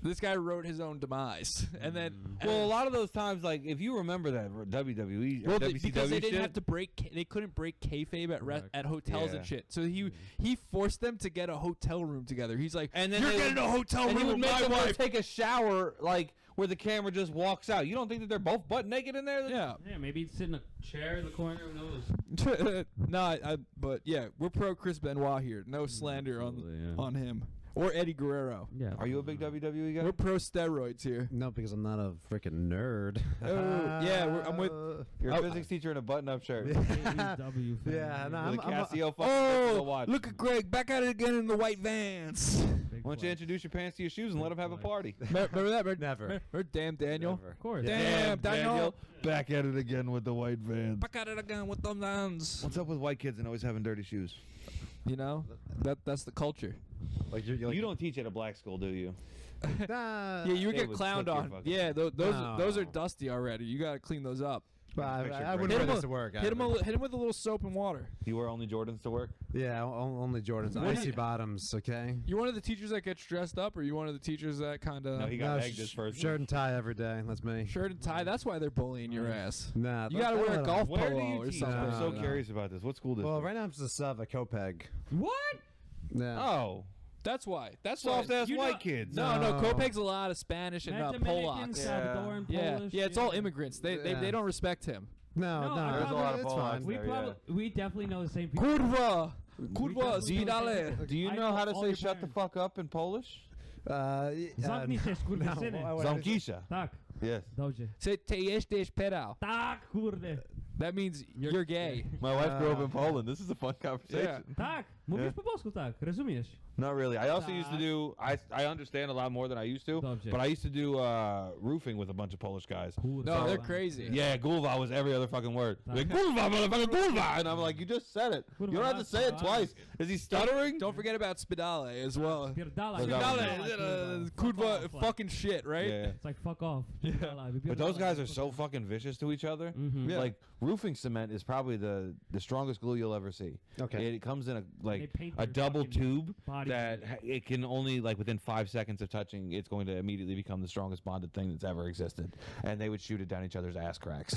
[SPEAKER 1] This guy wrote his own demise, and then
[SPEAKER 5] Well, a lot of those times, like if you remember that WWE, or WCW
[SPEAKER 1] because they didn't
[SPEAKER 5] shit,
[SPEAKER 1] have to they couldn't break kayfabe at
[SPEAKER 3] Correct.
[SPEAKER 1] at hotels
[SPEAKER 5] Yeah.
[SPEAKER 1] and shit. So he forced them to get a hotel room together. He's like,
[SPEAKER 5] and then
[SPEAKER 1] you're
[SPEAKER 5] they
[SPEAKER 1] getting a hotel
[SPEAKER 5] and he
[SPEAKER 1] room
[SPEAKER 5] would
[SPEAKER 1] with
[SPEAKER 5] make
[SPEAKER 1] my
[SPEAKER 5] them go
[SPEAKER 1] wife.
[SPEAKER 5] take a shower, like where the camera just walks out. You don't think that they're both butt naked in there?
[SPEAKER 1] Yeah.
[SPEAKER 3] Yeah, maybe he'd sit in a chair in the corner. Who knows?
[SPEAKER 1] No, but yeah, we're pro Chris Benoit here. No slander
[SPEAKER 3] absolutely, yeah.
[SPEAKER 1] on him or Eddie Guerrero.
[SPEAKER 3] Yeah.
[SPEAKER 5] Are you a big WWE guy?
[SPEAKER 1] We're pro steroids here.
[SPEAKER 2] No, because I'm not a freaking nerd.
[SPEAKER 1] Oh, yeah, I'm with.
[SPEAKER 5] You're a
[SPEAKER 1] Oh.
[SPEAKER 5] physics teacher in a button-up shirt.
[SPEAKER 3] AEW fan.
[SPEAKER 2] Yeah, no,
[SPEAKER 5] With a
[SPEAKER 2] I'm a-
[SPEAKER 5] Casio fucking
[SPEAKER 1] Oh,
[SPEAKER 5] watch.
[SPEAKER 1] look at Greg back at it again in the white Vans.
[SPEAKER 3] Big
[SPEAKER 5] Why don't you
[SPEAKER 3] flex.
[SPEAKER 5] introduce your pants to your shoes and let them have a
[SPEAKER 3] Flex.
[SPEAKER 5] party?
[SPEAKER 1] Remember that?
[SPEAKER 2] Never.
[SPEAKER 1] Remember damn Daniel.
[SPEAKER 2] Never.
[SPEAKER 3] Of course.
[SPEAKER 1] Damn, Daniel.
[SPEAKER 5] Back at it again with the white Vans.
[SPEAKER 1] Back at it again with them Vans.
[SPEAKER 5] What's up with white kids and always having dirty shoes?
[SPEAKER 1] You know, that's the culture.
[SPEAKER 2] Like you're like,
[SPEAKER 5] You don't teach at a black school, do you?
[SPEAKER 2] Nah,
[SPEAKER 1] Yeah, you would
[SPEAKER 5] They
[SPEAKER 1] get
[SPEAKER 5] would
[SPEAKER 1] clowned
[SPEAKER 5] cook your
[SPEAKER 1] on.
[SPEAKER 5] fucking-
[SPEAKER 1] Yeah, those are
[SPEAKER 2] No.
[SPEAKER 1] dusty already. You gotta clean those up.
[SPEAKER 2] but
[SPEAKER 5] Picture
[SPEAKER 2] I
[SPEAKER 5] Greg.
[SPEAKER 2] wouldn't
[SPEAKER 1] Hit
[SPEAKER 2] wear
[SPEAKER 1] him
[SPEAKER 2] this
[SPEAKER 1] a-
[SPEAKER 2] to work.
[SPEAKER 1] Hit him with a little soap and water.
[SPEAKER 5] You wear only Jordans to work?
[SPEAKER 2] Yeah, only Jordans.
[SPEAKER 1] What do
[SPEAKER 2] Icy
[SPEAKER 1] you-
[SPEAKER 2] bottoms, okay?
[SPEAKER 1] You're one of the teachers that gets dressed up, or you one of the teachers that kind of
[SPEAKER 5] No, he got egged his first.
[SPEAKER 2] shirt and tie every day. That's me.
[SPEAKER 1] shirt and tie? That's why they're bullying your ass.
[SPEAKER 2] Nah,
[SPEAKER 1] You gotta wear a golf
[SPEAKER 5] Where do
[SPEAKER 1] polo
[SPEAKER 5] you
[SPEAKER 1] or
[SPEAKER 5] teach?
[SPEAKER 1] something.
[SPEAKER 5] I'm so
[SPEAKER 2] No.
[SPEAKER 5] curious about this. What school does?
[SPEAKER 2] Well, right now I'm just a sub at Copeg.
[SPEAKER 3] What?
[SPEAKER 2] Yeah.
[SPEAKER 5] Oh,
[SPEAKER 1] That's why. That's
[SPEAKER 5] soft
[SPEAKER 1] why.
[SPEAKER 5] ass
[SPEAKER 1] You
[SPEAKER 5] white
[SPEAKER 1] know-
[SPEAKER 5] kids.
[SPEAKER 1] No,
[SPEAKER 2] No.
[SPEAKER 1] Copeg's a lot of Spanish and
[SPEAKER 3] Not Dominican,
[SPEAKER 1] Polacks.
[SPEAKER 5] Yeah.
[SPEAKER 3] Salvadoran,
[SPEAKER 1] Yeah,
[SPEAKER 3] Polish.
[SPEAKER 1] yeah, it's all immigrants. They
[SPEAKER 2] Yeah.
[SPEAKER 1] don't respect him.
[SPEAKER 2] No,
[SPEAKER 3] No,
[SPEAKER 2] no,
[SPEAKER 3] I
[SPEAKER 5] There's a
[SPEAKER 3] probably-
[SPEAKER 5] lot of
[SPEAKER 2] it's
[SPEAKER 5] Polacks
[SPEAKER 2] fine.
[SPEAKER 3] We
[SPEAKER 5] there,
[SPEAKER 3] probably,
[SPEAKER 5] yeah.
[SPEAKER 3] we definitely know the same people.
[SPEAKER 1] Kurwa,
[SPEAKER 3] definitely
[SPEAKER 1] kurwa,
[SPEAKER 3] know the same
[SPEAKER 1] zidale.
[SPEAKER 3] people.
[SPEAKER 5] Do you
[SPEAKER 3] I
[SPEAKER 5] know how to
[SPEAKER 3] all
[SPEAKER 5] say
[SPEAKER 3] your
[SPEAKER 5] "shut the
[SPEAKER 3] parents.
[SPEAKER 5] fuck up" in Polish?
[SPEAKER 3] Zamknij się, skurwysyny.
[SPEAKER 5] Zamkisha.
[SPEAKER 3] Tak,
[SPEAKER 5] Yes.
[SPEAKER 3] dobrze.
[SPEAKER 1] Say te jesteś pedał.
[SPEAKER 3] Tak, kurde.
[SPEAKER 1] That means you're gay.
[SPEAKER 5] My wife grew up in Poland. This is a fun conversation.
[SPEAKER 3] Tak, mówisz po polsku, tak, rozumiesz.
[SPEAKER 5] Not really. I also used to do. I understand a lot more than I used to.
[SPEAKER 3] Dobrze.
[SPEAKER 5] But I used to do roofing with a bunch of Polish guys.
[SPEAKER 1] No, they're crazy.
[SPEAKER 5] Yeah, gulva was every other fucking word.
[SPEAKER 3] Nah.
[SPEAKER 5] Like, gulva, motherfucker, gulva. And I'm like, you just said it. You don't have to say it twice. Is he stuttering?
[SPEAKER 1] Don't forget about spidale as well.
[SPEAKER 3] Spierdalaj.
[SPEAKER 1] Spidale, kurwa, fucking shit, right?
[SPEAKER 5] Yeah.
[SPEAKER 3] It's like fuck off.
[SPEAKER 5] But those guys are so fucking vicious to each other.
[SPEAKER 3] Mhm.
[SPEAKER 1] Yeah.
[SPEAKER 5] Like roofing cement is probably the strongest glue you'll ever see.
[SPEAKER 2] Okay.
[SPEAKER 5] It comes in a
[SPEAKER 3] They paint
[SPEAKER 5] a
[SPEAKER 3] their
[SPEAKER 5] double
[SPEAKER 3] fucking
[SPEAKER 5] tube
[SPEAKER 3] body
[SPEAKER 5] that
[SPEAKER 3] with
[SPEAKER 5] it can only like within 5 seconds of touching, it's going to immediately become the strongest bonded thing that's ever existed. And they would shoot it down each other's ass cracks.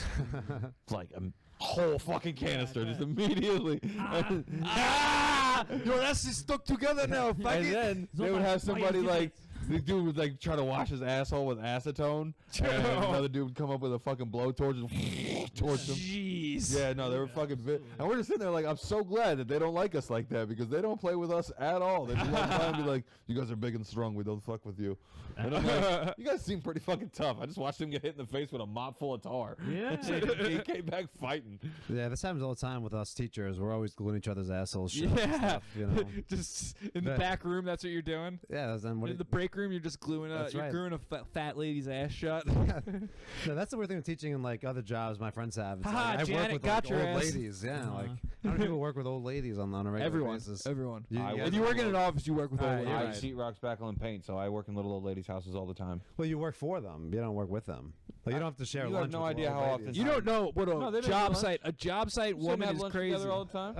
[SPEAKER 5] It's like a whole fucking canister just immediately.
[SPEAKER 1] Ah! Your ass is stuck together now,
[SPEAKER 5] And
[SPEAKER 1] faggot.
[SPEAKER 5] then they would have somebody like. The dude would like try to wash his asshole with acetone, and another dude would come up with a fucking blowtorch and torch him.
[SPEAKER 1] Jeez. ladies.
[SPEAKER 5] Yeah, no, they were fucking and we're just sitting there like, I'm so glad that they don't like us like that because they don't play with us at all. They just walk by and be like, you guys are big and strong. We don't fuck with you. And I'm like, you guys seem pretty fucking tough. I just watched him get hit in the face with a mop full of tar.
[SPEAKER 3] Yeah.
[SPEAKER 5] He came back fighting.
[SPEAKER 2] Yeah, this happens all the time with us teachers. We're always gluing each other's assholes shut.
[SPEAKER 1] Yeah.
[SPEAKER 2] And stuff, you know.
[SPEAKER 1] Just in the
[SPEAKER 2] But-
[SPEAKER 1] back room, that's what you're doing.
[SPEAKER 2] Yeah, then what?
[SPEAKER 1] In the break room, you're just gluing
[SPEAKER 2] That's
[SPEAKER 1] you're
[SPEAKER 2] right.
[SPEAKER 1] gluing a fat lady's ass shut.
[SPEAKER 2] No, that's the weird thing with teaching in like other jobs my friends have. It's
[SPEAKER 1] Haha,
[SPEAKER 2] like, I
[SPEAKER 1] Janet
[SPEAKER 2] work with
[SPEAKER 1] got
[SPEAKER 2] like,
[SPEAKER 1] your
[SPEAKER 2] old
[SPEAKER 1] ass.
[SPEAKER 2] ladies. Yeah,
[SPEAKER 3] Uh-huh.
[SPEAKER 2] like how many people work with old ladies on a regular
[SPEAKER 1] Everyone.
[SPEAKER 2] basis?
[SPEAKER 1] Everyone.
[SPEAKER 2] You,
[SPEAKER 5] I
[SPEAKER 2] you
[SPEAKER 5] work
[SPEAKER 1] If
[SPEAKER 2] guys-
[SPEAKER 1] you work in an office, you work with old
[SPEAKER 2] Alright,
[SPEAKER 1] ladies.
[SPEAKER 5] I
[SPEAKER 2] right.
[SPEAKER 5] sheet rock, spackle, and paint, so I work in little old ladies' houses all the time.
[SPEAKER 2] well, you work for them. You don't work with them. Like you don't have to share
[SPEAKER 5] You have
[SPEAKER 2] lunch.
[SPEAKER 5] no
[SPEAKER 2] with
[SPEAKER 5] idea
[SPEAKER 2] old
[SPEAKER 5] how
[SPEAKER 2] ladies.
[SPEAKER 5] often-
[SPEAKER 1] You don't know what
[SPEAKER 5] No, they
[SPEAKER 1] a
[SPEAKER 5] don't
[SPEAKER 1] job
[SPEAKER 5] do lunch.
[SPEAKER 1] site. A job site
[SPEAKER 5] You
[SPEAKER 1] woman
[SPEAKER 5] have
[SPEAKER 1] is
[SPEAKER 5] lunch
[SPEAKER 1] crazy.
[SPEAKER 5] together all the time.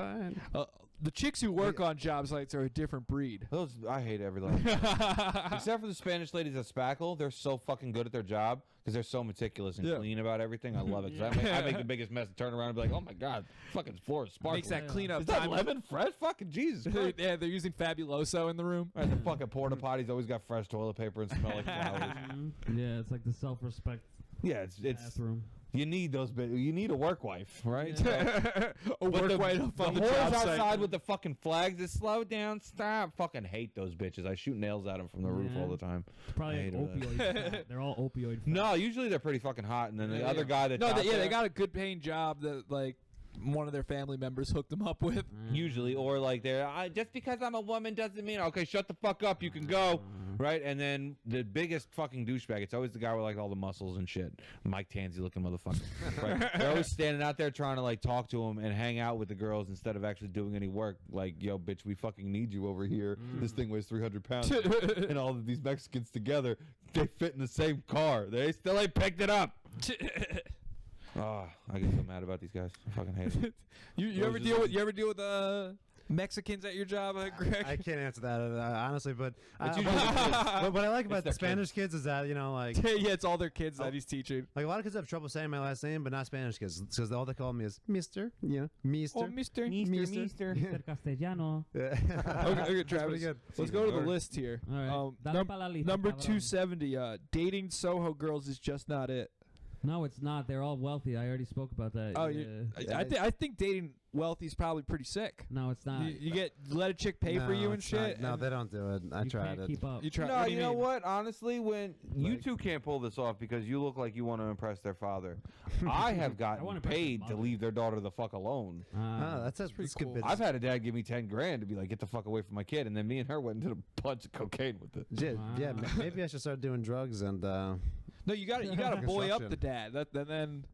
[SPEAKER 2] Alright.
[SPEAKER 1] The chicks who work on job sites are a different breed.
[SPEAKER 5] Those I hate every lady. Except for the Spanish ladies at Spackle, they're so fucking good at their job because they're so meticulous and
[SPEAKER 1] Yeah.
[SPEAKER 5] clean about everything. I love it. 'Cause I make the biggest mess and turn around and be like, oh my god, fucking floor is sparkling.
[SPEAKER 1] Makes that cleanup
[SPEAKER 5] Is that
[SPEAKER 1] time.
[SPEAKER 5] lemon fresh? Fucking Jesus Christ.
[SPEAKER 1] Yeah, they're using Fabuloso in the room.
[SPEAKER 5] Right, the fucking porta potties always got fresh toilet paper and smell like flowers.
[SPEAKER 3] Yeah, it's like the self-respect
[SPEAKER 5] Yeah, it's
[SPEAKER 3] bathroom.
[SPEAKER 5] you need those. You need a work wife, right?
[SPEAKER 1] A
[SPEAKER 5] But
[SPEAKER 1] work
[SPEAKER 5] the,
[SPEAKER 1] right
[SPEAKER 5] the
[SPEAKER 1] up on the
[SPEAKER 5] whores
[SPEAKER 1] job
[SPEAKER 5] outside
[SPEAKER 1] site.
[SPEAKER 5] with the fucking flags that slow down, stop. Fucking hate those bitches. I shoot nails at them from the roof all the time.
[SPEAKER 3] It's probably
[SPEAKER 5] I hate
[SPEAKER 3] opioid. fat. They're all opioid. Fat.
[SPEAKER 5] No, usually they're pretty fucking hot, and then the other guy that
[SPEAKER 1] No, they got a good paying job that like one of their family members hooked them up with.
[SPEAKER 5] usually, or like they're just because I'm a woman doesn't mean okay, shut the fuck up, you can go, right? And then the biggest fucking douchebag, it's always the guy with like all the muscles and shit, Mike Tansy looking motherfucker. Right? They're always standing out there trying to like talk to him and hang out with the girls instead of actually doing any work. Like, yo, bitch, we fucking need you over here. This thing weighs 300 pounds, and all of these Mexicans together, they fit in the same car. They still ain't picked it up. Oh, I get so mad about these guys. I fucking hate them.
[SPEAKER 1] You ever deal with Mexicans at your job, Greg?
[SPEAKER 2] I can't answer that honestly, but
[SPEAKER 5] It's
[SPEAKER 2] I,
[SPEAKER 5] usually the kids.
[SPEAKER 2] but what I like about
[SPEAKER 5] their
[SPEAKER 2] the Spanish kids is that like
[SPEAKER 1] Yeah, it's all their kids that he's teaching.
[SPEAKER 2] like a lot of kids have trouble saying my last name, but not Spanish kids because all they call me is Mister. You know, Mister.
[SPEAKER 1] Oh, Mister.
[SPEAKER 5] Mister.
[SPEAKER 3] Mr. Castellano.
[SPEAKER 2] Yeah.
[SPEAKER 1] Okay,
[SPEAKER 2] That's pretty
[SPEAKER 1] Travis.
[SPEAKER 2] good.
[SPEAKER 1] Let's go to the list here.
[SPEAKER 3] All right. Dale
[SPEAKER 1] Num-
[SPEAKER 3] pa la lista,
[SPEAKER 1] number
[SPEAKER 3] cabrón.
[SPEAKER 1] 270. Dating Soho girls is just not it.
[SPEAKER 3] No, it's not. They're all wealthy. I already spoke about that.
[SPEAKER 1] Oh,
[SPEAKER 3] yeah.
[SPEAKER 1] I think dating wealthy is probably pretty sick.
[SPEAKER 3] No, it's not.
[SPEAKER 1] You let a chick pay for
[SPEAKER 2] No,
[SPEAKER 1] you and
[SPEAKER 2] it's not.
[SPEAKER 1] shit.
[SPEAKER 2] No,
[SPEAKER 1] and
[SPEAKER 2] they don't do it. I
[SPEAKER 3] you
[SPEAKER 2] tried
[SPEAKER 3] can't
[SPEAKER 2] it.
[SPEAKER 3] keep up.
[SPEAKER 1] you try.
[SPEAKER 5] No,
[SPEAKER 1] what do
[SPEAKER 5] you know
[SPEAKER 1] mean?
[SPEAKER 5] what? Honestly, when you
[SPEAKER 2] Like-
[SPEAKER 5] two can't pull this off because you look like you want to impress their father, I have gotten
[SPEAKER 3] wanna impress their
[SPEAKER 5] paid to
[SPEAKER 3] mother.
[SPEAKER 5] leave their daughter the fuck alone.
[SPEAKER 2] Oh, that's
[SPEAKER 1] pretty
[SPEAKER 2] that's good
[SPEAKER 1] cool.
[SPEAKER 2] bits.
[SPEAKER 5] I've had a dad give me 10 grand to be like, get the fuck away from my kid, and then me and her went and did a bunch of cocaine with it.
[SPEAKER 2] Yeah, maybe I should start doing drugs and
[SPEAKER 1] No, you got to boy up the dad. And then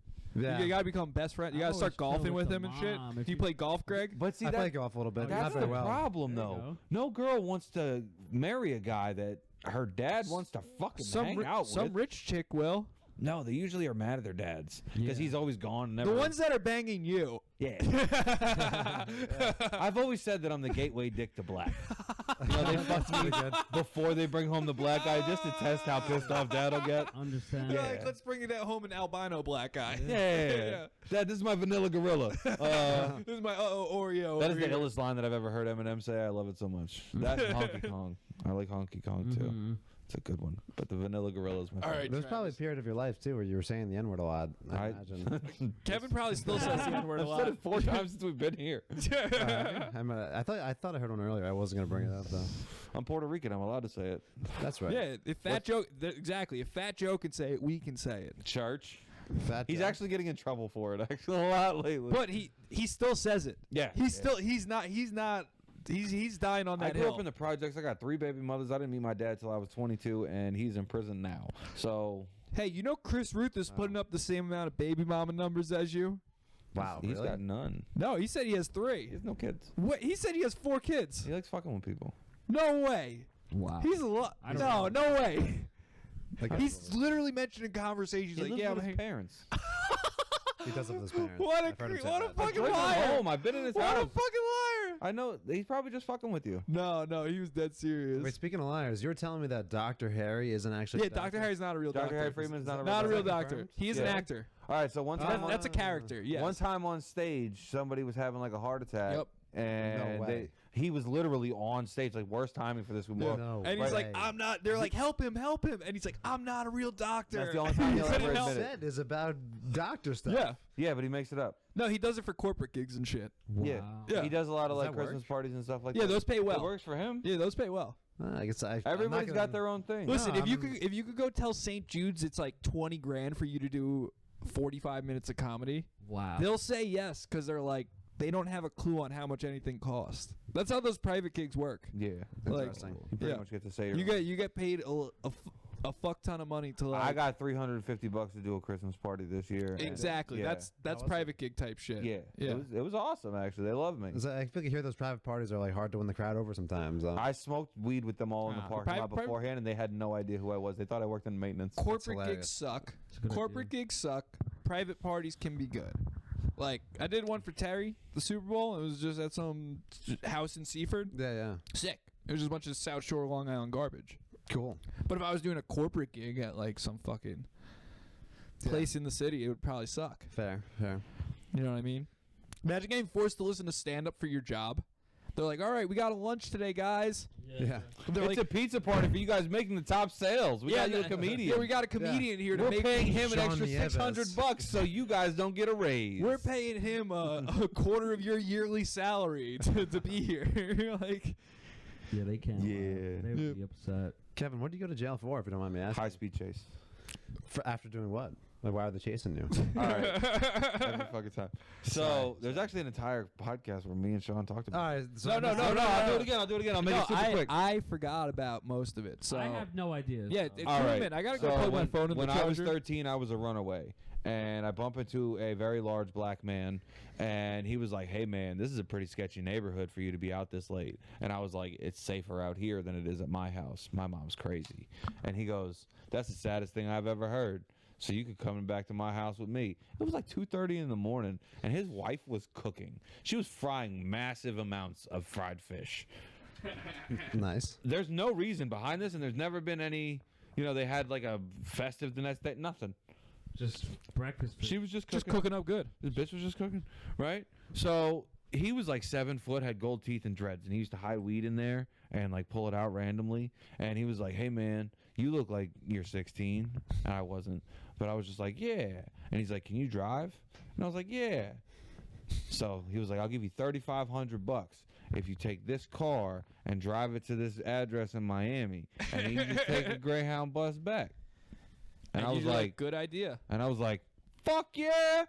[SPEAKER 2] yeah.
[SPEAKER 1] you got to become best friend. You got
[SPEAKER 3] I've
[SPEAKER 1] to start
[SPEAKER 3] always chilled
[SPEAKER 1] golfing
[SPEAKER 3] with
[SPEAKER 1] with
[SPEAKER 3] the
[SPEAKER 1] him and shit.
[SPEAKER 3] mom,
[SPEAKER 1] Do
[SPEAKER 3] if
[SPEAKER 1] you
[SPEAKER 3] you-
[SPEAKER 1] play golf, Greg?
[SPEAKER 5] But see,
[SPEAKER 2] I play golf a little bit.
[SPEAKER 5] that's
[SPEAKER 2] Not
[SPEAKER 5] the
[SPEAKER 2] very well.
[SPEAKER 5] problem,
[SPEAKER 3] There you
[SPEAKER 5] though.
[SPEAKER 3] go.
[SPEAKER 5] No girl wants to marry a guy that her dad wants to fucking hang out
[SPEAKER 1] Some
[SPEAKER 5] with.
[SPEAKER 1] rich chick will.
[SPEAKER 5] No, they usually are mad at their dads because
[SPEAKER 3] Yeah.
[SPEAKER 5] he's always gone. Never.
[SPEAKER 1] The ones that are banging you.
[SPEAKER 5] Yeah. I've always said that I'm the gateway dick to black. You know, they fuck me before they bring home the black guy just to test how pissed off dad'll get.
[SPEAKER 3] Understand.
[SPEAKER 1] Yeah, like, let's bring it at home an albino black guy.
[SPEAKER 5] Yeah. Dad, this is my vanilla gorilla.
[SPEAKER 1] This is my Oreo.
[SPEAKER 5] That
[SPEAKER 1] over
[SPEAKER 5] is the
[SPEAKER 1] here.
[SPEAKER 5] illest line that I've ever heard Eminem say. I love it so much. That and Honky Kong. I like Honky Kong too.
[SPEAKER 3] Mhm.
[SPEAKER 5] It's a good one. But the vanilla gorilla is my
[SPEAKER 1] All
[SPEAKER 5] favorite.
[SPEAKER 1] right,
[SPEAKER 2] There's probably a period of your life too where you were saying the N word a lot. I imagine.
[SPEAKER 1] Kevin probably still says the N-word a
[SPEAKER 5] I've
[SPEAKER 1] lot.
[SPEAKER 5] said it 4 times since we've been here.
[SPEAKER 2] I thought I heard one earlier. I wasn't gonna bring it up though.
[SPEAKER 5] I'm Puerto Rican. I'm allowed to say it.
[SPEAKER 2] That's right.
[SPEAKER 1] Yeah, if Fat Joe, exactly. If Fat Joe can say it, we can say it.
[SPEAKER 5] Church.
[SPEAKER 2] Fat
[SPEAKER 5] He's
[SPEAKER 2] Joe.
[SPEAKER 5] actually getting in trouble for it actually a lot lately.
[SPEAKER 1] But he still says it.
[SPEAKER 5] yeah.
[SPEAKER 1] He's
[SPEAKER 5] yeah.
[SPEAKER 1] He's dying on that
[SPEAKER 5] I grew
[SPEAKER 1] hill.
[SPEAKER 5] up in the projects. I got 3 baby mothers. I didn't meet my dad till I was 22, and he's in prison now. So
[SPEAKER 1] Hey, you know Chris Ruth is putting up the same amount of baby mama numbers as you?
[SPEAKER 2] Wow.
[SPEAKER 5] he's
[SPEAKER 2] really?
[SPEAKER 5] got none.
[SPEAKER 1] No, he said he has
[SPEAKER 5] He
[SPEAKER 1] 3.
[SPEAKER 5] has no kids.
[SPEAKER 1] What? He said he has 4 kids.
[SPEAKER 5] He likes fucking with people.
[SPEAKER 1] No way.
[SPEAKER 3] Wow.
[SPEAKER 1] He's a lot.
[SPEAKER 3] I don't
[SPEAKER 1] No way.
[SPEAKER 2] Like,
[SPEAKER 1] He's literally mentioning conversations
[SPEAKER 5] He
[SPEAKER 1] like,
[SPEAKER 5] lives
[SPEAKER 1] yeah,
[SPEAKER 5] with
[SPEAKER 1] I'm
[SPEAKER 5] his parents.
[SPEAKER 2] he does it with his parents.
[SPEAKER 1] What a
[SPEAKER 2] I've heard him
[SPEAKER 1] cre-
[SPEAKER 2] say
[SPEAKER 1] what a
[SPEAKER 2] that.
[SPEAKER 1] fucking
[SPEAKER 5] Bring him
[SPEAKER 1] liar.
[SPEAKER 5] home. I've been in his
[SPEAKER 1] What a
[SPEAKER 5] house.
[SPEAKER 1] fucking liar.
[SPEAKER 5] I know. He's probably just fucking with you.
[SPEAKER 1] No, he was dead serious.
[SPEAKER 2] Wait, speaking of liars, you were telling me that Dr. Harry isn't actually.
[SPEAKER 1] Yeah,
[SPEAKER 2] a doctor?
[SPEAKER 1] Dr. Harry's not a real doctor.
[SPEAKER 5] Dr. Harry Freeman's not a real
[SPEAKER 1] Not a real
[SPEAKER 5] doctor.
[SPEAKER 1] doctor. He is
[SPEAKER 5] Yeah.
[SPEAKER 1] an actor.
[SPEAKER 5] All right. So one time,
[SPEAKER 1] That's a character. Yes.
[SPEAKER 5] one time on stage, somebody was having like a heart attack,
[SPEAKER 1] Yep.
[SPEAKER 5] and
[SPEAKER 2] No way.
[SPEAKER 5] he was literally on stage, like worst timing for this. We walked.
[SPEAKER 2] No
[SPEAKER 1] And he's
[SPEAKER 2] way.
[SPEAKER 1] like, I'm not. They're like, help him. And he's like, I'm not a real doctor.
[SPEAKER 5] That's the only time he'll
[SPEAKER 1] Couldn't
[SPEAKER 5] ever
[SPEAKER 1] help
[SPEAKER 5] admit it.
[SPEAKER 2] Set is about doctor stuff.
[SPEAKER 1] Yeah.
[SPEAKER 5] Yeah, but he makes it up.
[SPEAKER 1] No, he does it for corporate gigs and shit.
[SPEAKER 5] Yeah.
[SPEAKER 1] Yeah.
[SPEAKER 5] He does a lot of
[SPEAKER 2] Does
[SPEAKER 5] like
[SPEAKER 2] that work?
[SPEAKER 5] Christmas parties and stuff like
[SPEAKER 1] Yeah,
[SPEAKER 5] that.
[SPEAKER 1] those pay
[SPEAKER 5] It
[SPEAKER 1] well.
[SPEAKER 5] works for him.
[SPEAKER 1] Yeah, those pay well.
[SPEAKER 2] I guess
[SPEAKER 5] Everybody's got their own thing.
[SPEAKER 1] Listen,
[SPEAKER 2] No,
[SPEAKER 1] if you could go tell St. Jude's it's like 20 grand for you to do 45 minutes of comedy,
[SPEAKER 3] Wow.
[SPEAKER 1] they'll say yes because they're like they don't have a clue on how much anything costs. That's how those private gigs work.
[SPEAKER 5] Yeah.
[SPEAKER 1] Like,
[SPEAKER 2] Interesting.
[SPEAKER 5] You pretty
[SPEAKER 1] yeah.
[SPEAKER 5] much get to say
[SPEAKER 1] You get paid a fuck ton of money to like.
[SPEAKER 5] I got $350 to do a Christmas party this year. and-
[SPEAKER 1] exactly.
[SPEAKER 5] Yeah.
[SPEAKER 1] That's private gig type shit.
[SPEAKER 5] Yeah.
[SPEAKER 1] Yeah.
[SPEAKER 5] It was awesome actually. They loved me.
[SPEAKER 2] I feel like you hear those private parties are like hard to win the crowd over sometimes.
[SPEAKER 5] I smoked weed with them all in the
[SPEAKER 1] Ah.
[SPEAKER 5] parking lot
[SPEAKER 1] Private-
[SPEAKER 5] beforehand, and they had no idea who I was. They thought I worked in maintenance.
[SPEAKER 1] Corporate gigs
[SPEAKER 2] hilarious.
[SPEAKER 1] suck.
[SPEAKER 3] It's a good
[SPEAKER 1] Corporate gigs suck. Private parties can be good. Like I did one for Terry, the Super Bowl. It was just at some house in Seaford.
[SPEAKER 2] yeah.
[SPEAKER 1] Sick. It was just a bunch of South Shore Long Island garbage.
[SPEAKER 2] Cool.
[SPEAKER 1] But if I was doing a corporate gig at like some fucking place in the city, it would probably suck.
[SPEAKER 2] Fair.
[SPEAKER 1] You know what I mean? Imagine getting forced to listen to stand up for your job. They're like, all right, we got a lunch today, guys.
[SPEAKER 2] Yeah.
[SPEAKER 1] They're
[SPEAKER 5] It's
[SPEAKER 1] like,
[SPEAKER 5] a pizza party for you guys making the top sales. We got you a
[SPEAKER 1] that-
[SPEAKER 5] comedian.
[SPEAKER 1] Yeah, we got a comedian here to
[SPEAKER 5] We're
[SPEAKER 1] make.
[SPEAKER 5] paying him an
[SPEAKER 2] Sean
[SPEAKER 5] extra
[SPEAKER 2] Nieves.
[SPEAKER 5] $600 so you guys don't get a raise.
[SPEAKER 1] We're paying him a quarter of your yearly salary to be here. Like,
[SPEAKER 3] Yeah, they can't.
[SPEAKER 5] Yeah.
[SPEAKER 3] They would be upset.
[SPEAKER 2] Kevin, what did you go to jail for, if you don't mind me asking?
[SPEAKER 5] high speed chase.
[SPEAKER 2] For after doing what? Like, why are they chasing you?
[SPEAKER 5] All right. Every fucking time. So there's actually an entire podcast where me and Sean talked
[SPEAKER 2] All
[SPEAKER 5] about.
[SPEAKER 2] right. So
[SPEAKER 1] No,
[SPEAKER 5] I'll do it again. I'll make
[SPEAKER 1] no,
[SPEAKER 5] it super quick.
[SPEAKER 1] I forgot about most of it. So
[SPEAKER 3] I have no idea.
[SPEAKER 1] yeah,
[SPEAKER 3] so-
[SPEAKER 5] All right.
[SPEAKER 1] I gotta go
[SPEAKER 5] So
[SPEAKER 1] plug my phone in
[SPEAKER 5] when
[SPEAKER 1] the
[SPEAKER 5] I was
[SPEAKER 1] charger.
[SPEAKER 5] 13, I was a runaway, and I bump into a very large black man, and he was like, "Hey, man, this is a pretty sketchy neighborhood for you to be out this late." And I was like, "It's safer out here than it is at my house. My mom's crazy." And he goes, "That's the saddest thing I've ever heard. So you could come back to my house with me." It was like 2:30 in the morning, and his wife was cooking. She was frying massive amounts of fried fish.
[SPEAKER 2] nice.
[SPEAKER 5] There's no reason behind this, and there's never been any. They had like a festive the next day. Nothing.
[SPEAKER 3] Just breakfast.
[SPEAKER 5] She was just cooking.
[SPEAKER 1] Just cooking up good.
[SPEAKER 5] This bitch was just cooking, right? So he was like 7 foot, had gold teeth and dreads, and he used to hide weed in there and like pull it out randomly. And he was like, "Hey man, you look like you're 16," and I wasn't, but I was just like, "Yeah." And he's like, "Can you drive?" And I was like, "Yeah." So he was like, "I'll give you $3,500 if you take this car and drive it to this address in Miami, and then you just take a Greyhound bus back." And I was
[SPEAKER 1] you're
[SPEAKER 5] like,
[SPEAKER 1] good idea.
[SPEAKER 5] and I was like, "Fuck yeah!"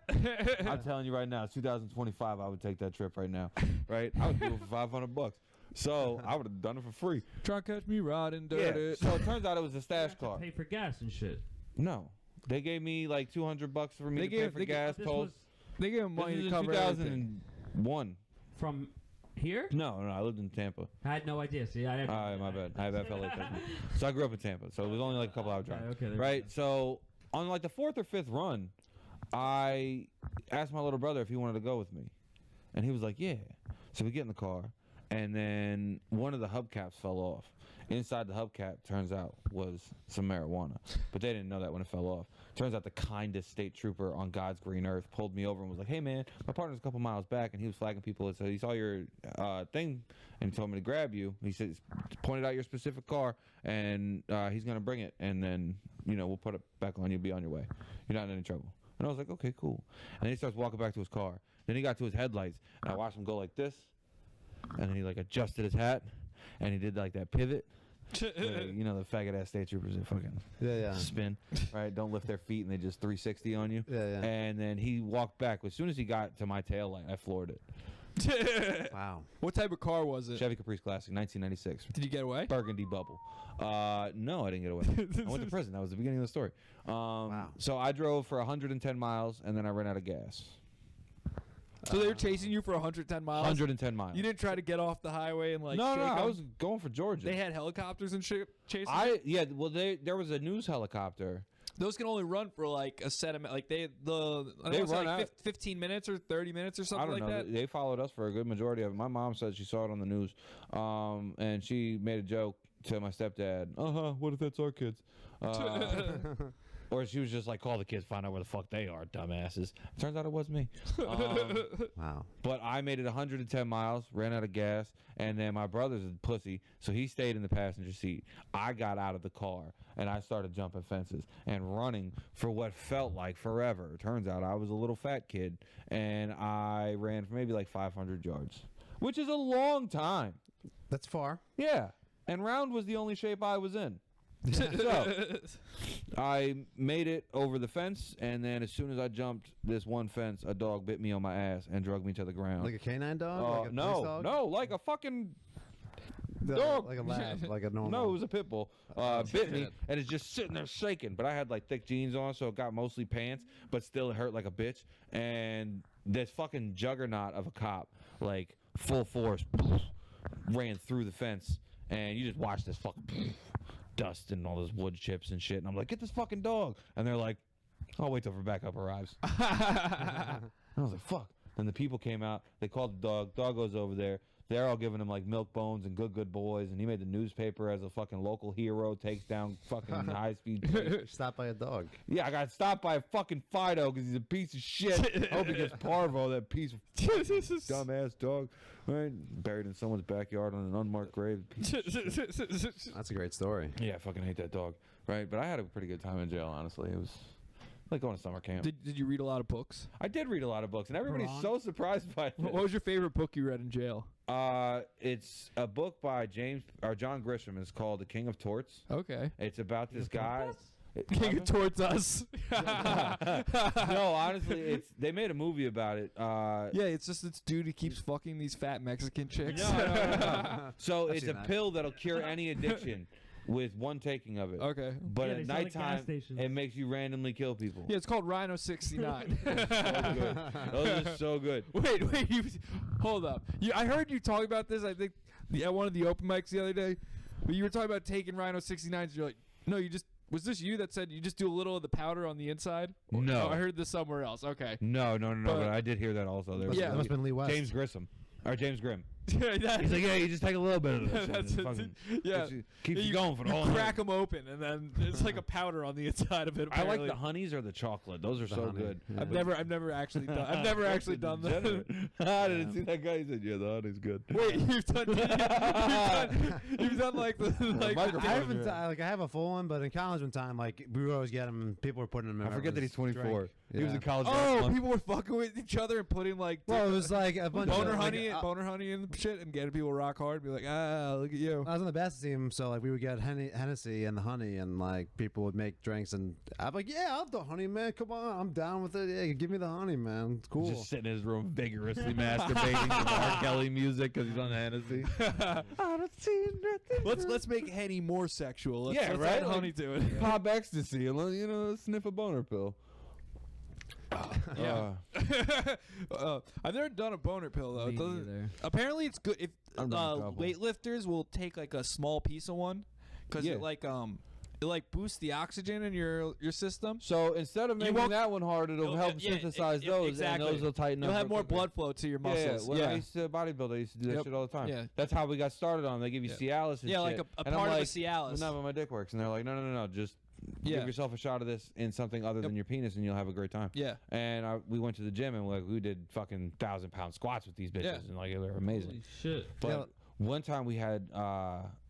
[SPEAKER 5] I'm telling you right now, 2025, I would take that trip right now. Right? I would do it for $500. So I would have done it for free.
[SPEAKER 1] Try and catch me riding
[SPEAKER 5] Yeah.
[SPEAKER 1] dirty.
[SPEAKER 5] So it turns out it was a stash car.
[SPEAKER 3] Pay for gas and shit.
[SPEAKER 5] No, they gave me like $200 for me
[SPEAKER 1] They
[SPEAKER 5] to
[SPEAKER 1] gave-
[SPEAKER 5] pay for
[SPEAKER 1] they gave-
[SPEAKER 5] gas
[SPEAKER 3] This
[SPEAKER 5] tolls.
[SPEAKER 3] was
[SPEAKER 1] They gave him
[SPEAKER 5] This
[SPEAKER 1] money
[SPEAKER 5] was
[SPEAKER 1] to
[SPEAKER 5] in
[SPEAKER 1] cover everything.
[SPEAKER 5] 2001.
[SPEAKER 3] from here.
[SPEAKER 5] No, I lived in Tampa.
[SPEAKER 3] I had no idea. See, I didn't.
[SPEAKER 5] All right, my bad. I have FLA. So I grew up in Tampa, so it was only like a couple hour drive.
[SPEAKER 3] Okay, there we
[SPEAKER 5] Right?
[SPEAKER 3] go.
[SPEAKER 5] So on like the 4th or 5th run, I asked my little brother if he wanted to go with me, and he was like, "Yeah." So we get in the car, and then one of the hubcaps fell off. Inside the hubcap, turns out, was some marijuana, but they didn't know that when it fell off. Turns out the kindest state trooper on God's green earth pulled me over and was like, "Hey man, my partner's a couple miles back," and he was flagging people. So he saw your thing and told me to grab you. He said, pointed out your specific car, and he's gonna bring it, and then we'll put it back on you. Be on your way. You're not in any trouble. And I was like, "Okay, cool." And then he starts walking back to his car. Then he got to his headlights, and I watched him go like this, and then he like adjusted his hat, and he did like that pivot. Where, the faggot ass state troopers that fucking
[SPEAKER 2] Yeah.
[SPEAKER 5] spin, right? Don't lift their feet and they just 360 on you.
[SPEAKER 2] Yeah.
[SPEAKER 5] And then he walked back. As soon as he got to my tail light, I floored it.
[SPEAKER 2] Wow.
[SPEAKER 1] What type of car was it?
[SPEAKER 5] Chevy Caprice Classic, 1996.
[SPEAKER 1] Did you get away?
[SPEAKER 5] Burgundy bubble. No, I didn't get away. I went to prison. That was the beginning of the story.
[SPEAKER 2] Wow.
[SPEAKER 5] So I drove for 110 miles and then I ran out of gas.
[SPEAKER 1] So they were chasing you for 110 miles.
[SPEAKER 5] 110 miles.
[SPEAKER 1] You didn't try to get off the highway and like.
[SPEAKER 5] no,
[SPEAKER 1] shake
[SPEAKER 5] I
[SPEAKER 1] 'em?
[SPEAKER 5] was going for Georgia.
[SPEAKER 1] They had helicopters and shit chasing. you?
[SPEAKER 5] Well, there was a news helicopter.
[SPEAKER 1] Those can only run for like a set amount. Like they
[SPEAKER 5] They
[SPEAKER 1] run
[SPEAKER 5] run
[SPEAKER 1] like
[SPEAKER 5] out.
[SPEAKER 1] 15 minutes or 30 minutes or
[SPEAKER 5] I
[SPEAKER 1] something
[SPEAKER 5] don't
[SPEAKER 1] like
[SPEAKER 5] know.
[SPEAKER 1] that.
[SPEAKER 5] They followed us for a good majority of it. My mom said she saw it on the news, and she made a joke to my stepdad, what if that's our kids? Or she was just like, call the kids, find out where the fuck they are, dumbasses. Turns out it was me.
[SPEAKER 2] Wow.
[SPEAKER 5] But I made it 110 miles, ran out of gas, and then my brother's a pussy, so he stayed in the passenger seat. I got out of the car, and I started jumping fences and running for what felt like forever. Turns out I was a little fat kid, and I ran for maybe like 500 yards, which is a long time.
[SPEAKER 2] That's far.
[SPEAKER 5] Yeah, and round was the only shape I was in. So I made it over the fence, and then as soon as I jumped this one fence, a dog bit me on my ass and drug me to the ground.
[SPEAKER 2] Like a canine dog? Like a police
[SPEAKER 5] no,
[SPEAKER 2] dog?
[SPEAKER 5] no, like a fucking
[SPEAKER 2] No,
[SPEAKER 5] dog.
[SPEAKER 2] like a lab, like a normal.
[SPEAKER 5] No, it was a pit bull. Bit me, and it's just sitting there shaking. But I had like thick jeans on, so it got mostly pants, but still it hurt like a bitch. And this fucking juggernaut of a cop, like full force, ran through the fence, and you just watch this fucking dust and all those wood chips and shit. And I'm like, get this fucking dog. And they're like, I'll wait till backup arrives. I was like, fuck. Then the people came out. They called the dog. Dog goes over there. They're all giving him like milk bones and good boys. And he made the newspaper as a fucking local hero. Takes down fucking high speed.
[SPEAKER 2] Stopped by a dog.
[SPEAKER 5] Yeah, I got stopped by a fucking Fido because he's a piece of shit. I hope he gets parvo, that piece of dumbass dog. Right? Buried in someone's backyard on an unmarked grave.
[SPEAKER 2] That's a great story.
[SPEAKER 5] Yeah, I fucking hate that dog. Right? But I had a pretty good time in jail, honestly. It was like going to summer camp.
[SPEAKER 1] Did you read a lot of books?
[SPEAKER 5] I did read a lot of books, and everybody's so surprised by it.
[SPEAKER 1] What was your favorite book you read in jail?
[SPEAKER 5] It's a book by John Grisham. It's called The King of Torts.
[SPEAKER 1] Okay.
[SPEAKER 5] It's about this guy.
[SPEAKER 1] King of Towards Us.
[SPEAKER 5] No, honestly, they made a movie about it.
[SPEAKER 1] Yeah, it's just this dude who keeps fucking these fat Mexican chicks.
[SPEAKER 5] No. So
[SPEAKER 2] I've
[SPEAKER 5] it's a
[SPEAKER 2] seen that.
[SPEAKER 5] pill that'll cure any addiction with one taking of it.
[SPEAKER 1] Okay.
[SPEAKER 5] But
[SPEAKER 3] Yeah,
[SPEAKER 5] at
[SPEAKER 3] they sell it at gas
[SPEAKER 5] nighttime,
[SPEAKER 3] stations.
[SPEAKER 5] it makes you randomly kill people.
[SPEAKER 1] Yeah, it's called Rhino 69.
[SPEAKER 5] So good. Those are so good.
[SPEAKER 1] Wait, hold up. I heard you talk about this, I think, at one of the open mics the other day. But you were talking about taking Rhino 69s. You're like, no, was this you that said you just do a little of the powder on the inside?
[SPEAKER 5] No.
[SPEAKER 1] Oh, I heard this somewhere else. Okay.
[SPEAKER 5] No.
[SPEAKER 1] But-
[SPEAKER 5] But I did hear that also. There was
[SPEAKER 1] Yeah.
[SPEAKER 2] That must have been Lee West.
[SPEAKER 5] James Grissom. Or James Grimm.
[SPEAKER 1] That-
[SPEAKER 5] He's like, yeah, you just take a little bit of this.
[SPEAKER 1] That's
[SPEAKER 5] and
[SPEAKER 1] it.
[SPEAKER 5] fucking
[SPEAKER 1] Yeah.
[SPEAKER 5] keeps you going for the
[SPEAKER 1] you
[SPEAKER 5] whole
[SPEAKER 1] crack
[SPEAKER 5] night.
[SPEAKER 1] them open, and then it's like a powder on the inside of it.
[SPEAKER 5] I like
[SPEAKER 1] apparently.
[SPEAKER 5] the honeys or the chocolate. Those are
[SPEAKER 2] The
[SPEAKER 5] so
[SPEAKER 2] honey.
[SPEAKER 5] good.
[SPEAKER 2] Yeah.
[SPEAKER 1] I've never actually done. I've never actually done that.
[SPEAKER 5] I didn't see that guy. He said, yeah, the honey's good.
[SPEAKER 1] Wait, you've done like the like.
[SPEAKER 5] microphone.
[SPEAKER 2] I haven't. I have a full one, but in college one time, like we would alys get them. And people were putting them in.
[SPEAKER 5] I forget that he's
[SPEAKER 2] everyone's
[SPEAKER 5] 24.
[SPEAKER 2] drink.
[SPEAKER 5] He was
[SPEAKER 2] Yeah.
[SPEAKER 5] in college.
[SPEAKER 1] Oh,
[SPEAKER 5] last month.
[SPEAKER 1] people were fucking with each other and putting like
[SPEAKER 2] Well, it was like a bunch
[SPEAKER 1] boner
[SPEAKER 2] of
[SPEAKER 1] honey,
[SPEAKER 2] like,
[SPEAKER 1] boner honey and shit, and getting people rock hard. Be like, look at you.
[SPEAKER 2] I was on the basketball team, so like we would get Hennessy and the honey, and like people would make drinks, and I'm like, yeah, I'll do honey, man. Come on, I'm down with it. Yeah, give me the honey, man. It's cool.
[SPEAKER 5] Just sitting in his room vigorously masturbating to R. Kelly music because he's on Hennessy. I don't see nothing.
[SPEAKER 1] Let's make Henny more sexual. Let's
[SPEAKER 5] Yeah,
[SPEAKER 1] add
[SPEAKER 5] right?
[SPEAKER 1] honey to it.
[SPEAKER 5] Pop ecstasy and sniff a boner pill.
[SPEAKER 1] Yeah. I've never done a boner pill though.
[SPEAKER 3] Me
[SPEAKER 1] It doesn't-
[SPEAKER 3] neither.
[SPEAKER 1] apparently, it's good if
[SPEAKER 5] I've done a couple.
[SPEAKER 1] weightlifters will take like a small piece of one because
[SPEAKER 5] Yeah.
[SPEAKER 1] it like boosts the oxygen in your system.
[SPEAKER 5] So instead of
[SPEAKER 1] You
[SPEAKER 5] making
[SPEAKER 1] won't-
[SPEAKER 5] that one hard, it'll help synthesize those,
[SPEAKER 1] exactly.
[SPEAKER 5] and those will tighten up.
[SPEAKER 1] You'll have
[SPEAKER 5] real
[SPEAKER 1] more
[SPEAKER 5] quickly.
[SPEAKER 1] blood flow to your muscles.
[SPEAKER 5] Yeah, when I used to bodybuild, I used to do that
[SPEAKER 1] Yep.
[SPEAKER 5] shit all the time.
[SPEAKER 1] Yeah.
[SPEAKER 5] That's how we got started on. They give you Cialis and
[SPEAKER 1] Yeah,
[SPEAKER 5] shit.
[SPEAKER 1] like a
[SPEAKER 5] And I'm
[SPEAKER 1] part of
[SPEAKER 5] like,
[SPEAKER 1] a Cialis.
[SPEAKER 5] No, but my dick works. And they're like, no, just
[SPEAKER 1] Yeah.
[SPEAKER 5] give yourself a shot of this in something other than your penis, and you'll have a great time.
[SPEAKER 1] Yeah.
[SPEAKER 5] And we went to the gym, and we did fucking 1,000-pound squats with these bitches,
[SPEAKER 1] Yeah.
[SPEAKER 5] and like they were amazing.
[SPEAKER 3] Holy shit.
[SPEAKER 5] But one time we had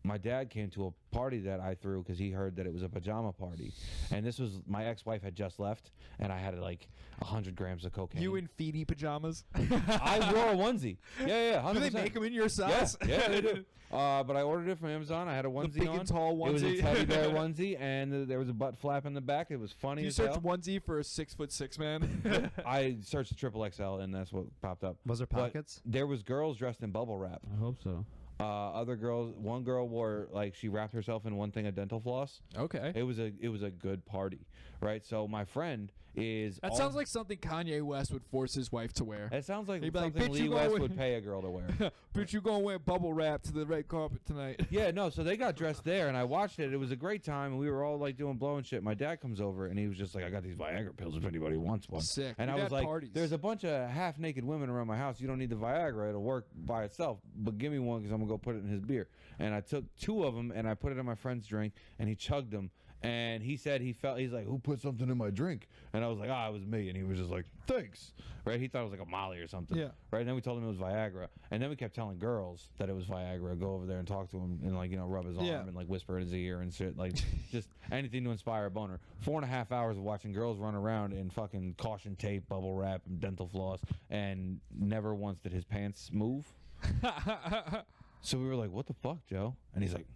[SPEAKER 5] my dad came to a party that I threw because he heard that it was a pajama party, and this was my ex-wife had just left, and I had like 100 grams of cocaine.
[SPEAKER 1] You in feety pajamas?
[SPEAKER 5] I wore a onesie. Yeah, 100%.
[SPEAKER 1] Do they make them in your size?
[SPEAKER 5] Yeah, they do. But I ordered it from Amazon. I had a onesie
[SPEAKER 1] big
[SPEAKER 5] on.
[SPEAKER 1] and tall
[SPEAKER 5] It was a
[SPEAKER 1] onesie.
[SPEAKER 5] teddy bear onesie, and there was a butt flap in the back. It was funny
[SPEAKER 1] You
[SPEAKER 5] as
[SPEAKER 1] search
[SPEAKER 5] hell.
[SPEAKER 1] onesie for a 6'6" man.
[SPEAKER 5] I searched triple XL, and that's what popped up.
[SPEAKER 2] Was there
[SPEAKER 5] But
[SPEAKER 2] pockets?
[SPEAKER 5] there was girls dressed in bubble wrap.
[SPEAKER 3] I hope so.
[SPEAKER 5] Other girls, one girl wore like she wrapped herself in one thing of dental floss.
[SPEAKER 1] Okay.
[SPEAKER 5] It was a good party, right? So my friend is.
[SPEAKER 1] That sounds like something Kanye West would force his wife to wear.
[SPEAKER 5] It sounds like
[SPEAKER 1] He'd be like,
[SPEAKER 5] something
[SPEAKER 1] "Bitch,
[SPEAKER 5] Lee
[SPEAKER 1] you
[SPEAKER 5] West
[SPEAKER 1] going
[SPEAKER 5] would pay a girl to wear.
[SPEAKER 1] But you gonna wear bubble wrap to the red carpet tonight?
[SPEAKER 5] Yeah, no. So they got dressed there, and I watched it. It was a great time, and we were all like doing blowing shit. My dad comes over, and he was just like, "I got these Viagra pills if anybody wants one."
[SPEAKER 1] Sick.
[SPEAKER 5] And
[SPEAKER 1] We've
[SPEAKER 5] I
[SPEAKER 1] had
[SPEAKER 5] was like,
[SPEAKER 1] parties.
[SPEAKER 5] "There's a bunch of half-naked women around my house. You don't need the Viagra; it'll work by itself. But give me one because I'm gonna go put it in his beer. And I took 2 of them and I put it in my friend's drink, and he chugged them. And he said he's like, who put something in my drink? And I was like, it was me. And he was just like, thanks. Right? He thought it was like a Molly or something.
[SPEAKER 1] Yeah.
[SPEAKER 5] Right? And then we told him it was Viagra. And then we kept telling girls that it was Viagra. Go over there and talk to him and, like, rub his arm and, like, whisper in his ear and shit. Like, just anything to inspire a boner. 4.5 hours of watching girls run around in fucking caution tape, bubble wrap, and dental floss. And never once did his pants move. So we were like, what the fuck, Joe? And he's like,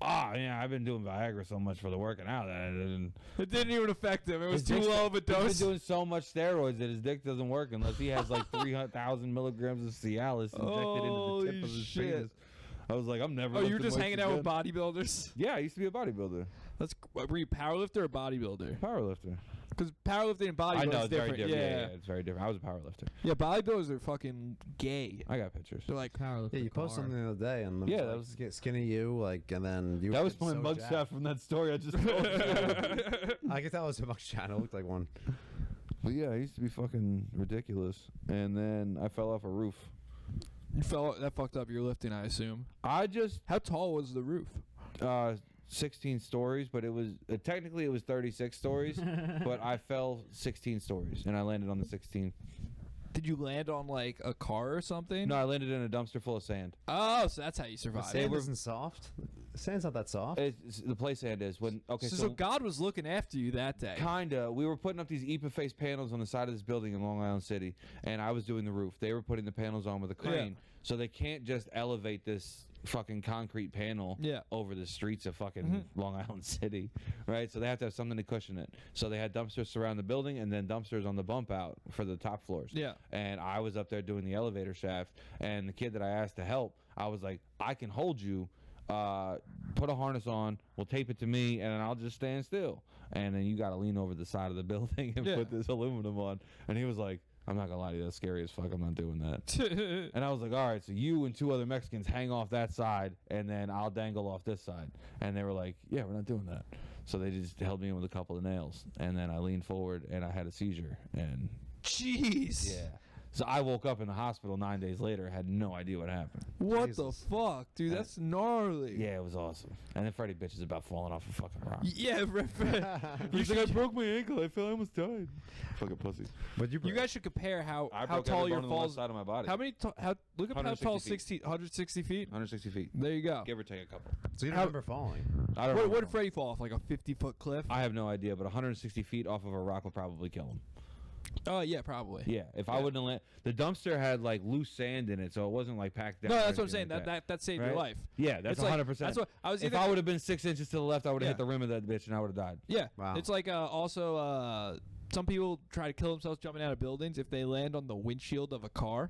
[SPEAKER 5] yeah, I've been doing Viagra so much for the working out that
[SPEAKER 1] it didn't even affect him. It was
[SPEAKER 5] his
[SPEAKER 1] too
[SPEAKER 5] dick's-
[SPEAKER 1] low of a dose.
[SPEAKER 5] He's been doing so much steroids that his dick doesn't work unless he has like 300,000 milligrams of Cialis injected into the tip of his penis. I was like, I'm never.
[SPEAKER 1] Oh, you were
[SPEAKER 5] lifting
[SPEAKER 1] just
[SPEAKER 5] weights
[SPEAKER 1] hanging out with
[SPEAKER 5] again.
[SPEAKER 1] bodybuilders?
[SPEAKER 5] Yeah, I used to be a bodybuilder.
[SPEAKER 1] Were you powerlifter or bodybuilder?
[SPEAKER 5] Powerlifter.
[SPEAKER 1] Because powerlifting and bodybuilding
[SPEAKER 5] I know,
[SPEAKER 1] is
[SPEAKER 5] it's very
[SPEAKER 1] different.
[SPEAKER 5] different. Yeah, it's very different. I was a powerlifter.
[SPEAKER 1] Yeah, bodybuilders are fucking gay.
[SPEAKER 5] I got pictures.
[SPEAKER 1] They're like,
[SPEAKER 3] Powerlifter
[SPEAKER 2] Yeah, you posted something the other day, and
[SPEAKER 5] Yeah,
[SPEAKER 2] that
[SPEAKER 5] that
[SPEAKER 2] was skinny you, like, and then you.
[SPEAKER 5] That was
[SPEAKER 2] were
[SPEAKER 5] my
[SPEAKER 2] so
[SPEAKER 5] mugshot
[SPEAKER 2] jacked.
[SPEAKER 5] from that story I just told you.
[SPEAKER 2] I could tell it was a mugshot. It looked like one.
[SPEAKER 5] But yeah, I used to be fucking ridiculous. And then I fell off a roof.
[SPEAKER 1] that fucked up your lifting, I assume.
[SPEAKER 5] I just
[SPEAKER 1] How tall was the roof?
[SPEAKER 5] 16 stories, but it was technically it was 36 stories, but I fell 16 stories and I landed on the 16th.
[SPEAKER 1] Did you land on like a car or something?
[SPEAKER 5] No, I landed in a dumpster full of sand.
[SPEAKER 1] Oh, so that's how you survived.
[SPEAKER 2] Sand isn't soft. Sand's not that soft.
[SPEAKER 5] The play sand is
[SPEAKER 1] So God was looking after you that day.
[SPEAKER 5] Kinda. We were putting up these EPA-face panels on the side of this building in Long Island City, and I was doing the roof. They were putting the panels on with a crane, so they can't just elevate this fucking concrete panel over the streets of fucking Long Island City, right? So they have to have something to cushion it. So they had dumpsters surround the building and then dumpsters on the bump out for the top floors.
[SPEAKER 1] Yeah.
[SPEAKER 5] And I was up there doing the elevator shaft, and the kid that I asked to help, I was like, I can hold you. Put a harness on, we'll tape it to me, and I'll just stand still. And then you got to lean over the side of the building and put this aluminum on. And he was like, I'm not gonna lie to you, that's scary as fuck. I'm not doing that. And I was like, all right, so you and 2 other Mexicans hang off that side, and then I'll dangle off this side. And they were like, yeah, we're not doing that. So they just held me in with a couple of nails, and then I leaned forward, and I had a seizure. And
[SPEAKER 1] Jeez.
[SPEAKER 5] yeah. So I woke up in the hospital 9 days later, had no idea what happened.
[SPEAKER 1] What
[SPEAKER 2] Jesus.
[SPEAKER 1] the fuck, dude? That's gnarly.
[SPEAKER 5] Yeah, it was awesome. And then Freddie bitches about falling off a fucking rock.
[SPEAKER 1] Yeah,
[SPEAKER 5] He's like, I broke my ankle. I almost died. Fucking pussy.
[SPEAKER 2] But you
[SPEAKER 1] you guys should compare how
[SPEAKER 5] broke
[SPEAKER 1] tall
[SPEAKER 5] every
[SPEAKER 1] your
[SPEAKER 5] bone on the left
[SPEAKER 1] falls.
[SPEAKER 5] side of my body.
[SPEAKER 1] How many? Look up how
[SPEAKER 5] 160
[SPEAKER 1] tall
[SPEAKER 5] feet.
[SPEAKER 1] 160 feet.
[SPEAKER 5] 160 feet.
[SPEAKER 1] There you go.
[SPEAKER 5] Give or take a couple.
[SPEAKER 2] So you don't remember falling?
[SPEAKER 5] I don't
[SPEAKER 1] What
[SPEAKER 5] remember.
[SPEAKER 1] did Freddie fall off? Like a 50-foot cliff?
[SPEAKER 5] I have no idea, but 160 feet off of a rock would probably kill him.
[SPEAKER 1] Oh yeah, probably.
[SPEAKER 5] Yeah, if I wouldn't have landed. The dumpster had like loose sand in it, so it wasn't like packed down.
[SPEAKER 1] No,
[SPEAKER 5] or
[SPEAKER 1] that's what I'm
[SPEAKER 5] anything
[SPEAKER 1] saying.
[SPEAKER 5] like
[SPEAKER 1] That saved your
[SPEAKER 5] Right?
[SPEAKER 1] life.
[SPEAKER 5] Yeah, that's
[SPEAKER 1] It's like-
[SPEAKER 5] 100%.
[SPEAKER 1] That's what I was.
[SPEAKER 5] If
[SPEAKER 1] either-
[SPEAKER 5] I would have been 6 inches to the left, I would have
[SPEAKER 1] Yeah.
[SPEAKER 5] hit the rim of that bitch and I would have died.
[SPEAKER 1] Yeah.
[SPEAKER 2] Wow.
[SPEAKER 1] It's like also some people try to kill themselves jumping out of buildings. If they land on the windshield of a car,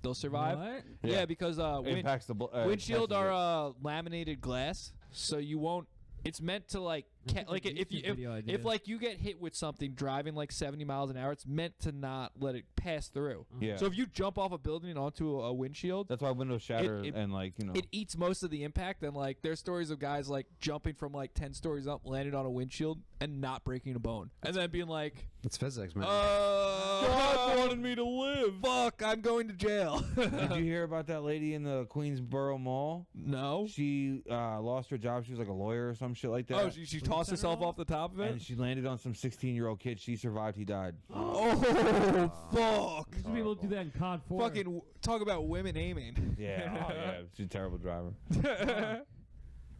[SPEAKER 1] they'll survive.
[SPEAKER 3] What?
[SPEAKER 1] Yeah, because
[SPEAKER 5] Impacts the
[SPEAKER 1] windshield are laminated glass, so you won't. It's meant to like like if you
[SPEAKER 3] video idea.
[SPEAKER 1] if like you get hit with something driving like 70 miles an hour, it's meant to not let it pass through.
[SPEAKER 5] Yeah.
[SPEAKER 1] So if you jump off a building and onto a windshield,
[SPEAKER 5] That's why windows shatter
[SPEAKER 1] it-
[SPEAKER 5] and like
[SPEAKER 1] it eats most of the impact. And like there's stories of guys like jumping from like 10 stories up, landed on a windshield, and not breaking a bone, and then being like,
[SPEAKER 2] It's physics, man.
[SPEAKER 1] God wanted me to live. Fuck, I'm going to jail.
[SPEAKER 5] Did you hear about that lady in the Queensboro Mall?
[SPEAKER 1] No.
[SPEAKER 5] She lost her job. She was like a lawyer or some shit like that.
[SPEAKER 1] Oh, she tossed herself off the top of it.
[SPEAKER 5] and she landed on some 16-year-old kid. She survived. He died.
[SPEAKER 1] Oh fuck!
[SPEAKER 3] These people do that in COD 4.
[SPEAKER 1] Fucking talk about women aiming.
[SPEAKER 5] Yeah, oh, yeah. She's a terrible driver.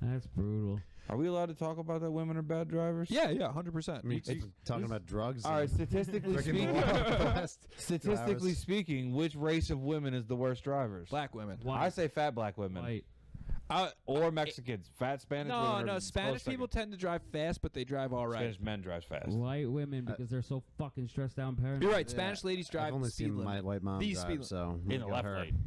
[SPEAKER 3] That's brutal.
[SPEAKER 5] Are we allowed to talk about that women are bad drivers?
[SPEAKER 1] Yeah, 100%.
[SPEAKER 2] I mean, talking about drugs.
[SPEAKER 5] All right,
[SPEAKER 2] and
[SPEAKER 5] statistically
[SPEAKER 2] breaking the
[SPEAKER 5] speaking,
[SPEAKER 2] law for the last 2
[SPEAKER 5] statistically
[SPEAKER 2] hours.
[SPEAKER 5] speaking, which race of women is the worst drivers?
[SPEAKER 1] Black women.
[SPEAKER 3] White.
[SPEAKER 5] I say fat black women.
[SPEAKER 3] White.
[SPEAKER 5] Or Mexicans. Fat Spanish women.
[SPEAKER 1] No,
[SPEAKER 5] are
[SPEAKER 1] no.
[SPEAKER 5] close
[SPEAKER 1] Spanish people
[SPEAKER 5] second.
[SPEAKER 1] tend to drive fast, but they drive all right.
[SPEAKER 5] Spanish men drive fast.
[SPEAKER 3] White women because they're so fucking stressed out and paranoid.
[SPEAKER 1] You're right.
[SPEAKER 2] Yeah,
[SPEAKER 1] Spanish ladies drive
[SPEAKER 2] I've only
[SPEAKER 1] the speed
[SPEAKER 2] seen
[SPEAKER 1] limit.
[SPEAKER 2] my white mom
[SPEAKER 1] The
[SPEAKER 2] drive,
[SPEAKER 1] speed
[SPEAKER 2] so
[SPEAKER 5] In the
[SPEAKER 2] look at
[SPEAKER 5] left
[SPEAKER 2] her.
[SPEAKER 5] lane.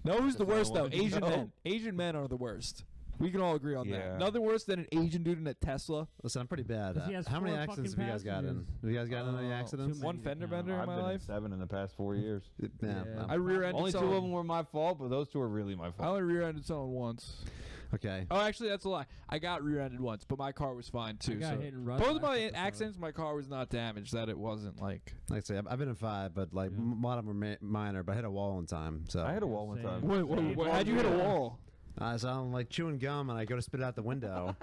[SPEAKER 1] No, who's the
[SPEAKER 5] That's what I
[SPEAKER 1] worst though?
[SPEAKER 5] wanted to
[SPEAKER 1] Asian
[SPEAKER 5] know.
[SPEAKER 1] men. Asian men are the worst. We can all agree on
[SPEAKER 5] Yeah.
[SPEAKER 1] that. Nothing worse than an Asian dude in a Tesla.
[SPEAKER 2] Listen, I'm pretty bad.
[SPEAKER 3] 'Cause he has
[SPEAKER 2] How many
[SPEAKER 3] 4
[SPEAKER 2] accidents have
[SPEAKER 3] fucking
[SPEAKER 2] you guys gotten?
[SPEAKER 3] passengers.
[SPEAKER 2] Have you guys gotten any accidents?
[SPEAKER 3] too
[SPEAKER 1] One
[SPEAKER 3] many
[SPEAKER 1] fender
[SPEAKER 3] to count.
[SPEAKER 1] bender in
[SPEAKER 5] I've
[SPEAKER 1] my
[SPEAKER 5] been in
[SPEAKER 1] life.
[SPEAKER 5] 7 in the past 4 years.
[SPEAKER 2] Yeah.
[SPEAKER 3] Yeah.
[SPEAKER 1] I rear-ended
[SPEAKER 5] Only 2
[SPEAKER 1] someone.
[SPEAKER 5] of them were my fault, but those 2 are really my
[SPEAKER 1] I
[SPEAKER 5] fault.
[SPEAKER 1] only rear-ended someone once.
[SPEAKER 2] Okay.
[SPEAKER 1] Oh, actually, that's a lie. I got rear-ended once, but my car was fine too.
[SPEAKER 3] I got
[SPEAKER 1] So
[SPEAKER 3] hit and run
[SPEAKER 1] both of
[SPEAKER 3] last
[SPEAKER 1] my
[SPEAKER 3] episode.
[SPEAKER 1] accidents, my car was not damaged. That it wasn't like.
[SPEAKER 2] Like I say, I've been in 5, but like
[SPEAKER 3] Yeah.
[SPEAKER 2] a lot of them were minor. But I hit a wall one time. So
[SPEAKER 5] I hit a wall one
[SPEAKER 3] Same.
[SPEAKER 5] time.
[SPEAKER 1] Wait, how'd you hit a wall?
[SPEAKER 2] So I'm like chewing gum and I go to spit it out the window.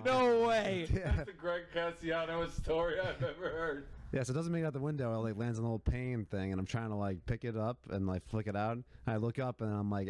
[SPEAKER 1] No way.
[SPEAKER 2] Yeah.
[SPEAKER 5] the Greg Cassiano story I've ever heard.
[SPEAKER 2] Yeah, so it doesn't make it out the window. It like lands on a little pane thing, and I'm trying to like pick it up and like flick it out. And I look up and I'm like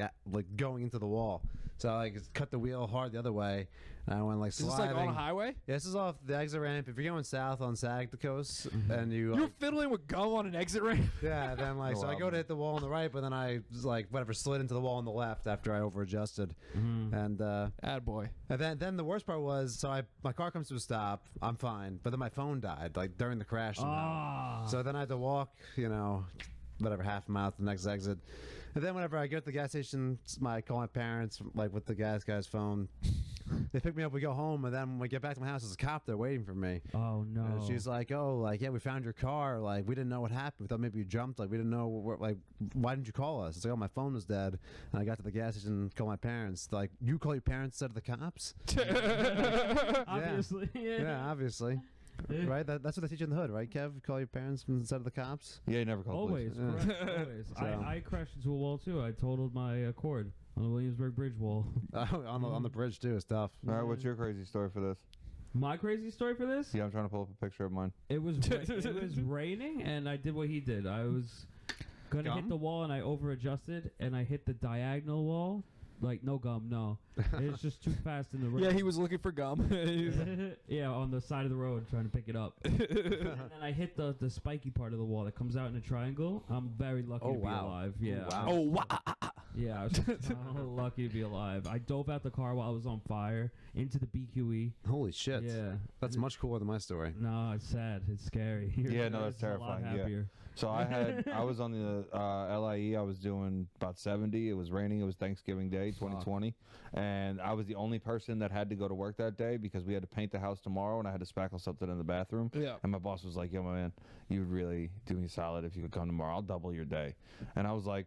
[SPEAKER 2] going into the wall. So I like cut the wheel hard the other way, and I went like
[SPEAKER 1] Is this
[SPEAKER 2] sliding.
[SPEAKER 1] like on a highway?
[SPEAKER 2] Yeah, this is off the exit ramp. If you're going south on Sag the coast, and you
[SPEAKER 1] You're fiddling with gum on an exit ramp?
[SPEAKER 2] yeah, then like
[SPEAKER 5] Oh,
[SPEAKER 2] so I
[SPEAKER 5] wow.
[SPEAKER 2] go to hit the wall on the right, but then I just, like whatever slid into the wall on the left after I over adjusted, and
[SPEAKER 1] Attaboy.
[SPEAKER 2] then the worst part was my car comes to a stop. I'm fine, but then my phone died like during the crash. somehow.
[SPEAKER 3] Ah.
[SPEAKER 2] So then I had to walk, whatever, half a mile to the next exit. And then whenever I get to the gas station, I call my parents, like with the gas guy's phone. They pick me up, we go home, and then when we get back to my house, there's a cop there waiting for me.
[SPEAKER 3] Oh no.
[SPEAKER 2] And she's like, "Oh, like yeah, we found your car. Like we didn't know what happened. We thought maybe you jumped. Like we didn't know why didn't you call us?" It's like, "Oh, my phone was dead." And I got to the gas station and called my parents. Like, "You call your parents instead of the cops?"
[SPEAKER 3] Obviously.
[SPEAKER 2] Yeah, obviously. Right? That's what they teach you in the hood, right, Kev? Call your parents instead of the cops.
[SPEAKER 5] Yeah, you never called
[SPEAKER 3] Always,
[SPEAKER 5] police.
[SPEAKER 3] correct, always.
[SPEAKER 2] So-
[SPEAKER 3] I crashed into a wall too. I totaled my cord on the Williamsburg Bridge wall.
[SPEAKER 2] On the bridge too. It's tough.
[SPEAKER 5] All right, what's your crazy story for this?
[SPEAKER 3] My crazy story for this?
[SPEAKER 5] Yeah, I'm trying to pull up a picture of mine.
[SPEAKER 3] It was it was raining, and I did what he did. I was gonna hit
[SPEAKER 2] Gum?
[SPEAKER 3] the wall, and I over adjusted, and I hit the diagonal wall. Like no gum, no. It was just too fast in the rain.
[SPEAKER 1] Yeah, he was looking for gum.
[SPEAKER 3] Yeah, on the side of the road trying to pick it up. And then I hit the spiky part of the wall that comes out in a triangle. I'm very lucky to be alive. Yeah.
[SPEAKER 2] Wow.
[SPEAKER 1] Oh, wow.
[SPEAKER 3] Yeah, I was so lucky to be alive. I dove out the car while I was on fire into the BQE.
[SPEAKER 2] Holy shit.
[SPEAKER 3] Yeah.
[SPEAKER 2] That's much cooler than my story.
[SPEAKER 3] No, it's sad. It's scary.
[SPEAKER 5] Yeah, no, that's
[SPEAKER 3] It's a lot
[SPEAKER 5] terrifying, yeah.
[SPEAKER 3] happier.
[SPEAKER 5] So I was on the LIE. I was doing about 70. It was raining. It was Thanksgiving Day, 2020, and I was the only person that had to go to work that day because we had to paint the house tomorrow, and I had to spackle something in the bathroom.
[SPEAKER 1] Yeah.
[SPEAKER 5] And my boss was like, "Yo, my man, you would really do me solid if you could come tomorrow. I'll double your day." And I was like,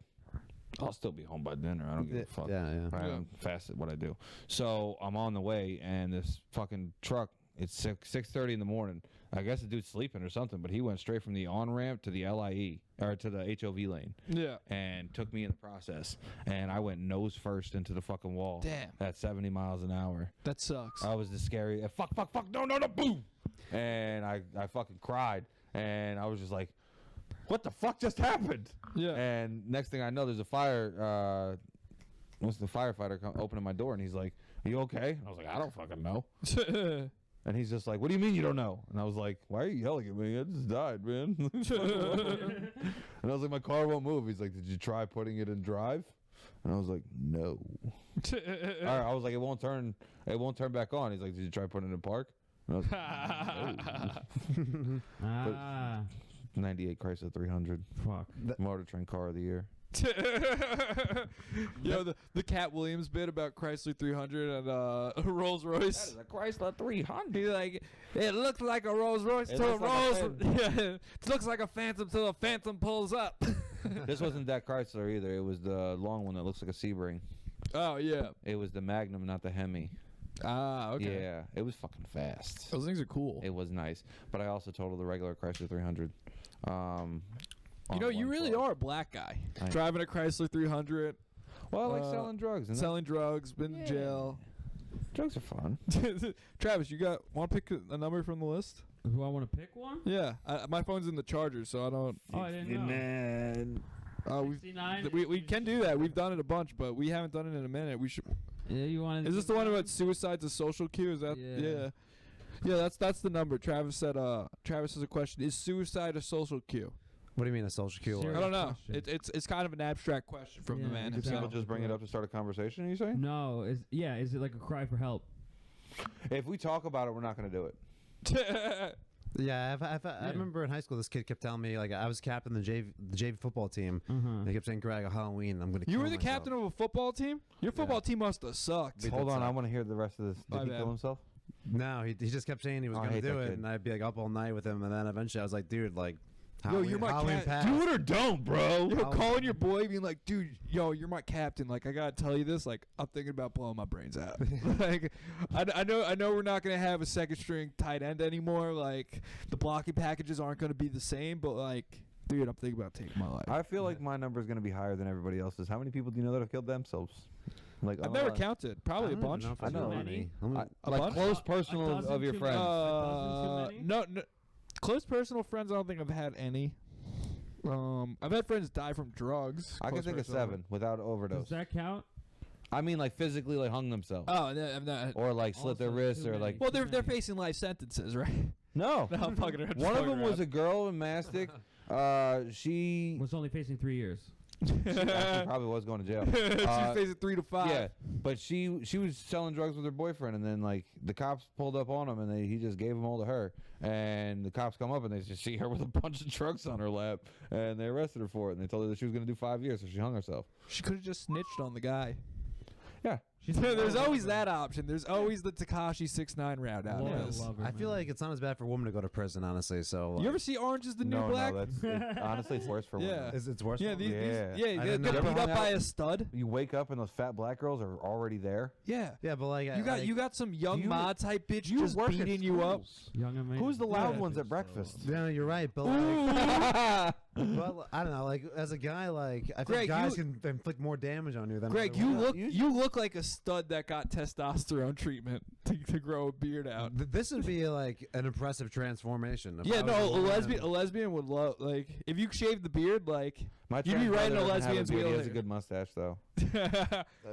[SPEAKER 5] "I'll still be home by dinner. I don't give a fuck.
[SPEAKER 2] Yeah.
[SPEAKER 5] Right,
[SPEAKER 1] Yeah.
[SPEAKER 5] I'm fast at what I do." So I'm on the way, and this fucking truck. It's 6:30 in the morning. I guess the dude's sleeping or something, but he went straight from the on ramp to the LIE or to the HOV lane.
[SPEAKER 1] Yeah.
[SPEAKER 5] And took me in the process. And I went nose first into the fucking wall.
[SPEAKER 1] Damn.
[SPEAKER 5] At 70 miles an hour.
[SPEAKER 1] That sucks.
[SPEAKER 5] I was the scary. Fuck, no, boom. And I fucking cried. And I was just like, what the fuck just happened?
[SPEAKER 1] Yeah.
[SPEAKER 5] And next thing I know, there's a fire. Once the firefighter opening my door, and he's like, "Are you okay?" And I was like, "I don't fucking know." And he's just like, "What do you mean you don't know?" And I was like, "Why are you yelling at me? I just died, man." And I was like, "My car won't move." He's like, "Did you try putting it in drive?" And I was like, "No." All right, I was like, "It won't turn back on." He's like, "Did you try putting it in park?" And I was like, "No."
[SPEAKER 3] Ah,
[SPEAKER 5] 98 Chrysler 300,
[SPEAKER 3] fuck.
[SPEAKER 5] Motor Trend Car of the Year.
[SPEAKER 1] Yo, the Cat Williams bit about Chrysler 300 and Rolls Royce.
[SPEAKER 5] a Chrysler 300.
[SPEAKER 1] He's like, it looks like a Rolls Royce
[SPEAKER 5] It
[SPEAKER 1] to a
[SPEAKER 5] looks like a
[SPEAKER 1] Rolls. Yeah, it looks like a Phantom till the Phantom pulls up.
[SPEAKER 5] This wasn't that Chrysler either. It was the long one that looks like a Sebring.
[SPEAKER 1] Oh yeah.
[SPEAKER 5] It was the Magnum, not the Hemi.
[SPEAKER 1] Ah, okay.
[SPEAKER 5] Yeah, it was fucking fast.
[SPEAKER 1] Those things are cool.
[SPEAKER 5] It was nice, but I also totaled the regular Chrysler 300.
[SPEAKER 1] You know, you really are a black guy.
[SPEAKER 5] I-
[SPEAKER 1] Driving a Chrysler 300,
[SPEAKER 5] Well, I like selling drugs. And
[SPEAKER 1] selling drugs, been to jail.
[SPEAKER 5] drugs are fun.
[SPEAKER 1] Travis, want to pick a number from the list?
[SPEAKER 3] Do I want to pick one?
[SPEAKER 1] Yeah, my phone's in the charger, so I don't.
[SPEAKER 3] Oh, I didn't know. 69?
[SPEAKER 1] We can do that. We've done it a bunch, but we haven't done it in a minute. We should.
[SPEAKER 3] Yeah, you want to.
[SPEAKER 1] Is this the one about suicide's a social cue? Is that?
[SPEAKER 3] Yeah.
[SPEAKER 1] Yeah, that's the number. Travis said. Travis has a question. Is suicide a social cue?
[SPEAKER 2] What do you mean a social cue?
[SPEAKER 3] Serious
[SPEAKER 1] I don't know.
[SPEAKER 3] question.
[SPEAKER 1] It's kind of an abstract question from the
[SPEAKER 3] Yeah,
[SPEAKER 1] man
[SPEAKER 5] Could
[SPEAKER 1] himself.
[SPEAKER 5] people just bring it up to start a conversation, you say?
[SPEAKER 3] No, is it like a cry for help?
[SPEAKER 5] If we talk about it, we're not going to do it.
[SPEAKER 2] Yeah, I remember in high school this kid kept telling me like I was captain of the JV football team. And he kept saying, "Greg, on Halloween, I'm gonna."
[SPEAKER 1] You
[SPEAKER 2] kill
[SPEAKER 1] were the
[SPEAKER 2] myself."
[SPEAKER 1] captain of a football team? Your football team must have sucked.
[SPEAKER 5] Hold on, I want to hear the rest of this.
[SPEAKER 1] My
[SPEAKER 5] Did he
[SPEAKER 1] bad.
[SPEAKER 5] kill himself?
[SPEAKER 2] No, he just kept saying he was
[SPEAKER 5] Oh, I
[SPEAKER 2] gonna
[SPEAKER 5] hate
[SPEAKER 2] do
[SPEAKER 5] that
[SPEAKER 2] it,
[SPEAKER 5] kid.
[SPEAKER 2] and I'd be like up all night with him, and then eventually I was like, "Dude, like,
[SPEAKER 1] yo, you're my
[SPEAKER 2] Halloween
[SPEAKER 1] captain.
[SPEAKER 2] pass.
[SPEAKER 5] Do it or don't, bro.
[SPEAKER 1] Yo, calling your boy, being like, dude, yo, you're my captain. Like, I gotta tell you this. Like, I'm thinking about blowing my brains out. Like, I know we're not gonna have a second string tight end anymore. Like, the blocking packages aren't gonna be the same. But like, dude, I'm thinking about taking my life.
[SPEAKER 5] I feel like my number is going to be higher than everybody else's. How many people do you know that have killed themselves? Like
[SPEAKER 1] I've never counted. Probably a bunch.
[SPEAKER 5] I know.
[SPEAKER 1] A
[SPEAKER 5] Like
[SPEAKER 1] bunch?
[SPEAKER 5] close
[SPEAKER 3] A
[SPEAKER 5] personal
[SPEAKER 3] dozen
[SPEAKER 5] of your
[SPEAKER 3] too
[SPEAKER 5] friends.
[SPEAKER 3] many?
[SPEAKER 1] No, close personal friends. I don't think I've had any. I've had friends die from drugs.
[SPEAKER 5] I can
[SPEAKER 1] close
[SPEAKER 5] think of
[SPEAKER 1] personal.
[SPEAKER 5] 7 without overdose.
[SPEAKER 3] Does that count?
[SPEAKER 5] I mean, like physically, like hung themselves,
[SPEAKER 1] Oh, no, I'm not.
[SPEAKER 5] or like slit their
[SPEAKER 3] Also
[SPEAKER 5] wrists,
[SPEAKER 3] too
[SPEAKER 5] or like.
[SPEAKER 3] many.
[SPEAKER 1] Well, they're facing life sentences, right?
[SPEAKER 5] No,
[SPEAKER 1] No, I'm fucking around.
[SPEAKER 5] one of them was a girl in Mastic. She
[SPEAKER 3] Was only facing 3 years.
[SPEAKER 5] actually probably was going to jail.
[SPEAKER 1] She's facing 3 to 5.
[SPEAKER 5] Yeah, but she was selling drugs with her boyfriend, and then like the cops pulled up on him, and he just gave them all to her. And the cops come up and they just see her with a bunch of drugs on her lap, and they arrested her for it. And they told her that she was going to do 5 years, so she hung herself.
[SPEAKER 1] She could have just snitched on the guy.
[SPEAKER 5] Yeah,
[SPEAKER 1] There's always that option. There's always the Tekashi 6ix9ine route out of
[SPEAKER 3] Loyal
[SPEAKER 1] this.
[SPEAKER 3] lover,
[SPEAKER 2] I feel
[SPEAKER 3] man.
[SPEAKER 2] like it's not as bad for a woman to go to prison, honestly. So like,
[SPEAKER 1] You ever see Orange is the New
[SPEAKER 5] no,
[SPEAKER 1] Black?
[SPEAKER 5] honestly, it's worse for women.
[SPEAKER 1] Yeah.
[SPEAKER 2] it's worse.
[SPEAKER 1] Yeah,
[SPEAKER 2] for
[SPEAKER 1] these,
[SPEAKER 2] women?
[SPEAKER 1] these,
[SPEAKER 5] Yeah.
[SPEAKER 1] yeah,
[SPEAKER 2] I
[SPEAKER 1] they
[SPEAKER 2] didn't
[SPEAKER 1] get
[SPEAKER 2] know.
[SPEAKER 1] beat
[SPEAKER 5] Ever
[SPEAKER 1] up
[SPEAKER 5] hung
[SPEAKER 1] by
[SPEAKER 5] out-
[SPEAKER 1] a stud.
[SPEAKER 5] You wake up and those fat black girls are already there.
[SPEAKER 1] Yeah.
[SPEAKER 2] Yeah, but like
[SPEAKER 1] You got some young
[SPEAKER 5] you-
[SPEAKER 1] ma type bitch
[SPEAKER 5] You
[SPEAKER 1] just
[SPEAKER 5] work at
[SPEAKER 1] beating you up.
[SPEAKER 5] schools.
[SPEAKER 3] Young and
[SPEAKER 5] Who's the loud
[SPEAKER 3] Yeah.
[SPEAKER 5] ones at breakfast?
[SPEAKER 2] Yeah, you're right, but like,
[SPEAKER 5] Ooh.
[SPEAKER 2] but I don't know. Like as a guy, like I think
[SPEAKER 1] Greg,
[SPEAKER 2] guys can inflict more damage on you than
[SPEAKER 1] Greg,
[SPEAKER 2] other
[SPEAKER 1] you
[SPEAKER 2] women.
[SPEAKER 1] look like a stud that got testosterone treatment to grow a beard out.
[SPEAKER 2] This would be like an impressive transformation. if
[SPEAKER 1] Yeah,
[SPEAKER 2] I was
[SPEAKER 1] no, a
[SPEAKER 2] woman.
[SPEAKER 1] lesbian would love, like, if you shaved the beard, like,
[SPEAKER 5] My
[SPEAKER 1] You'd be
[SPEAKER 5] trans
[SPEAKER 1] right in
[SPEAKER 5] brother
[SPEAKER 1] a
[SPEAKER 5] doesn't have
[SPEAKER 1] lesbian's
[SPEAKER 5] beard. He has a
[SPEAKER 1] wheelchair.
[SPEAKER 5] good mustache though.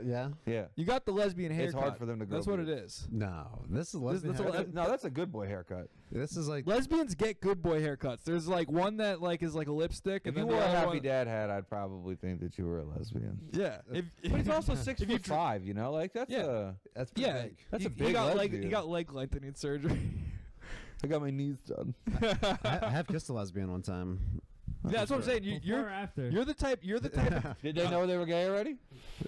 [SPEAKER 2] Yeah.
[SPEAKER 5] Yeah.
[SPEAKER 1] you got the lesbian haircut.
[SPEAKER 5] It's hard for them to grow
[SPEAKER 1] That's what it
[SPEAKER 5] beards.
[SPEAKER 1] is.
[SPEAKER 2] No, this is lesbian.
[SPEAKER 1] that's a
[SPEAKER 2] haircut.
[SPEAKER 5] No, that's a good boy haircut.
[SPEAKER 2] This is like
[SPEAKER 1] Lesbians get good boy haircuts. There's like one that like is like a lipstick,
[SPEAKER 5] If
[SPEAKER 1] and
[SPEAKER 5] you
[SPEAKER 1] then
[SPEAKER 5] wore
[SPEAKER 1] the
[SPEAKER 5] a
[SPEAKER 1] other
[SPEAKER 5] happy
[SPEAKER 1] one,
[SPEAKER 5] dad hat, I'd probably think that you were a lesbian.
[SPEAKER 1] yeah.
[SPEAKER 5] But he's also
[SPEAKER 1] If you
[SPEAKER 5] 6'5", you know, like that's
[SPEAKER 1] Yeah.
[SPEAKER 2] that's pretty
[SPEAKER 1] yeah.
[SPEAKER 2] big.
[SPEAKER 5] That's
[SPEAKER 1] he,
[SPEAKER 5] a big
[SPEAKER 1] he got
[SPEAKER 5] lesbian.
[SPEAKER 1] he got leg lengthening surgery.
[SPEAKER 5] I got my knees done.
[SPEAKER 2] I have kissed a lesbian one time.
[SPEAKER 1] Yeah, that's what I'm saying.
[SPEAKER 3] Before or after?
[SPEAKER 1] You're the type. You're the type. Of,
[SPEAKER 5] Did they know they were gay already?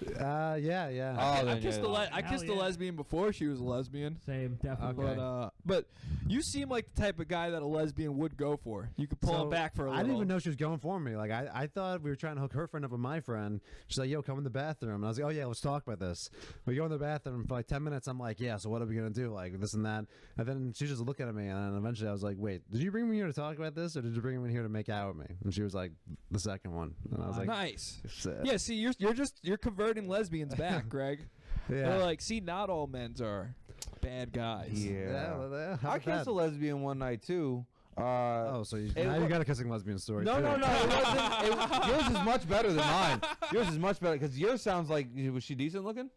[SPEAKER 2] Yeah.
[SPEAKER 5] Oh,
[SPEAKER 1] I
[SPEAKER 5] then
[SPEAKER 1] kissed
[SPEAKER 5] yeah.
[SPEAKER 1] I kissed a
[SPEAKER 3] Hell yeah.
[SPEAKER 1] lesbian before she was a lesbian.
[SPEAKER 3] Same, definitely.
[SPEAKER 2] Okay.
[SPEAKER 1] But you seem like the type of guy that a lesbian would go for. You could pull him
[SPEAKER 2] So,
[SPEAKER 1] back for a
[SPEAKER 2] I
[SPEAKER 1] little.
[SPEAKER 2] didn't even know she was going for me. Like I thought we were trying to hook her friend up with my friend. She's like, "Yo, come in the bathroom." And I was like, "Oh yeah, let's talk about this." We go in the bathroom for like 10 minutes. I'm like, "Yeah, so what are we gonna do? Like this and that." And then she just looked at me, and then eventually I was like, "Wait, did you bring me here to talk about this, or did you bring me here to make out with me?" And she was like, "The second one." And I was like,
[SPEAKER 1] Nice.
[SPEAKER 2] "Shit."
[SPEAKER 1] Yeah. See, you're converting lesbians back, Greg.
[SPEAKER 2] Yeah.
[SPEAKER 1] They're like, see, not all men's are bad guys.
[SPEAKER 5] Yeah.
[SPEAKER 2] How
[SPEAKER 5] I
[SPEAKER 2] about
[SPEAKER 5] kissed
[SPEAKER 2] that?
[SPEAKER 5] a lesbian one night too.
[SPEAKER 2] Oh, so you,
[SPEAKER 5] It
[SPEAKER 2] now
[SPEAKER 5] wa-
[SPEAKER 2] you got a kissing lesbian story.
[SPEAKER 5] No,
[SPEAKER 2] too.
[SPEAKER 5] no, no. It wasn't, yours is much better than mine. Yours is much better because yours sounds like was she decent looking?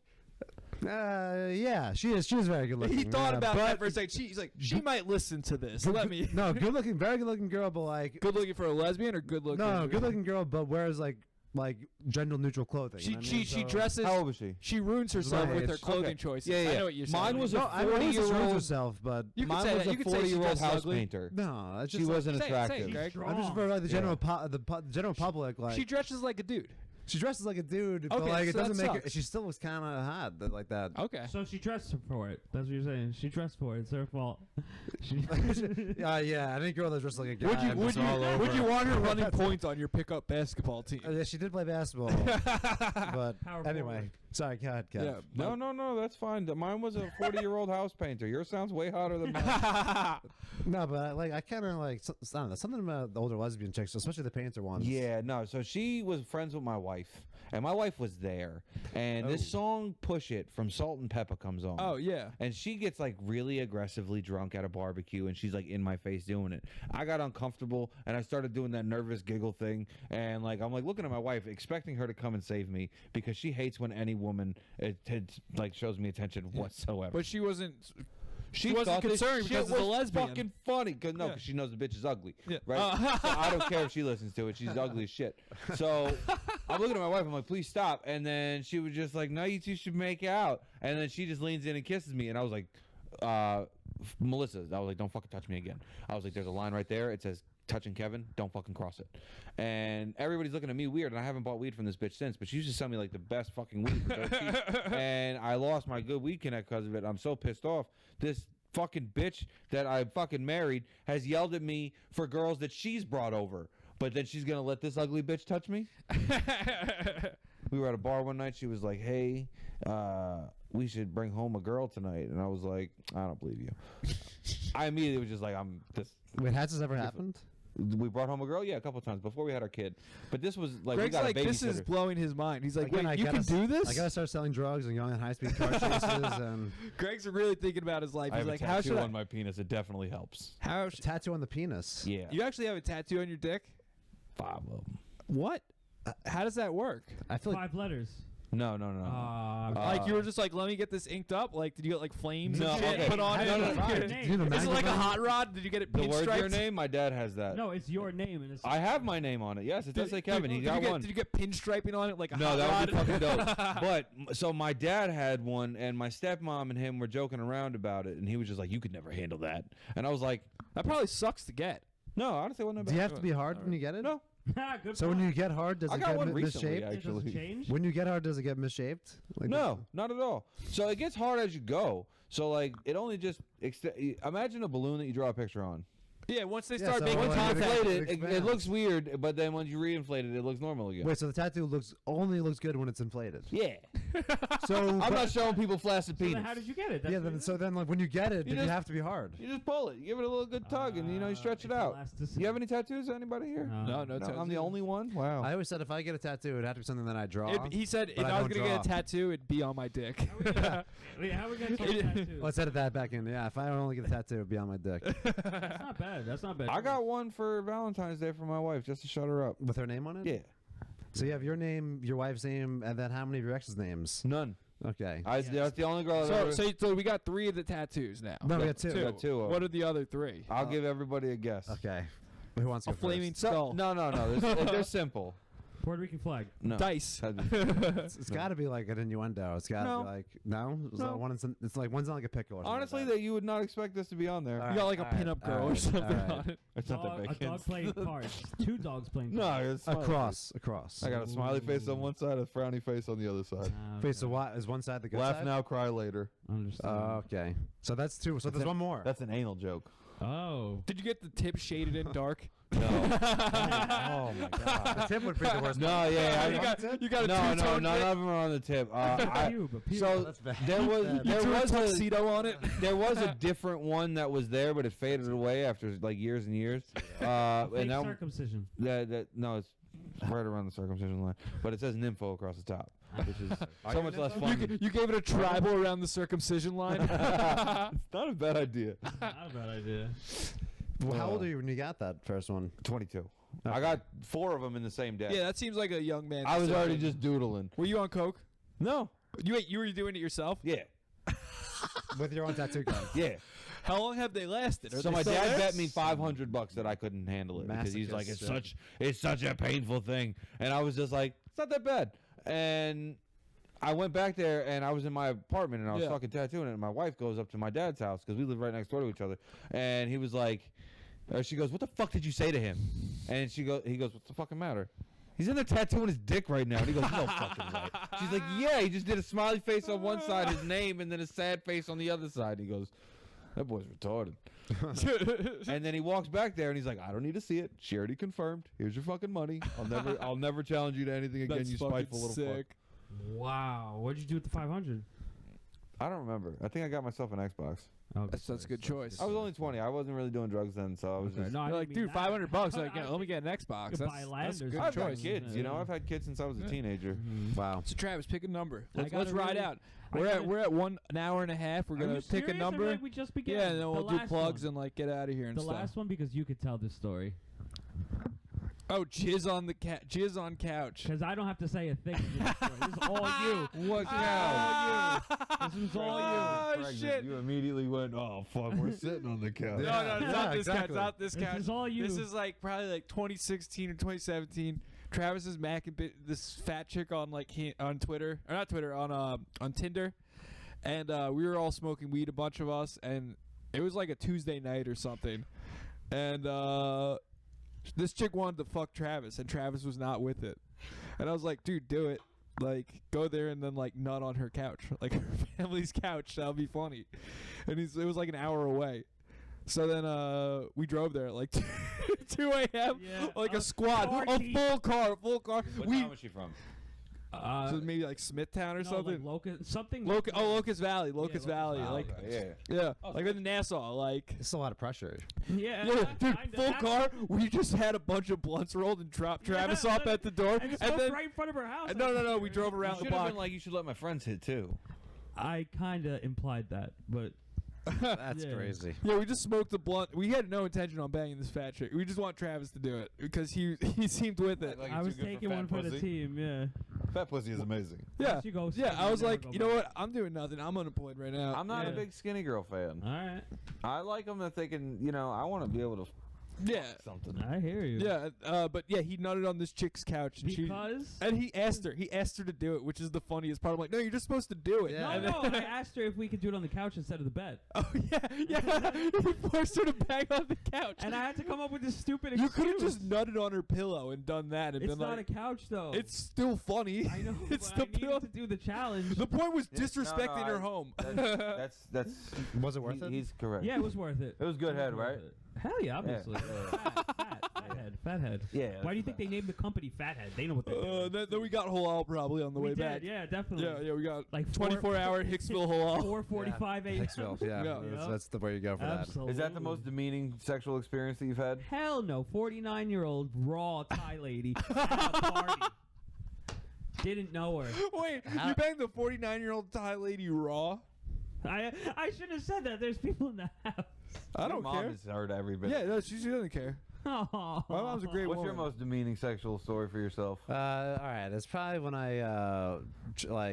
[SPEAKER 2] Yeah, she is. She is very good looking.
[SPEAKER 1] He thought
[SPEAKER 2] yeah,
[SPEAKER 1] about
[SPEAKER 2] but
[SPEAKER 1] that for a second. She's like, she might listen to this. Let me.
[SPEAKER 2] No, good looking, very good looking girl, but like
[SPEAKER 1] Good looking for a lesbian or good looking?
[SPEAKER 2] no, good looking girl, but wears like gender neutral clothing.
[SPEAKER 1] She
[SPEAKER 2] you know what I mean?
[SPEAKER 1] she
[SPEAKER 2] So-
[SPEAKER 1] dresses.
[SPEAKER 5] How old was she?
[SPEAKER 1] She ruins herself
[SPEAKER 2] My
[SPEAKER 1] with her
[SPEAKER 2] age.
[SPEAKER 1] clothing
[SPEAKER 5] Okay.
[SPEAKER 1] choices.
[SPEAKER 5] Yeah, yeah.
[SPEAKER 1] I know what you're saying.
[SPEAKER 5] Mine was a
[SPEAKER 2] No, I don't think she ruins
[SPEAKER 5] 40-year-old.
[SPEAKER 2] herself, but
[SPEAKER 1] You could
[SPEAKER 5] Mine
[SPEAKER 1] say
[SPEAKER 5] was
[SPEAKER 1] that.
[SPEAKER 5] a
[SPEAKER 1] You could say she
[SPEAKER 5] 40-year-old
[SPEAKER 1] dresses
[SPEAKER 5] house
[SPEAKER 1] ugly.
[SPEAKER 5] painter.
[SPEAKER 2] no, it's
[SPEAKER 5] She
[SPEAKER 2] just
[SPEAKER 5] wasn't
[SPEAKER 1] Say it,
[SPEAKER 5] attractive.
[SPEAKER 1] Greg.
[SPEAKER 2] I'm just for like the general the general public. Like
[SPEAKER 1] She dresses like a dude.
[SPEAKER 2] she dresses like a dude, but
[SPEAKER 1] Okay,
[SPEAKER 2] like it
[SPEAKER 1] so that
[SPEAKER 2] doesn't make her.
[SPEAKER 1] sucks.
[SPEAKER 2] She still looks kind of hot, like that.
[SPEAKER 1] Okay.
[SPEAKER 3] So she dressed for it. That's what you're saying. She dressed for it. It's her fault. She,
[SPEAKER 2] Yeah, any girl that dresses like a guy.
[SPEAKER 1] Would you
[SPEAKER 2] I'm
[SPEAKER 1] would
[SPEAKER 2] just
[SPEAKER 1] you
[SPEAKER 2] all over.
[SPEAKER 1] would you want her running points on your pickup basketball team?
[SPEAKER 2] Yeah, she did play basketball, but
[SPEAKER 3] Power
[SPEAKER 2] anyway.
[SPEAKER 3] forward.
[SPEAKER 2] Sorry, go ahead, Kev.
[SPEAKER 1] Yeah.
[SPEAKER 5] No, that's fine. Mine was a 40-year-old house painter. Yours sounds way hotter than mine.
[SPEAKER 2] No, but I kind of like I don't know, something about the older lesbian chicks, especially the painter ones.
[SPEAKER 5] Yeah, no. So she was friends with my wife, and my wife was there. And this song "Push It" from Salt-N-Pepa comes on.
[SPEAKER 1] Oh yeah.
[SPEAKER 5] And she gets like really aggressively drunk at a barbecue, and she's like in my face doing it. I got uncomfortable, and I started doing that nervous giggle thing, and like I'm like looking at my wife, expecting her to come and save me because she hates when any woman like shows me attention whatsoever.
[SPEAKER 1] But she wasn't.
[SPEAKER 5] She
[SPEAKER 1] wasn't
[SPEAKER 5] thought this
[SPEAKER 1] concerned
[SPEAKER 5] shit
[SPEAKER 1] because it's a
[SPEAKER 5] was
[SPEAKER 1] lesbian.
[SPEAKER 5] fucking funny. Cause
[SPEAKER 1] Yeah.
[SPEAKER 5] she knows the bitch is ugly.
[SPEAKER 1] Yeah.
[SPEAKER 5] Right? So I don't care if she listens to it. She's ugly as shit. So I'm looking at my wife. I'm like, please stop. And then she was just like, no, you two should make out. And then she just leans in and kisses me. And I was like, Melissa, I was like, don't fucking touch me again. I was like, there's a line right there. It says, touching Kevin, don't fucking cross it. And everybody's looking at me weird, and I haven't bought weed from this bitch since, but she used to sell me like the best fucking weed for dirt cheap. And I lost my good weed connect because of it. I'm so pissed off. This fucking bitch that I fucking married has yelled at me for girls that she's brought over. But then she's gonna let this ugly bitch touch me? We were at a bar one night. She was like, hey, we should bring home a girl tonight. And I was like, I don't believe you. I immediately was just like,
[SPEAKER 2] Wait, has this ever happened?
[SPEAKER 5] We brought home a girl? Yeah, a couple of times before we had our kid. But this was like,
[SPEAKER 1] Greg's
[SPEAKER 5] we got
[SPEAKER 1] like,
[SPEAKER 5] a babysitter.
[SPEAKER 1] this is blowing his mind. He's like,
[SPEAKER 2] Again,
[SPEAKER 1] wait, you can do this?
[SPEAKER 2] I gotta start selling drugs and going on high-speed car chases. And
[SPEAKER 1] Greg's really thinking about his life.
[SPEAKER 5] I
[SPEAKER 1] He's
[SPEAKER 5] have
[SPEAKER 1] like,
[SPEAKER 5] a
[SPEAKER 1] how
[SPEAKER 5] tattoo
[SPEAKER 1] should
[SPEAKER 5] on my penis. It definitely helps.
[SPEAKER 2] tattoo on the penis.
[SPEAKER 5] Yeah.
[SPEAKER 1] You actually have a tattoo on your dick?
[SPEAKER 5] 5 of them.
[SPEAKER 1] What? How does that work?
[SPEAKER 2] I feel like
[SPEAKER 3] 5 letters.
[SPEAKER 5] No.
[SPEAKER 1] Like you were just like, let me get this inked up. Like, did you get like flames
[SPEAKER 5] No,
[SPEAKER 1] and shit
[SPEAKER 5] okay.
[SPEAKER 1] put on
[SPEAKER 3] How
[SPEAKER 1] it?
[SPEAKER 3] do you
[SPEAKER 2] no,
[SPEAKER 3] write your
[SPEAKER 2] no.
[SPEAKER 3] name?
[SPEAKER 2] Do you know
[SPEAKER 1] Is it like a
[SPEAKER 2] magnet-
[SPEAKER 1] hot rod? Did you get it
[SPEAKER 5] The word your
[SPEAKER 1] pinstriped?
[SPEAKER 5] name? My dad has that.
[SPEAKER 3] No, it's your name and it's.
[SPEAKER 5] I have my name on it. Yes, it does say Kevin. He got one.
[SPEAKER 1] Did you get pinstriping on it like a
[SPEAKER 5] No,
[SPEAKER 1] hot
[SPEAKER 5] that
[SPEAKER 1] rod?
[SPEAKER 5] would be fucking dope. But so my dad had one, and my stepmom and him were joking around about it, and he was just like, "You could never handle that." And I was like,
[SPEAKER 1] That probably sucks to get.
[SPEAKER 5] "No, honestly, it wasn't
[SPEAKER 2] Do
[SPEAKER 5] bad."
[SPEAKER 2] you have to be hard when you get it?
[SPEAKER 5] No.
[SPEAKER 3] Good
[SPEAKER 2] So when you get hard, does
[SPEAKER 5] I
[SPEAKER 2] it
[SPEAKER 5] got
[SPEAKER 2] get
[SPEAKER 5] one recently,
[SPEAKER 2] misshaped?
[SPEAKER 3] Does it
[SPEAKER 5] actually.
[SPEAKER 3] change?
[SPEAKER 2] When you get hard, does it get misshaped? Like
[SPEAKER 5] No, not at all. So it gets hard as you go. So like, it only just imagine a balloon that you draw a picture on.
[SPEAKER 1] Yeah, once they
[SPEAKER 2] Yeah,
[SPEAKER 1] start
[SPEAKER 2] so
[SPEAKER 1] making
[SPEAKER 2] like,
[SPEAKER 5] Once you
[SPEAKER 1] contact.
[SPEAKER 5] inflate it, it
[SPEAKER 2] expands.
[SPEAKER 5] looks weird, but then once you reinflate it, it looks normal again.
[SPEAKER 2] Wait, so the tattoo only looks good when it's inflated.
[SPEAKER 5] Yeah.
[SPEAKER 2] So
[SPEAKER 5] I'm
[SPEAKER 2] but-
[SPEAKER 5] not showing people flaccid
[SPEAKER 3] So
[SPEAKER 5] penis.
[SPEAKER 3] then how did you get it? That's
[SPEAKER 2] yeah.
[SPEAKER 3] what
[SPEAKER 2] Then,
[SPEAKER 3] it
[SPEAKER 2] so
[SPEAKER 3] is?
[SPEAKER 2] then, like when you get it,
[SPEAKER 5] You
[SPEAKER 2] you
[SPEAKER 5] just-
[SPEAKER 2] have to be hard.
[SPEAKER 5] You just pull it. You give it a little good tug, and you stretch it
[SPEAKER 3] it's
[SPEAKER 5] out.
[SPEAKER 3] elasticity.
[SPEAKER 5] You have any tattoos? Anybody here?
[SPEAKER 1] No, no,
[SPEAKER 5] I'm the only one. Wow.
[SPEAKER 2] I always said if I get a tattoo, it'd have to be something that I draw.
[SPEAKER 1] He said if
[SPEAKER 2] But I
[SPEAKER 1] I was
[SPEAKER 2] don't
[SPEAKER 1] gonna get a
[SPEAKER 2] draw.
[SPEAKER 1] tattoo, it'd be on my dick.
[SPEAKER 3] Wait, how we got tattoos?
[SPEAKER 2] Let's edit that back in. Yeah, if I only get a tattoo, it'd be on my dick
[SPEAKER 3] That's not bad. That's not bad.
[SPEAKER 5] I got one for Valentine's Day for my wife just to shut her up.
[SPEAKER 2] with her name on it.
[SPEAKER 5] Yeah.
[SPEAKER 2] So you have your name, your wife's name, and then how many of your ex's names?
[SPEAKER 5] None.
[SPEAKER 2] Okay.
[SPEAKER 5] That's the only girl.
[SPEAKER 1] So we got 3 of the tattoos now.
[SPEAKER 2] No, we got two.
[SPEAKER 5] Got 2 of
[SPEAKER 1] What
[SPEAKER 5] them.
[SPEAKER 1] are the other 3?
[SPEAKER 5] I'll give everybody a guess.
[SPEAKER 2] Okay. Who wants to
[SPEAKER 1] A
[SPEAKER 2] go
[SPEAKER 1] flaming
[SPEAKER 2] first?
[SPEAKER 1] skull.
[SPEAKER 5] No. They're simple.
[SPEAKER 3] Puerto Rican flag.
[SPEAKER 5] No.
[SPEAKER 1] Dice.
[SPEAKER 2] It's got to be like an innuendo. It's got to
[SPEAKER 5] No.
[SPEAKER 2] be like no. It's
[SPEAKER 5] No.
[SPEAKER 2] not one. It's like one's not like a pickle. Or something
[SPEAKER 5] Honestly,
[SPEAKER 2] like
[SPEAKER 5] that you would not expect this to be on there.
[SPEAKER 2] All
[SPEAKER 1] You got like a
[SPEAKER 2] All right,
[SPEAKER 1] pinup
[SPEAKER 2] all
[SPEAKER 1] girl or
[SPEAKER 2] right,
[SPEAKER 1] something
[SPEAKER 2] all right.
[SPEAKER 1] on it.
[SPEAKER 5] It's not that big.
[SPEAKER 3] A dog playing cards. 2 dogs playing
[SPEAKER 5] No,
[SPEAKER 3] cards.
[SPEAKER 5] it's smiley
[SPEAKER 2] across. Across.
[SPEAKER 5] face. I got a smiley face on one side, a frowny face on the other side.
[SPEAKER 2] Wait, so what is one side the good
[SPEAKER 5] Laugh
[SPEAKER 2] side?
[SPEAKER 5] now, cry later.
[SPEAKER 3] Understand.
[SPEAKER 2] Okay. So that's 2. So there's one more.
[SPEAKER 5] That's an anal joke.
[SPEAKER 3] Oh.
[SPEAKER 1] Did you get the tip shaded in dark?
[SPEAKER 5] No.
[SPEAKER 2] Oh my god. The tip would be the worst.
[SPEAKER 5] No,
[SPEAKER 2] part.
[SPEAKER 5] yeah.
[SPEAKER 1] you got a
[SPEAKER 5] No,
[SPEAKER 1] two-tone
[SPEAKER 5] none
[SPEAKER 1] tip?
[SPEAKER 5] of them are on the tip.
[SPEAKER 3] A pube.
[SPEAKER 5] So
[SPEAKER 2] That's bad.
[SPEAKER 5] there was
[SPEAKER 1] You threw a
[SPEAKER 5] a
[SPEAKER 1] tuxedo on it?
[SPEAKER 5] there was a different one that was there, but it faded away after like years and years.
[SPEAKER 3] Fake
[SPEAKER 5] And that
[SPEAKER 3] circumcision.
[SPEAKER 5] no, it's right around the circumcision line, but it says nympho across the top, which is
[SPEAKER 2] Are
[SPEAKER 5] so
[SPEAKER 2] you
[SPEAKER 5] much
[SPEAKER 2] a
[SPEAKER 5] less
[SPEAKER 2] nympho?
[SPEAKER 5] fun.
[SPEAKER 1] You gave it a tribal around the circumcision line?
[SPEAKER 5] It's not a bad idea.
[SPEAKER 3] Not a bad idea.
[SPEAKER 2] Well, how old are you when you got that first one?
[SPEAKER 5] 22. I got 4 of them in the same day.
[SPEAKER 1] Yeah, that seems like a young man.
[SPEAKER 5] I was already
[SPEAKER 1] decision.
[SPEAKER 5] just doodling.
[SPEAKER 1] Were you on coke?
[SPEAKER 5] No.
[SPEAKER 1] You were doing it yourself?
[SPEAKER 5] Yeah.
[SPEAKER 2] With your own tattoo gun.
[SPEAKER 5] Yeah.
[SPEAKER 1] How long have they lasted? Are
[SPEAKER 5] So
[SPEAKER 1] they
[SPEAKER 5] my
[SPEAKER 1] still
[SPEAKER 5] dad
[SPEAKER 1] there?
[SPEAKER 5] bet me $500 that I couldn't handle it because he's like,
[SPEAKER 2] Masochist
[SPEAKER 5] it's such a painful thing, and I was just like, it's not that bad. And I went back there and I was in my apartment and I was
[SPEAKER 1] Yeah.
[SPEAKER 5] fucking tattooing it. And my wife goes up to my dad's house because we live right next door to each other, and he was like, she goes, "What the fuck did you say to him?" And he goes, "What's the fucking matter?" He's in there tattooing his dick right now. And he goes, "No fucking way." She's like, "Yeah, he just did a smiley face on one side, his name, and then a sad face on the other side." He goes, "That boy's retarded." And then he walks back there and he's like, "I don't need to see it. She already confirmed. Here's your fucking money. I'll never challenge you to anything again.
[SPEAKER 1] That's
[SPEAKER 5] You
[SPEAKER 1] fucking
[SPEAKER 5] spiteful little fuck."
[SPEAKER 1] sick.
[SPEAKER 3] Wow. What'd you do with the 500?
[SPEAKER 5] I don't remember. I think I got myself an Xbox.
[SPEAKER 3] Oh,
[SPEAKER 1] That's a good choice.
[SPEAKER 5] I was only 20. I wasn't really doing drugs then, so I was
[SPEAKER 3] Okay.
[SPEAKER 5] just.
[SPEAKER 3] No, I
[SPEAKER 1] You're
[SPEAKER 3] didn't
[SPEAKER 1] like,
[SPEAKER 3] mean
[SPEAKER 1] dude,
[SPEAKER 3] that.
[SPEAKER 1] $500. Like,
[SPEAKER 3] I
[SPEAKER 1] let me get an Xbox.
[SPEAKER 3] could
[SPEAKER 1] That's,
[SPEAKER 3] buy
[SPEAKER 1] that's
[SPEAKER 3] land
[SPEAKER 1] a
[SPEAKER 3] or
[SPEAKER 1] good
[SPEAKER 5] I've
[SPEAKER 1] choice.
[SPEAKER 5] had kids, you know. I've had kids since I was a teenager.
[SPEAKER 2] Wow.
[SPEAKER 1] So Travis, pick a number.
[SPEAKER 3] I
[SPEAKER 1] Let's
[SPEAKER 3] gotta
[SPEAKER 1] ride
[SPEAKER 3] really-
[SPEAKER 1] out.
[SPEAKER 3] I
[SPEAKER 1] We're
[SPEAKER 3] gotta-
[SPEAKER 1] at an hour and a half. We're
[SPEAKER 3] Are
[SPEAKER 1] gonna
[SPEAKER 3] you
[SPEAKER 1] pick a
[SPEAKER 3] serious? I feel
[SPEAKER 1] number.
[SPEAKER 3] like we just began.
[SPEAKER 1] Yeah, and then
[SPEAKER 3] The
[SPEAKER 1] we'll do
[SPEAKER 3] last
[SPEAKER 1] plugs
[SPEAKER 3] one.
[SPEAKER 1] and like get out of here and
[SPEAKER 3] The
[SPEAKER 1] stuff.
[SPEAKER 3] last one because you could tell this story.
[SPEAKER 1] Oh, jizz on the jizz on couch.
[SPEAKER 3] Because I don't have to say a thing. in this story. This is all you.
[SPEAKER 5] What
[SPEAKER 3] All you. This is all you.
[SPEAKER 1] Oh shit!
[SPEAKER 5] You immediately went, "Oh fuck, we're sitting on the couch."
[SPEAKER 1] No, it's
[SPEAKER 2] Yeah,
[SPEAKER 1] not this couch.
[SPEAKER 2] exactly.
[SPEAKER 1] Not this
[SPEAKER 3] This
[SPEAKER 1] couch.
[SPEAKER 3] is all you.
[SPEAKER 1] This is like probably like 2016 or 2017. Travis is macking this fat chick on like on Twitter or not Twitter on Tinder, and we were all smoking weed, a bunch of us, and it was like a Tuesday night or something, and this chick wanted to fuck Travis, and Travis was not with it, and I was like, dude, do it. like go there and then like nut on her couch, like her family's couch. That'll be funny. And it was like an hour away. So then we drove there at like 2 a.m.
[SPEAKER 3] Yeah,
[SPEAKER 1] like a squad,
[SPEAKER 3] party.
[SPEAKER 1] a full car.
[SPEAKER 5] What town was she from?
[SPEAKER 1] So maybe like Smithtown or something.
[SPEAKER 3] Like something.
[SPEAKER 1] Locust Valley, Locust Valley,
[SPEAKER 3] Valley.
[SPEAKER 1] like
[SPEAKER 5] Okay,
[SPEAKER 1] yeah, like in Nassau, like.
[SPEAKER 2] It's a lot of pressure.
[SPEAKER 3] Yeah,
[SPEAKER 1] Yeah, dude,
[SPEAKER 3] kinda.
[SPEAKER 1] full car. We just had a bunch of blunts rolled and dropped Travis off at the door,
[SPEAKER 3] And,
[SPEAKER 1] and then
[SPEAKER 3] right in front of her house.
[SPEAKER 1] no, we drove
[SPEAKER 5] You
[SPEAKER 1] around the
[SPEAKER 5] should have
[SPEAKER 1] block.
[SPEAKER 5] been like, you should let my friends hit too.
[SPEAKER 3] I kind of implied that, but
[SPEAKER 2] That's
[SPEAKER 3] Yeah.
[SPEAKER 2] crazy.
[SPEAKER 1] Yeah, we just smoked the blunt. We had no intention on banging this fat chick. We just want Travis to do it because he seemed with it.
[SPEAKER 5] Like,
[SPEAKER 3] I
[SPEAKER 5] it's
[SPEAKER 3] was
[SPEAKER 5] too good
[SPEAKER 3] taking
[SPEAKER 5] fat
[SPEAKER 3] one for the
[SPEAKER 5] pussy.
[SPEAKER 3] team. Yeah.
[SPEAKER 5] Fat pussy is amazing.
[SPEAKER 1] Yeah,
[SPEAKER 3] You go
[SPEAKER 1] yeah.
[SPEAKER 3] skinny,
[SPEAKER 1] I was
[SPEAKER 3] never
[SPEAKER 1] like,
[SPEAKER 3] go
[SPEAKER 1] you know
[SPEAKER 3] back.
[SPEAKER 1] what? I'm doing nothing. I'm unemployed right now.
[SPEAKER 5] I'm not a
[SPEAKER 3] Yeah.
[SPEAKER 5] big skinny girl fan.
[SPEAKER 3] All right.
[SPEAKER 5] I like them that they can, I want to be able to
[SPEAKER 1] Yeah,
[SPEAKER 5] something.
[SPEAKER 3] I hear you.
[SPEAKER 1] yeah. But yeah, he nutted on this chick's couch, and
[SPEAKER 3] Because.
[SPEAKER 1] he asked her. He asked her to do it, which is the funniest part. I'm like, no, you're just supposed to do it.
[SPEAKER 2] Yeah.
[SPEAKER 3] No,
[SPEAKER 1] And
[SPEAKER 3] no.
[SPEAKER 1] then-
[SPEAKER 3] I asked her if we could do it on the couch instead of the bed,
[SPEAKER 1] Oh yeah. He forced her to bang on the couch.
[SPEAKER 3] and I had to come up with this stupid
[SPEAKER 1] You
[SPEAKER 3] excuse.
[SPEAKER 1] could have just nutted on her pillow and done that, and
[SPEAKER 3] It's
[SPEAKER 1] been
[SPEAKER 3] not
[SPEAKER 1] like,
[SPEAKER 3] a couch though.
[SPEAKER 1] it's still funny.
[SPEAKER 3] I know.
[SPEAKER 1] It's
[SPEAKER 3] but
[SPEAKER 1] the
[SPEAKER 3] I needed to do the challenge.
[SPEAKER 1] The point was
[SPEAKER 5] Yeah, no,
[SPEAKER 1] disrespecting
[SPEAKER 5] no,
[SPEAKER 1] her home.
[SPEAKER 5] That's
[SPEAKER 2] Was it worth it?
[SPEAKER 5] He's correct.
[SPEAKER 3] Yeah, it was worth it.
[SPEAKER 5] It was good
[SPEAKER 3] It
[SPEAKER 5] head,
[SPEAKER 3] worth
[SPEAKER 5] right?
[SPEAKER 3] it. Hell yeah, obviously. Fathead.
[SPEAKER 5] Yeah.
[SPEAKER 3] Why do you think they named the company Fathead? They know what they're doing.
[SPEAKER 1] Then we got halal probably on the
[SPEAKER 3] We
[SPEAKER 1] way
[SPEAKER 3] did,
[SPEAKER 1] back.
[SPEAKER 3] yeah, definitely.
[SPEAKER 1] Yeah, we got
[SPEAKER 3] Like
[SPEAKER 1] 24-hour Hicksville halal.
[SPEAKER 3] 4:45 a.m.
[SPEAKER 2] Hicksville, yeah.
[SPEAKER 1] Yeah.
[SPEAKER 2] That's the way you go for that.
[SPEAKER 3] Absolutely.
[SPEAKER 5] Is that the most demeaning sexual experience that you've had?
[SPEAKER 3] Hell no. 49-year-old raw Thai lady at a party. Didn't know her.
[SPEAKER 1] Wait, you banged the 49-year-old Thai lady raw?
[SPEAKER 3] I shouldn't have said that. There's people in the house.
[SPEAKER 1] I
[SPEAKER 5] Your
[SPEAKER 1] don't
[SPEAKER 5] mom
[SPEAKER 1] care.
[SPEAKER 5] has heard every bit.
[SPEAKER 1] Yeah, no, she doesn't care.
[SPEAKER 3] Oh.
[SPEAKER 1] My mom's a great
[SPEAKER 5] What's your
[SPEAKER 1] woman.
[SPEAKER 5] most demeaning sexual story for yourself?
[SPEAKER 2] All right, it's probably when I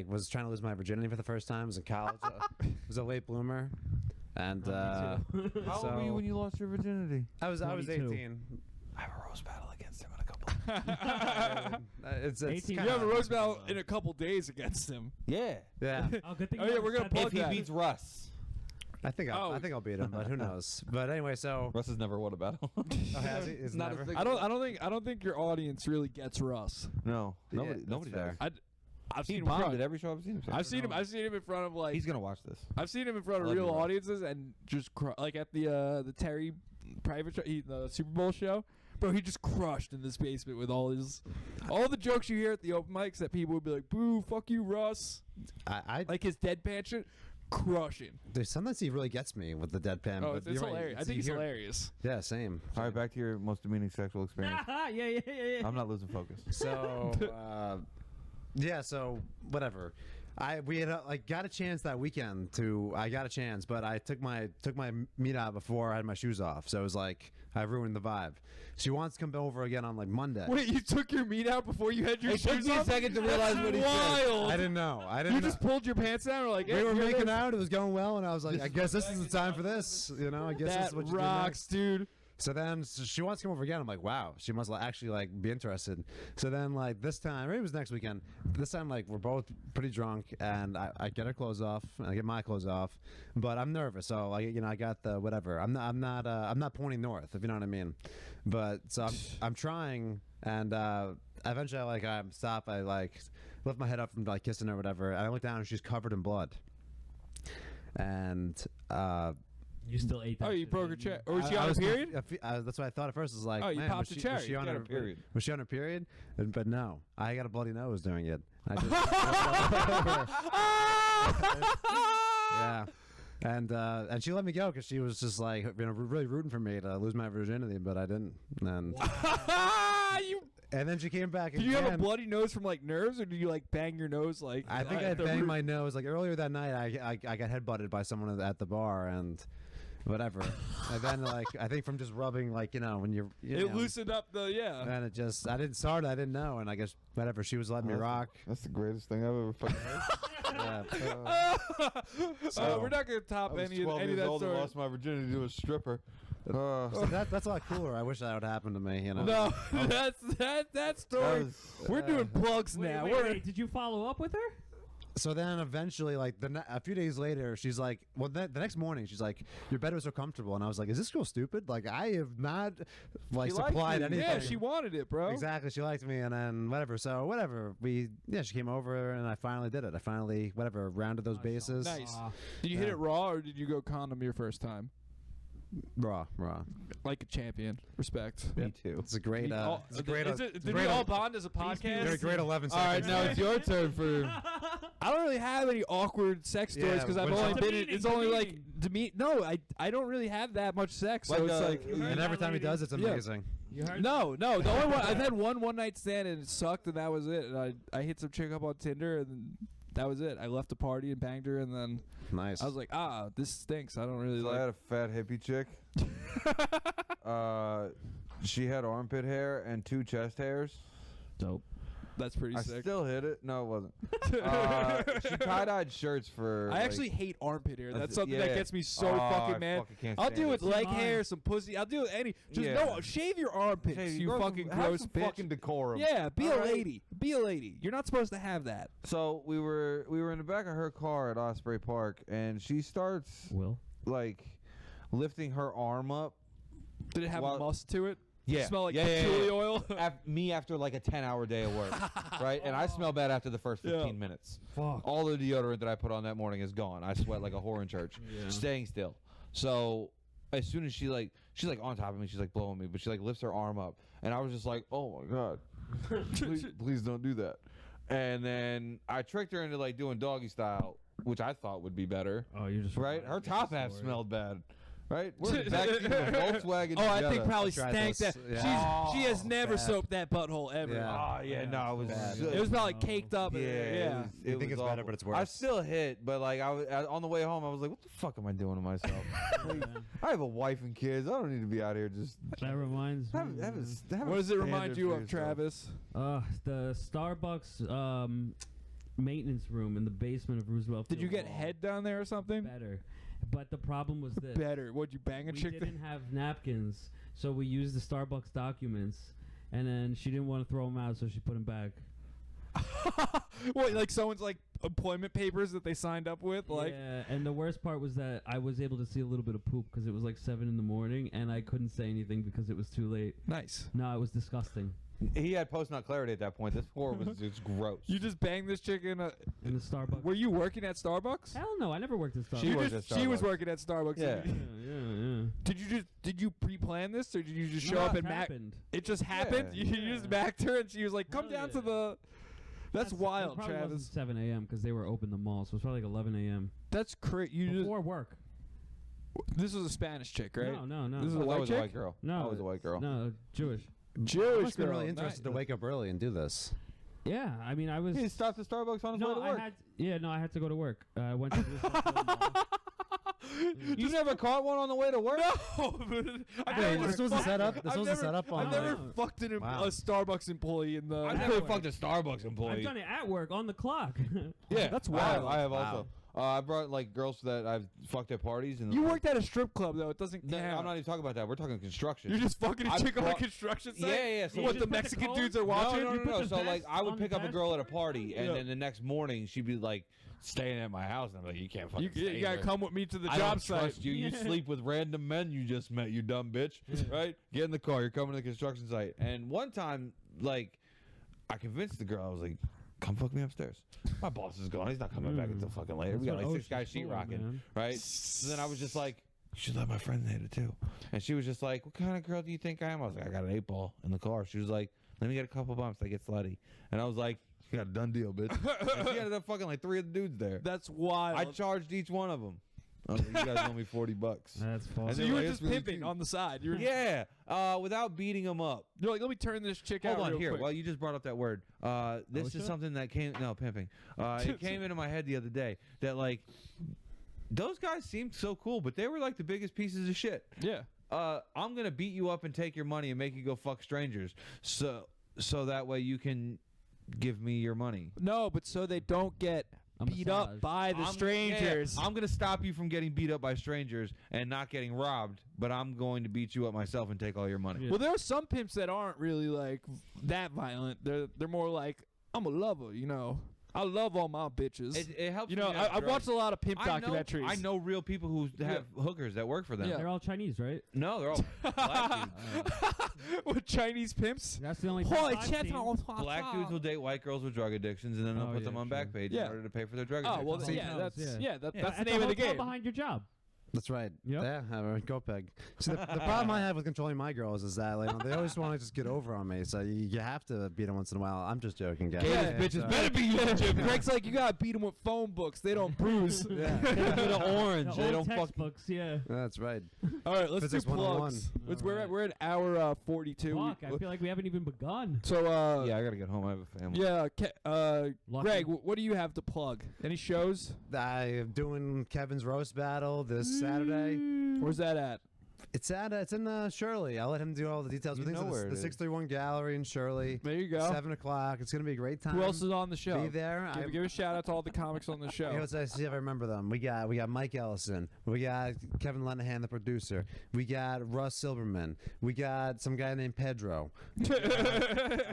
[SPEAKER 2] was trying to lose my virginity for the first time. I was in college. I was a late bloomer, and
[SPEAKER 5] How old were you when you lost your virginity?
[SPEAKER 2] I was
[SPEAKER 3] 22.
[SPEAKER 2] 18.
[SPEAKER 5] I have a roast battle against him in a couple.
[SPEAKER 2] It's
[SPEAKER 3] 18.
[SPEAKER 1] You
[SPEAKER 2] kinda-
[SPEAKER 1] have a roast battle in a couple days against him.
[SPEAKER 5] Yeah.
[SPEAKER 2] Yeah,
[SPEAKER 3] Oh, good thing
[SPEAKER 1] Oh,
[SPEAKER 3] you
[SPEAKER 1] yeah,
[SPEAKER 3] never
[SPEAKER 1] we're gonna
[SPEAKER 3] said
[SPEAKER 1] plug
[SPEAKER 5] If he
[SPEAKER 1] that.
[SPEAKER 5] beats Russ.
[SPEAKER 2] I think
[SPEAKER 1] Oh.
[SPEAKER 2] I'll beat him, but who knows? But anyway, so
[SPEAKER 5] Russ has never won a battle.
[SPEAKER 2] oh, has he? Is
[SPEAKER 5] Not a
[SPEAKER 2] never?
[SPEAKER 5] single-
[SPEAKER 1] I don't think your audience really gets Russ.
[SPEAKER 5] No.
[SPEAKER 2] Yeah,
[SPEAKER 5] Nobody.
[SPEAKER 2] that's
[SPEAKER 5] Nobody
[SPEAKER 2] fair.
[SPEAKER 5] does.
[SPEAKER 1] I've
[SPEAKER 5] He
[SPEAKER 1] seen him
[SPEAKER 5] bombed
[SPEAKER 1] front.
[SPEAKER 5] at every show I've seen him.
[SPEAKER 1] I've seen him in front of like
[SPEAKER 5] He's gonna watch this.
[SPEAKER 1] I've seen him in front
[SPEAKER 5] I
[SPEAKER 1] of
[SPEAKER 5] love
[SPEAKER 1] real
[SPEAKER 5] you, Russ.
[SPEAKER 1] audiences and just like at the Terry private show, the Super Bowl show. Bro, he just crushed in this basement with all the jokes you hear at the open mics that people would be like, "Boo, fuck you, Russ."
[SPEAKER 2] I
[SPEAKER 1] Like his deadpan shit, crushing.
[SPEAKER 2] there's sometimes he really gets me with the deadpan.
[SPEAKER 1] Oh,
[SPEAKER 2] but
[SPEAKER 1] it's
[SPEAKER 2] you're right,
[SPEAKER 1] hilarious. I think
[SPEAKER 2] you
[SPEAKER 1] it's
[SPEAKER 2] hear-
[SPEAKER 1] hilarious.
[SPEAKER 2] Yeah, same.
[SPEAKER 5] All right, back to your most demeaning sexual experience.
[SPEAKER 3] yeah.
[SPEAKER 5] I'm not losing focus.
[SPEAKER 2] So yeah, so whatever. We had got a chance that weekend I got a chance, but I took my meat out before I had my shoes off, so it was like I ruined the vibe. She wants to come over again on like Monday.
[SPEAKER 1] Wait, you took your meat out before you had your
[SPEAKER 5] It took
[SPEAKER 1] shoes
[SPEAKER 5] me a
[SPEAKER 1] off?
[SPEAKER 5] second to realize
[SPEAKER 1] That's
[SPEAKER 5] what he said.
[SPEAKER 1] wild.
[SPEAKER 2] I didn't know.
[SPEAKER 1] You just pulled your pants down, or like
[SPEAKER 2] we were making out. It was going well, and I was like, I guess this is the time for this. I guess this
[SPEAKER 1] That
[SPEAKER 2] is what you do
[SPEAKER 1] rocks,
[SPEAKER 2] next.
[SPEAKER 1] dude.
[SPEAKER 2] So then she wants to come over again. I'm like, wow, she must actually be interested. So then this time, maybe it was next weekend. This time we're both pretty drunk, and I get her clothes off, and I get my clothes off, but I'm nervous. So I got the whatever. I'm not pointing north, if you know what I mean. But so I'm trying, and eventually I stop. I lift my head up from kissing her or whatever, and I look down and she's covered in blood. And
[SPEAKER 3] You still ate that.
[SPEAKER 1] Oh, you
[SPEAKER 3] shit,
[SPEAKER 1] broke her
[SPEAKER 3] didn't you?
[SPEAKER 1] chair. Or was she
[SPEAKER 2] I
[SPEAKER 1] on a
[SPEAKER 2] was
[SPEAKER 1] period?
[SPEAKER 2] that's what I thought at first. Was like,
[SPEAKER 1] Oh, you
[SPEAKER 2] man,
[SPEAKER 1] popped
[SPEAKER 2] was
[SPEAKER 1] a
[SPEAKER 2] she,
[SPEAKER 1] cherry.
[SPEAKER 2] was she
[SPEAKER 1] You
[SPEAKER 2] on
[SPEAKER 5] got
[SPEAKER 2] her
[SPEAKER 5] a period.
[SPEAKER 2] Was she on her period? But no, I got a bloody nose doing it. I just, yeah. And she let me go because she was just really rooting for me to lose my virginity, but I didn't. And and then she came back.
[SPEAKER 1] Did you have a bloody nose from nerves, or did you bang your nose
[SPEAKER 2] I think I banged my nose earlier that night. I got headbutted by someone at the bar and whatever. And then I think from just rubbing when you're
[SPEAKER 1] It loosened up the
[SPEAKER 2] and it just I didn't start. I didn't know, and I guess whatever. She was letting me rock.
[SPEAKER 5] That's the greatest thing I've ever fucking heard.
[SPEAKER 2] Yeah.
[SPEAKER 1] We're not gonna top
[SPEAKER 5] I was
[SPEAKER 1] any
[SPEAKER 5] 12
[SPEAKER 1] of
[SPEAKER 5] years
[SPEAKER 1] that
[SPEAKER 5] old and
[SPEAKER 1] story.
[SPEAKER 5] lost my virginity to a stripper.
[SPEAKER 2] So that's a lot cooler. I wish that would happen to me.
[SPEAKER 1] No, that story.
[SPEAKER 5] was,
[SPEAKER 1] We're doing plugs
[SPEAKER 3] Wait,
[SPEAKER 1] now.
[SPEAKER 3] wait, did you follow up with her?
[SPEAKER 2] So then eventually, like a few days later, she's like, well, the next morning, she's like, your bed was so comfortable. And I was like, is this girl stupid? Like, I have not, like,
[SPEAKER 5] She liked
[SPEAKER 2] supplied
[SPEAKER 5] you.
[SPEAKER 2] anything.
[SPEAKER 1] Yeah, she wanted it, bro.
[SPEAKER 2] Exactly. She liked me. And then, whatever. So, whatever. She came over and I finally did it. I finally, rounded those bases.
[SPEAKER 1] Nice. Did you hit it raw or did you go condom your first time?
[SPEAKER 2] Raw.
[SPEAKER 1] Like a champion. Respect.
[SPEAKER 5] Me too.
[SPEAKER 2] It's a great,
[SPEAKER 1] Did we all bond as a podcast?
[SPEAKER 2] great 11
[SPEAKER 1] All right,
[SPEAKER 2] seconds.
[SPEAKER 1] now it's your turn for. I don't really have any awkward sex stories
[SPEAKER 2] Yeah,
[SPEAKER 1] because I've
[SPEAKER 2] what's
[SPEAKER 1] only
[SPEAKER 2] up?
[SPEAKER 1] been in. It's only like to me. No, I don't really have that much sex. So
[SPEAKER 5] Like,
[SPEAKER 1] it's like.
[SPEAKER 2] And every time he does, it's amazing.
[SPEAKER 3] You heard?
[SPEAKER 1] No. The only one I've had one night stand and it sucked and that was it. And I hit some chick up on Tinder and that was it. I left the party and banged her and then
[SPEAKER 2] Nice.
[SPEAKER 1] I was like, this stinks. I don't really
[SPEAKER 5] So I
[SPEAKER 1] like.
[SPEAKER 5] had a fat hippie chick. She had armpit hair and 2 chest hairs.
[SPEAKER 3] Dope.
[SPEAKER 1] That's pretty
[SPEAKER 5] I
[SPEAKER 1] sick.
[SPEAKER 5] still hit it. No, it wasn't. She tie-dyed shirts for.
[SPEAKER 1] I
[SPEAKER 5] like,
[SPEAKER 1] actually hate armpit hair. That's
[SPEAKER 5] that's-
[SPEAKER 1] something
[SPEAKER 5] yeah,
[SPEAKER 1] that
[SPEAKER 5] yeah.
[SPEAKER 1] gets me so
[SPEAKER 5] Oh,
[SPEAKER 1] fucking
[SPEAKER 5] I
[SPEAKER 1] mad.
[SPEAKER 5] fucking can't
[SPEAKER 1] I'll
[SPEAKER 5] stand
[SPEAKER 1] deal
[SPEAKER 5] it.
[SPEAKER 1] with leg hair, some pussy. I'll deal with any. Just
[SPEAKER 5] Yeah.
[SPEAKER 1] no, shave your armpits,
[SPEAKER 5] Hey,
[SPEAKER 1] you
[SPEAKER 5] grow some-
[SPEAKER 1] fucking
[SPEAKER 5] have
[SPEAKER 1] gross
[SPEAKER 5] some
[SPEAKER 1] bitch.
[SPEAKER 5] fucking decorum.
[SPEAKER 1] Yeah, be
[SPEAKER 5] All
[SPEAKER 1] a
[SPEAKER 5] right?
[SPEAKER 1] lady. Be a lady. You're not supposed to have that.
[SPEAKER 5] So we were in the back of her car at Osprey Park, and she starts
[SPEAKER 3] Will?
[SPEAKER 5] like lifting her arm up.
[SPEAKER 1] Did it have
[SPEAKER 5] Well,
[SPEAKER 1] a must to it?
[SPEAKER 5] Yeah.
[SPEAKER 1] Smell like
[SPEAKER 5] Yeah, yeah,
[SPEAKER 1] patchouli
[SPEAKER 5] yeah.
[SPEAKER 1] oil?
[SPEAKER 5] Me after like a 10-hour day of work, right? And I smell bad after the first 15 minutes.
[SPEAKER 3] Fuck.
[SPEAKER 5] All the deodorant that I put on that morning is gone. I sweat like a whore in church, staying still. So as soon as she's like on top of me, she's like blowing me, but she like lifts her arm up, and I was just like, oh my god, please don't do that. And then I tricked her into like doing doggy style, which I thought would be better.
[SPEAKER 3] Oh, you're just
[SPEAKER 5] Right? Her top half
[SPEAKER 3] story.
[SPEAKER 5] smelled bad. Right? We're in the backseat of a Volkswagen.
[SPEAKER 1] Oh, I
[SPEAKER 5] together.
[SPEAKER 1] think probably
[SPEAKER 2] tried
[SPEAKER 1] stank
[SPEAKER 2] those.
[SPEAKER 1] that.
[SPEAKER 2] Yeah.
[SPEAKER 1] She has never
[SPEAKER 2] bad.
[SPEAKER 1] soaped that butthole ever.
[SPEAKER 2] Yeah.
[SPEAKER 5] Oh yeah, no, it was.
[SPEAKER 2] bad.
[SPEAKER 1] It was probably caked up.
[SPEAKER 5] Yeah,
[SPEAKER 1] Yeah.
[SPEAKER 2] You think
[SPEAKER 5] was
[SPEAKER 2] it's better,
[SPEAKER 5] awful.
[SPEAKER 2] but it's
[SPEAKER 5] I
[SPEAKER 2] worse.
[SPEAKER 5] still hit, but like on the way home, I was like, "What the fuck am I doing to myself? Like, I have a wife and kids. I don't need to be out here just."
[SPEAKER 3] That reminds me.
[SPEAKER 1] What does it remind you of, Travis?
[SPEAKER 3] The Starbucks maintenance room in the basement of Roosevelt.
[SPEAKER 1] Did you
[SPEAKER 3] Field
[SPEAKER 1] get
[SPEAKER 3] Mall.
[SPEAKER 1] head down there or something?
[SPEAKER 3] Better. But the problem was this.
[SPEAKER 1] Better. Would you bang a
[SPEAKER 3] We
[SPEAKER 1] chick?
[SPEAKER 3] didn't have napkins, so we used the Starbucks documents, and then she didn't want to throw them out, so she put them back.
[SPEAKER 1] What, like someone's like employment papers that they signed up with? Like,
[SPEAKER 3] yeah, and the worst part was that I was able to see a little bit of poop because it was like 7 a.m, and I couldn't say anything because it was too late.
[SPEAKER 1] nice.
[SPEAKER 3] No, it was disgusting.
[SPEAKER 5] He had post-nut clarity at that point. This whore was just gross.
[SPEAKER 1] You just banged this chick in a.
[SPEAKER 3] In the Starbucks.
[SPEAKER 1] Were you working at Starbucks?
[SPEAKER 3] Hell no, I never worked at Starbucks.
[SPEAKER 5] She worked at
[SPEAKER 1] She was
[SPEAKER 5] Starbucks.
[SPEAKER 1] working at Starbucks.
[SPEAKER 5] Yeah.
[SPEAKER 3] Yeah.
[SPEAKER 1] Did you pre-plan this or did you just show
[SPEAKER 3] No,
[SPEAKER 1] up
[SPEAKER 3] it
[SPEAKER 1] and mac?
[SPEAKER 3] happened.
[SPEAKER 1] It just happened.
[SPEAKER 5] Yeah.
[SPEAKER 1] You just backed her and she was like, "Come
[SPEAKER 3] Hell
[SPEAKER 1] down to
[SPEAKER 3] yeah.
[SPEAKER 1] the." That's
[SPEAKER 3] It
[SPEAKER 1] wild,
[SPEAKER 3] probably
[SPEAKER 1] Travis.
[SPEAKER 3] wasn't 7 a.m. because they were open the mall, so it was probably like 11 a.m.
[SPEAKER 1] That's crazy. You just.
[SPEAKER 3] Before work.
[SPEAKER 1] This was a Spanish chick, right?
[SPEAKER 3] No.
[SPEAKER 1] This is a
[SPEAKER 5] I
[SPEAKER 1] white
[SPEAKER 5] was
[SPEAKER 1] chick.
[SPEAKER 5] a white girl.
[SPEAKER 3] No,
[SPEAKER 5] I was a white girl.
[SPEAKER 3] No, Jewish.
[SPEAKER 1] Jewish
[SPEAKER 2] must be
[SPEAKER 1] girl.
[SPEAKER 2] really interested to wake up early and do this.
[SPEAKER 3] Yeah, I mean, I was.
[SPEAKER 5] He stopped at Starbucks on his way
[SPEAKER 3] No,
[SPEAKER 5] to
[SPEAKER 3] I
[SPEAKER 5] work.
[SPEAKER 3] had. I had to go to work. I went to the mall.
[SPEAKER 5] You never caught one on the way to work?
[SPEAKER 1] No, I've
[SPEAKER 2] Wait,
[SPEAKER 1] never
[SPEAKER 2] this was a
[SPEAKER 1] fucked-
[SPEAKER 2] setup? This
[SPEAKER 1] I've
[SPEAKER 2] was a
[SPEAKER 1] never-
[SPEAKER 2] setup on
[SPEAKER 1] I've
[SPEAKER 2] the-
[SPEAKER 1] never fucked a
[SPEAKER 2] Wow.
[SPEAKER 1] Starbucks employee in the.
[SPEAKER 5] I never fucked a Starbucks employee.
[SPEAKER 3] I've done it at work on the clock.
[SPEAKER 5] Yeah,
[SPEAKER 1] That's
[SPEAKER 5] I have,
[SPEAKER 1] wild.
[SPEAKER 5] I have
[SPEAKER 2] Wow.
[SPEAKER 5] also. I brought like girls that I've fucked at parties. And
[SPEAKER 1] You worked at a strip club though. It doesn't
[SPEAKER 5] No,
[SPEAKER 1] count.
[SPEAKER 5] I'm not even talking about that. We're talking construction.
[SPEAKER 1] You're just fucking a
[SPEAKER 5] I
[SPEAKER 1] chick on a
[SPEAKER 5] brought-
[SPEAKER 1] construction site.
[SPEAKER 5] Yeah. So
[SPEAKER 1] What
[SPEAKER 3] You
[SPEAKER 1] the
[SPEAKER 3] just put the
[SPEAKER 1] Mexican
[SPEAKER 3] cone?
[SPEAKER 1] dudes are
[SPEAKER 3] No,
[SPEAKER 1] watching?
[SPEAKER 5] No,
[SPEAKER 3] You put the
[SPEAKER 5] So like,
[SPEAKER 3] vest
[SPEAKER 5] I would
[SPEAKER 3] on
[SPEAKER 5] pick
[SPEAKER 3] the
[SPEAKER 5] up a
[SPEAKER 3] vest?
[SPEAKER 5] girl at a party, and
[SPEAKER 1] Yeah.
[SPEAKER 5] then the next morning she'd be like staying at my house, and I'm like, you can't fucking.
[SPEAKER 1] You
[SPEAKER 5] stay
[SPEAKER 1] gotta
[SPEAKER 5] here.
[SPEAKER 1] come with me to the
[SPEAKER 5] I
[SPEAKER 1] job
[SPEAKER 5] don't
[SPEAKER 1] site.
[SPEAKER 5] trust you. You
[SPEAKER 3] Yeah.
[SPEAKER 5] sleep with random men you just met, you dumb bitch. Right? Get in the car. You're coming to the construction site. And one time, like, I convinced the girl. I was like, come fuck me upstairs. My boss is gone. He's not coming back until fucking later.
[SPEAKER 3] That's
[SPEAKER 5] We got
[SPEAKER 3] what
[SPEAKER 5] like 6
[SPEAKER 3] Ocean's
[SPEAKER 5] guys
[SPEAKER 3] for,
[SPEAKER 5] sheetrocking,
[SPEAKER 3] man.
[SPEAKER 5] right? So then I was just like, you should let my friend hit it too. And she was just like, what kind of girl do you think I am? I was like, I got an 8-ball in the car. She was like, let me get a couple bumps. I get slutty. And I was like, you got a done deal, bitch. And she ended up fucking like 3 of the dudes there.
[SPEAKER 1] That's wild.
[SPEAKER 5] I charged each one of them. I was like, you guys owe me $40.
[SPEAKER 3] That's false.
[SPEAKER 5] And
[SPEAKER 1] so
[SPEAKER 5] they
[SPEAKER 1] you
[SPEAKER 5] were
[SPEAKER 1] were
[SPEAKER 5] like,
[SPEAKER 1] just
[SPEAKER 5] "It's really
[SPEAKER 1] pimping
[SPEAKER 5] cute."
[SPEAKER 1] on the side. You were
[SPEAKER 5] Yeah, without beating them up.
[SPEAKER 1] You're like, let me turn this chick
[SPEAKER 5] Hold
[SPEAKER 1] out.
[SPEAKER 5] on
[SPEAKER 1] real
[SPEAKER 5] here.
[SPEAKER 1] quick.
[SPEAKER 5] Well, you just brought up that word. This is
[SPEAKER 3] OSHA?
[SPEAKER 5] something that came. No, pimping. It came into my head the other day that like those guys seemed so cool, but they were like the biggest pieces of shit.
[SPEAKER 1] Yeah.
[SPEAKER 5] I'm gonna beat you up and take your money and make you go fuck strangers, so that way you can give me your money.
[SPEAKER 1] No, but so they don't get
[SPEAKER 3] A
[SPEAKER 1] beat
[SPEAKER 3] massage.
[SPEAKER 1] up by the
[SPEAKER 5] Yeah,
[SPEAKER 1] strangers.
[SPEAKER 5] I'm gonna stop you from getting beat up by strangers and not getting robbed, but I'm going to beat you up myself and take all your money.
[SPEAKER 3] Yeah.
[SPEAKER 1] Well, there are some pimps that aren't really like that violent. They're more like, I'm a lover, you know. I love all my bitches.
[SPEAKER 5] It helps.
[SPEAKER 1] You know,
[SPEAKER 5] when have
[SPEAKER 1] I've watched a lot of pimp
[SPEAKER 5] drugs.
[SPEAKER 1] documentaries.
[SPEAKER 5] I know real people who have hookers that work for them.
[SPEAKER 1] Yeah.
[SPEAKER 3] They're all Chinese, right?
[SPEAKER 5] No, they're all black dudes.
[SPEAKER 1] With Chinese pimps.
[SPEAKER 3] That's the only.
[SPEAKER 1] Holy
[SPEAKER 3] I've
[SPEAKER 1] shit!
[SPEAKER 3] seen.
[SPEAKER 5] Black dudes will date white girls with drug addictions, and then they'll
[SPEAKER 3] Oh,
[SPEAKER 5] put
[SPEAKER 3] yeah,
[SPEAKER 5] them on
[SPEAKER 3] sure.
[SPEAKER 5] Backpage
[SPEAKER 1] Yeah.
[SPEAKER 5] in order to pay for their drug
[SPEAKER 1] Oh
[SPEAKER 5] addiction.
[SPEAKER 1] well,
[SPEAKER 3] Hotels,
[SPEAKER 1] yeah, that's
[SPEAKER 3] yeah.
[SPEAKER 1] that's
[SPEAKER 3] Yeah,
[SPEAKER 1] the
[SPEAKER 3] at
[SPEAKER 1] name of the
[SPEAKER 3] hotel
[SPEAKER 1] game.
[SPEAKER 3] behind your job.
[SPEAKER 2] That's right.
[SPEAKER 3] Yep.
[SPEAKER 2] Yeah, go peg. See, the problem I have with controlling my girls is that like, they always want to just get over on me. So you have to beat them once in a while. I'm just joking, guys.
[SPEAKER 1] Yeah,
[SPEAKER 5] Bitches better be you, Jimmy.
[SPEAKER 1] Greg's like, you gotta beat them with phone books. They don't bruise.
[SPEAKER 2] Yeah,
[SPEAKER 5] Hit 'em with an orange.
[SPEAKER 3] The
[SPEAKER 5] They
[SPEAKER 3] old
[SPEAKER 5] don't fuck.
[SPEAKER 3] textbooks, yeah.
[SPEAKER 2] that's right.
[SPEAKER 1] All right, let's
[SPEAKER 2] Physics
[SPEAKER 1] do
[SPEAKER 2] 101.
[SPEAKER 1] plugs. Let's,
[SPEAKER 3] All
[SPEAKER 1] we're at hour 42.
[SPEAKER 3] Fuck, I feel like we haven't even begun.
[SPEAKER 1] So
[SPEAKER 5] Yeah, I gotta get home. I have a family.
[SPEAKER 1] yeah,
[SPEAKER 3] Lucky.
[SPEAKER 1] Greg, what do you have to plug? Any shows?
[SPEAKER 2] I'm doing Kevin's roast battle this Saturday.
[SPEAKER 1] Where's that at?
[SPEAKER 2] It's in Shirley. I'll let him do all the details.
[SPEAKER 5] You
[SPEAKER 2] But
[SPEAKER 5] know
[SPEAKER 2] things
[SPEAKER 5] where
[SPEAKER 2] the
[SPEAKER 5] it is.
[SPEAKER 2] 631 Gallery in Shirley.
[SPEAKER 1] There you go.
[SPEAKER 2] 7:00. It's gonna be a great time.
[SPEAKER 1] Who else is on the show?
[SPEAKER 2] Be there.
[SPEAKER 1] Give a shout out to all the comics on the show.
[SPEAKER 2] Let's see if I remember them. We got Mike Ellison. We got Kevin Lenihan, the producer. We got Russ Silverman. We got some guy named Pedro.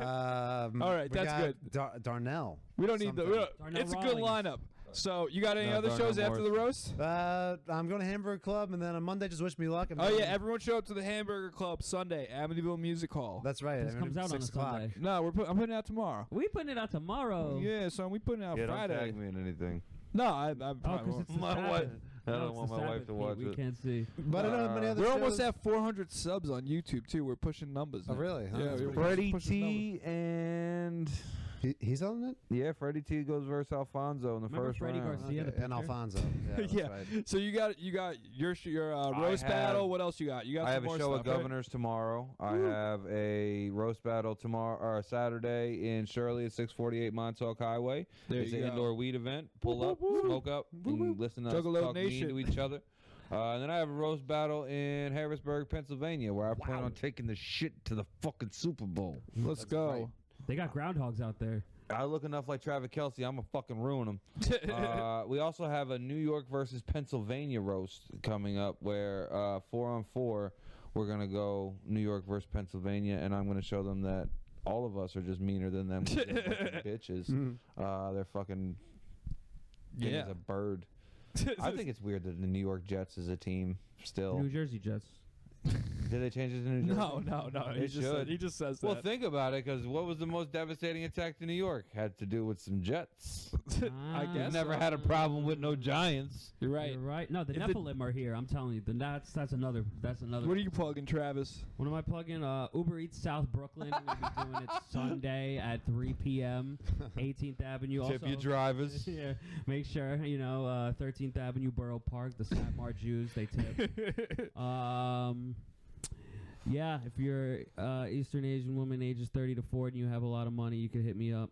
[SPEAKER 1] All right, that's good.
[SPEAKER 2] Darnell.
[SPEAKER 1] We don't need the.
[SPEAKER 3] Darnell
[SPEAKER 1] It's a good
[SPEAKER 3] Rawlings.
[SPEAKER 1] lineup. So you got any
[SPEAKER 5] No,
[SPEAKER 1] other
[SPEAKER 5] Darnell
[SPEAKER 1] shows after the
[SPEAKER 5] Morrison.
[SPEAKER 1] roast?
[SPEAKER 2] I'm going to Hamburger Club, and then on Monday, just wish me luck. And
[SPEAKER 1] Oh
[SPEAKER 2] then-
[SPEAKER 1] yeah, everyone show up to the Hamburger Club Sunday, Amityville Music Hall.
[SPEAKER 2] That's right.
[SPEAKER 3] This comes out on a
[SPEAKER 2] 6 o'clock.
[SPEAKER 3] Sunday.
[SPEAKER 1] No, I'm putting it out tomorrow.
[SPEAKER 3] We putting it out tomorrow.
[SPEAKER 1] Yeah, son, we putting it out
[SPEAKER 5] Yeah, don't
[SPEAKER 1] Friday.
[SPEAKER 5] tag me in anything.
[SPEAKER 1] No, I
[SPEAKER 3] Oh,
[SPEAKER 1] probably
[SPEAKER 3] because it's the
[SPEAKER 5] My
[SPEAKER 3] Sabbath.
[SPEAKER 5] wife- I
[SPEAKER 3] No,
[SPEAKER 5] don't
[SPEAKER 3] it's
[SPEAKER 5] want
[SPEAKER 3] the
[SPEAKER 5] my wife
[SPEAKER 3] Sabbath,
[SPEAKER 5] to
[SPEAKER 3] Pete.
[SPEAKER 5] watch
[SPEAKER 3] We
[SPEAKER 5] it.
[SPEAKER 3] can't see.
[SPEAKER 2] But I don't know many other
[SPEAKER 1] We're almost
[SPEAKER 2] shows.
[SPEAKER 1] at 400 subs on YouTube too. We're pushing numbers.
[SPEAKER 2] Oh,
[SPEAKER 1] now.
[SPEAKER 2] really? Huh?
[SPEAKER 1] Yeah,
[SPEAKER 2] That's
[SPEAKER 1] we're
[SPEAKER 2] pretty
[SPEAKER 5] Freddie
[SPEAKER 1] pushing numbers.
[SPEAKER 5] T and
[SPEAKER 2] He's on it?
[SPEAKER 5] yeah, Freddie T goes versus Alfonso in the
[SPEAKER 3] Remember
[SPEAKER 5] first
[SPEAKER 3] Freddie
[SPEAKER 5] round.
[SPEAKER 3] Garcia?
[SPEAKER 2] Okay, and Alfonso. Yeah. That's
[SPEAKER 1] Yeah.
[SPEAKER 2] right.
[SPEAKER 1] So you got your roast
[SPEAKER 5] I
[SPEAKER 1] battle.
[SPEAKER 5] have-
[SPEAKER 1] What else you got? You got
[SPEAKER 5] I
[SPEAKER 1] some
[SPEAKER 5] have a
[SPEAKER 1] more
[SPEAKER 5] show
[SPEAKER 1] stuff,
[SPEAKER 5] at
[SPEAKER 1] right?
[SPEAKER 5] Governors tomorrow. I have a roast battle tomorrow or Saturday in Shirley at 648 Montauk Highway.
[SPEAKER 1] There
[SPEAKER 5] It's
[SPEAKER 1] you
[SPEAKER 5] an
[SPEAKER 1] go.
[SPEAKER 5] indoor weed event. Pull
[SPEAKER 1] Woo,
[SPEAKER 5] up,
[SPEAKER 1] woo, woo.
[SPEAKER 5] smoke up,
[SPEAKER 1] Woo, woo.
[SPEAKER 5] and listen to us
[SPEAKER 1] Juggalo
[SPEAKER 5] talk
[SPEAKER 1] Nation.
[SPEAKER 5] mean to each other. And then I have a roast battle in Harrisburg, Pennsylvania, where I plan on taking the shit to the fucking Super Bowl.
[SPEAKER 1] Let's go.
[SPEAKER 2] right.
[SPEAKER 3] They got groundhogs out there.
[SPEAKER 5] I look enough like Travis Kelsey, I'm gonna fucking ruin them. We also have a New York versus Pennsylvania roast coming up, where 4-on-4, we're gonna go New York versus Pennsylvania, and I'm gonna show them that all of us are just meaner than them. 'cause they're fucking bitches. They're fucking thing
[SPEAKER 1] Yeah.
[SPEAKER 5] is a bird. I think it's weird that the New York Jets is a team still.
[SPEAKER 3] New Jersey Jets.
[SPEAKER 5] Did they change it to New Jersey?
[SPEAKER 1] No.
[SPEAKER 5] They should.
[SPEAKER 1] He just says
[SPEAKER 5] Well,
[SPEAKER 1] that.
[SPEAKER 5] think about it, because what was the most devastating attack to New York? Had to do with some Jets.
[SPEAKER 1] I
[SPEAKER 5] We've
[SPEAKER 1] guess
[SPEAKER 5] never had a problem with no Giants.
[SPEAKER 1] You're right.
[SPEAKER 3] You're right. No, the
[SPEAKER 1] If the-
[SPEAKER 3] Nephilim are here. I'm telling you. That's another.
[SPEAKER 1] What are you plugging, Travis?
[SPEAKER 3] What am I plugging? Uber Eats South Brooklyn. We're gonna be doing it Sunday at 3 p.m. 18th Avenue.
[SPEAKER 5] Tip
[SPEAKER 3] also,
[SPEAKER 5] your drivers.
[SPEAKER 3] yeah, make sure 13th Avenue, Borough Park. The Satmar Jews, they tip. Yeah, if you're Eastern Asian woman, ages 30 to 40, and you have a lot of money, you can hit me up.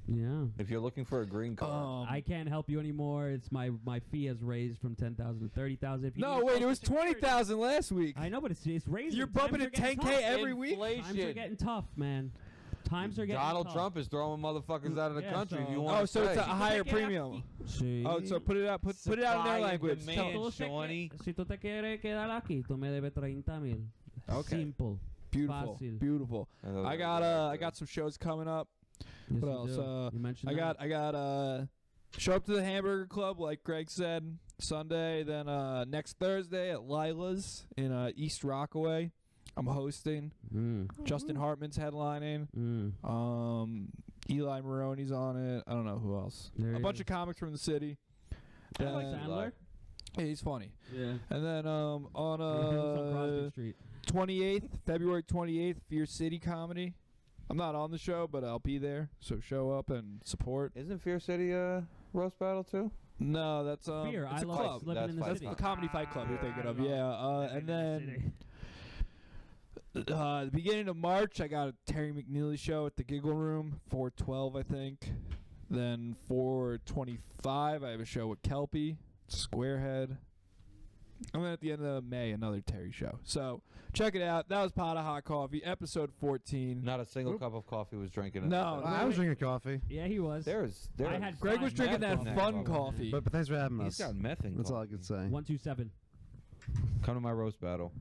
[SPEAKER 3] Yeah.
[SPEAKER 5] If you're looking for a green card,
[SPEAKER 3] I can't help you anymore. It's my fee has raised from 10,000 to 30,000.
[SPEAKER 1] No, wait, it was 20,000 last week.
[SPEAKER 3] I know, but it's raising.
[SPEAKER 1] You're bumping
[SPEAKER 3] Times
[SPEAKER 1] it
[SPEAKER 3] are getting
[SPEAKER 1] 10K
[SPEAKER 3] tough.
[SPEAKER 1] every week.
[SPEAKER 3] Times are getting tough, man. Times are getting
[SPEAKER 5] Donald
[SPEAKER 3] tough.
[SPEAKER 5] Trump is throwing motherfuckers out of the
[SPEAKER 3] Yeah,
[SPEAKER 5] country. If
[SPEAKER 3] so-
[SPEAKER 5] you want
[SPEAKER 1] Oh, so it's a
[SPEAKER 5] stay.
[SPEAKER 1] higher premium.
[SPEAKER 3] Sí.
[SPEAKER 1] Oh, so put it out. Put it out in their language.
[SPEAKER 5] Supply
[SPEAKER 1] Tell-
[SPEAKER 5] and demand,
[SPEAKER 3] Tú se
[SPEAKER 5] Shawnee.
[SPEAKER 3] que- Si tú te quieres quedar aquí, tú me debes 30,000.
[SPEAKER 1] Okay.
[SPEAKER 3] Simple.
[SPEAKER 1] Beautiful,
[SPEAKER 3] Fácil.
[SPEAKER 1] beautiful. I got some shows coming up.
[SPEAKER 3] Yes,
[SPEAKER 1] What
[SPEAKER 3] you
[SPEAKER 1] else?
[SPEAKER 3] do. You mentioned
[SPEAKER 1] I
[SPEAKER 3] that.
[SPEAKER 1] got show up to the Hamburger Club like Greg said Sunday. Then next Thursday at Lila's in East Rockaway, I'm hosting. Justin Hartman's headlining. Eli Maroney's on it. I don't know who else.
[SPEAKER 3] There
[SPEAKER 1] A
[SPEAKER 3] he
[SPEAKER 1] bunch
[SPEAKER 3] is.
[SPEAKER 1] of comics from the city.
[SPEAKER 3] I like
[SPEAKER 1] Then-
[SPEAKER 3] Sandler.
[SPEAKER 1] Yeah, he's funny.
[SPEAKER 3] Yeah.
[SPEAKER 1] And then on
[SPEAKER 3] on Crosby Street.
[SPEAKER 1] 28th, February 28th, Fear City Comedy. I'm not on the show, but I'll be there. So show up and support.
[SPEAKER 5] Isn't Fear City a roast battle too?
[SPEAKER 1] No, that's
[SPEAKER 3] Fear.
[SPEAKER 1] it's
[SPEAKER 3] I
[SPEAKER 1] a
[SPEAKER 3] love
[SPEAKER 1] club.
[SPEAKER 3] living in the
[SPEAKER 5] That's
[SPEAKER 1] That's
[SPEAKER 3] city.
[SPEAKER 1] the Comedy Fight Club you're thinking of.
[SPEAKER 3] I
[SPEAKER 1] Yeah,
[SPEAKER 3] love
[SPEAKER 1] and
[SPEAKER 3] living in the
[SPEAKER 1] then
[SPEAKER 3] city.
[SPEAKER 1] the beginning of March, I got a Terry McNeely show at the Giggle Room, 412, I think. Then 425, I have a show with Kelpie, Squarehead. And then at the end of May, another Terry show. So check it out. That was Pot of Hot Coffee, episode 14.
[SPEAKER 5] Not a single cup of coffee was drinking.
[SPEAKER 1] No,
[SPEAKER 2] I was drinking coffee.
[SPEAKER 3] Yeah, he was.
[SPEAKER 5] There's
[SPEAKER 3] I had
[SPEAKER 1] Greg was drinking that
[SPEAKER 5] meth in
[SPEAKER 1] fun
[SPEAKER 5] that
[SPEAKER 1] coffee.
[SPEAKER 2] But thanks for having
[SPEAKER 5] He's
[SPEAKER 2] us.
[SPEAKER 5] got meth in
[SPEAKER 2] That's all I
[SPEAKER 5] coffee.
[SPEAKER 2] can say.
[SPEAKER 3] 127.
[SPEAKER 5] Come to my roast battle.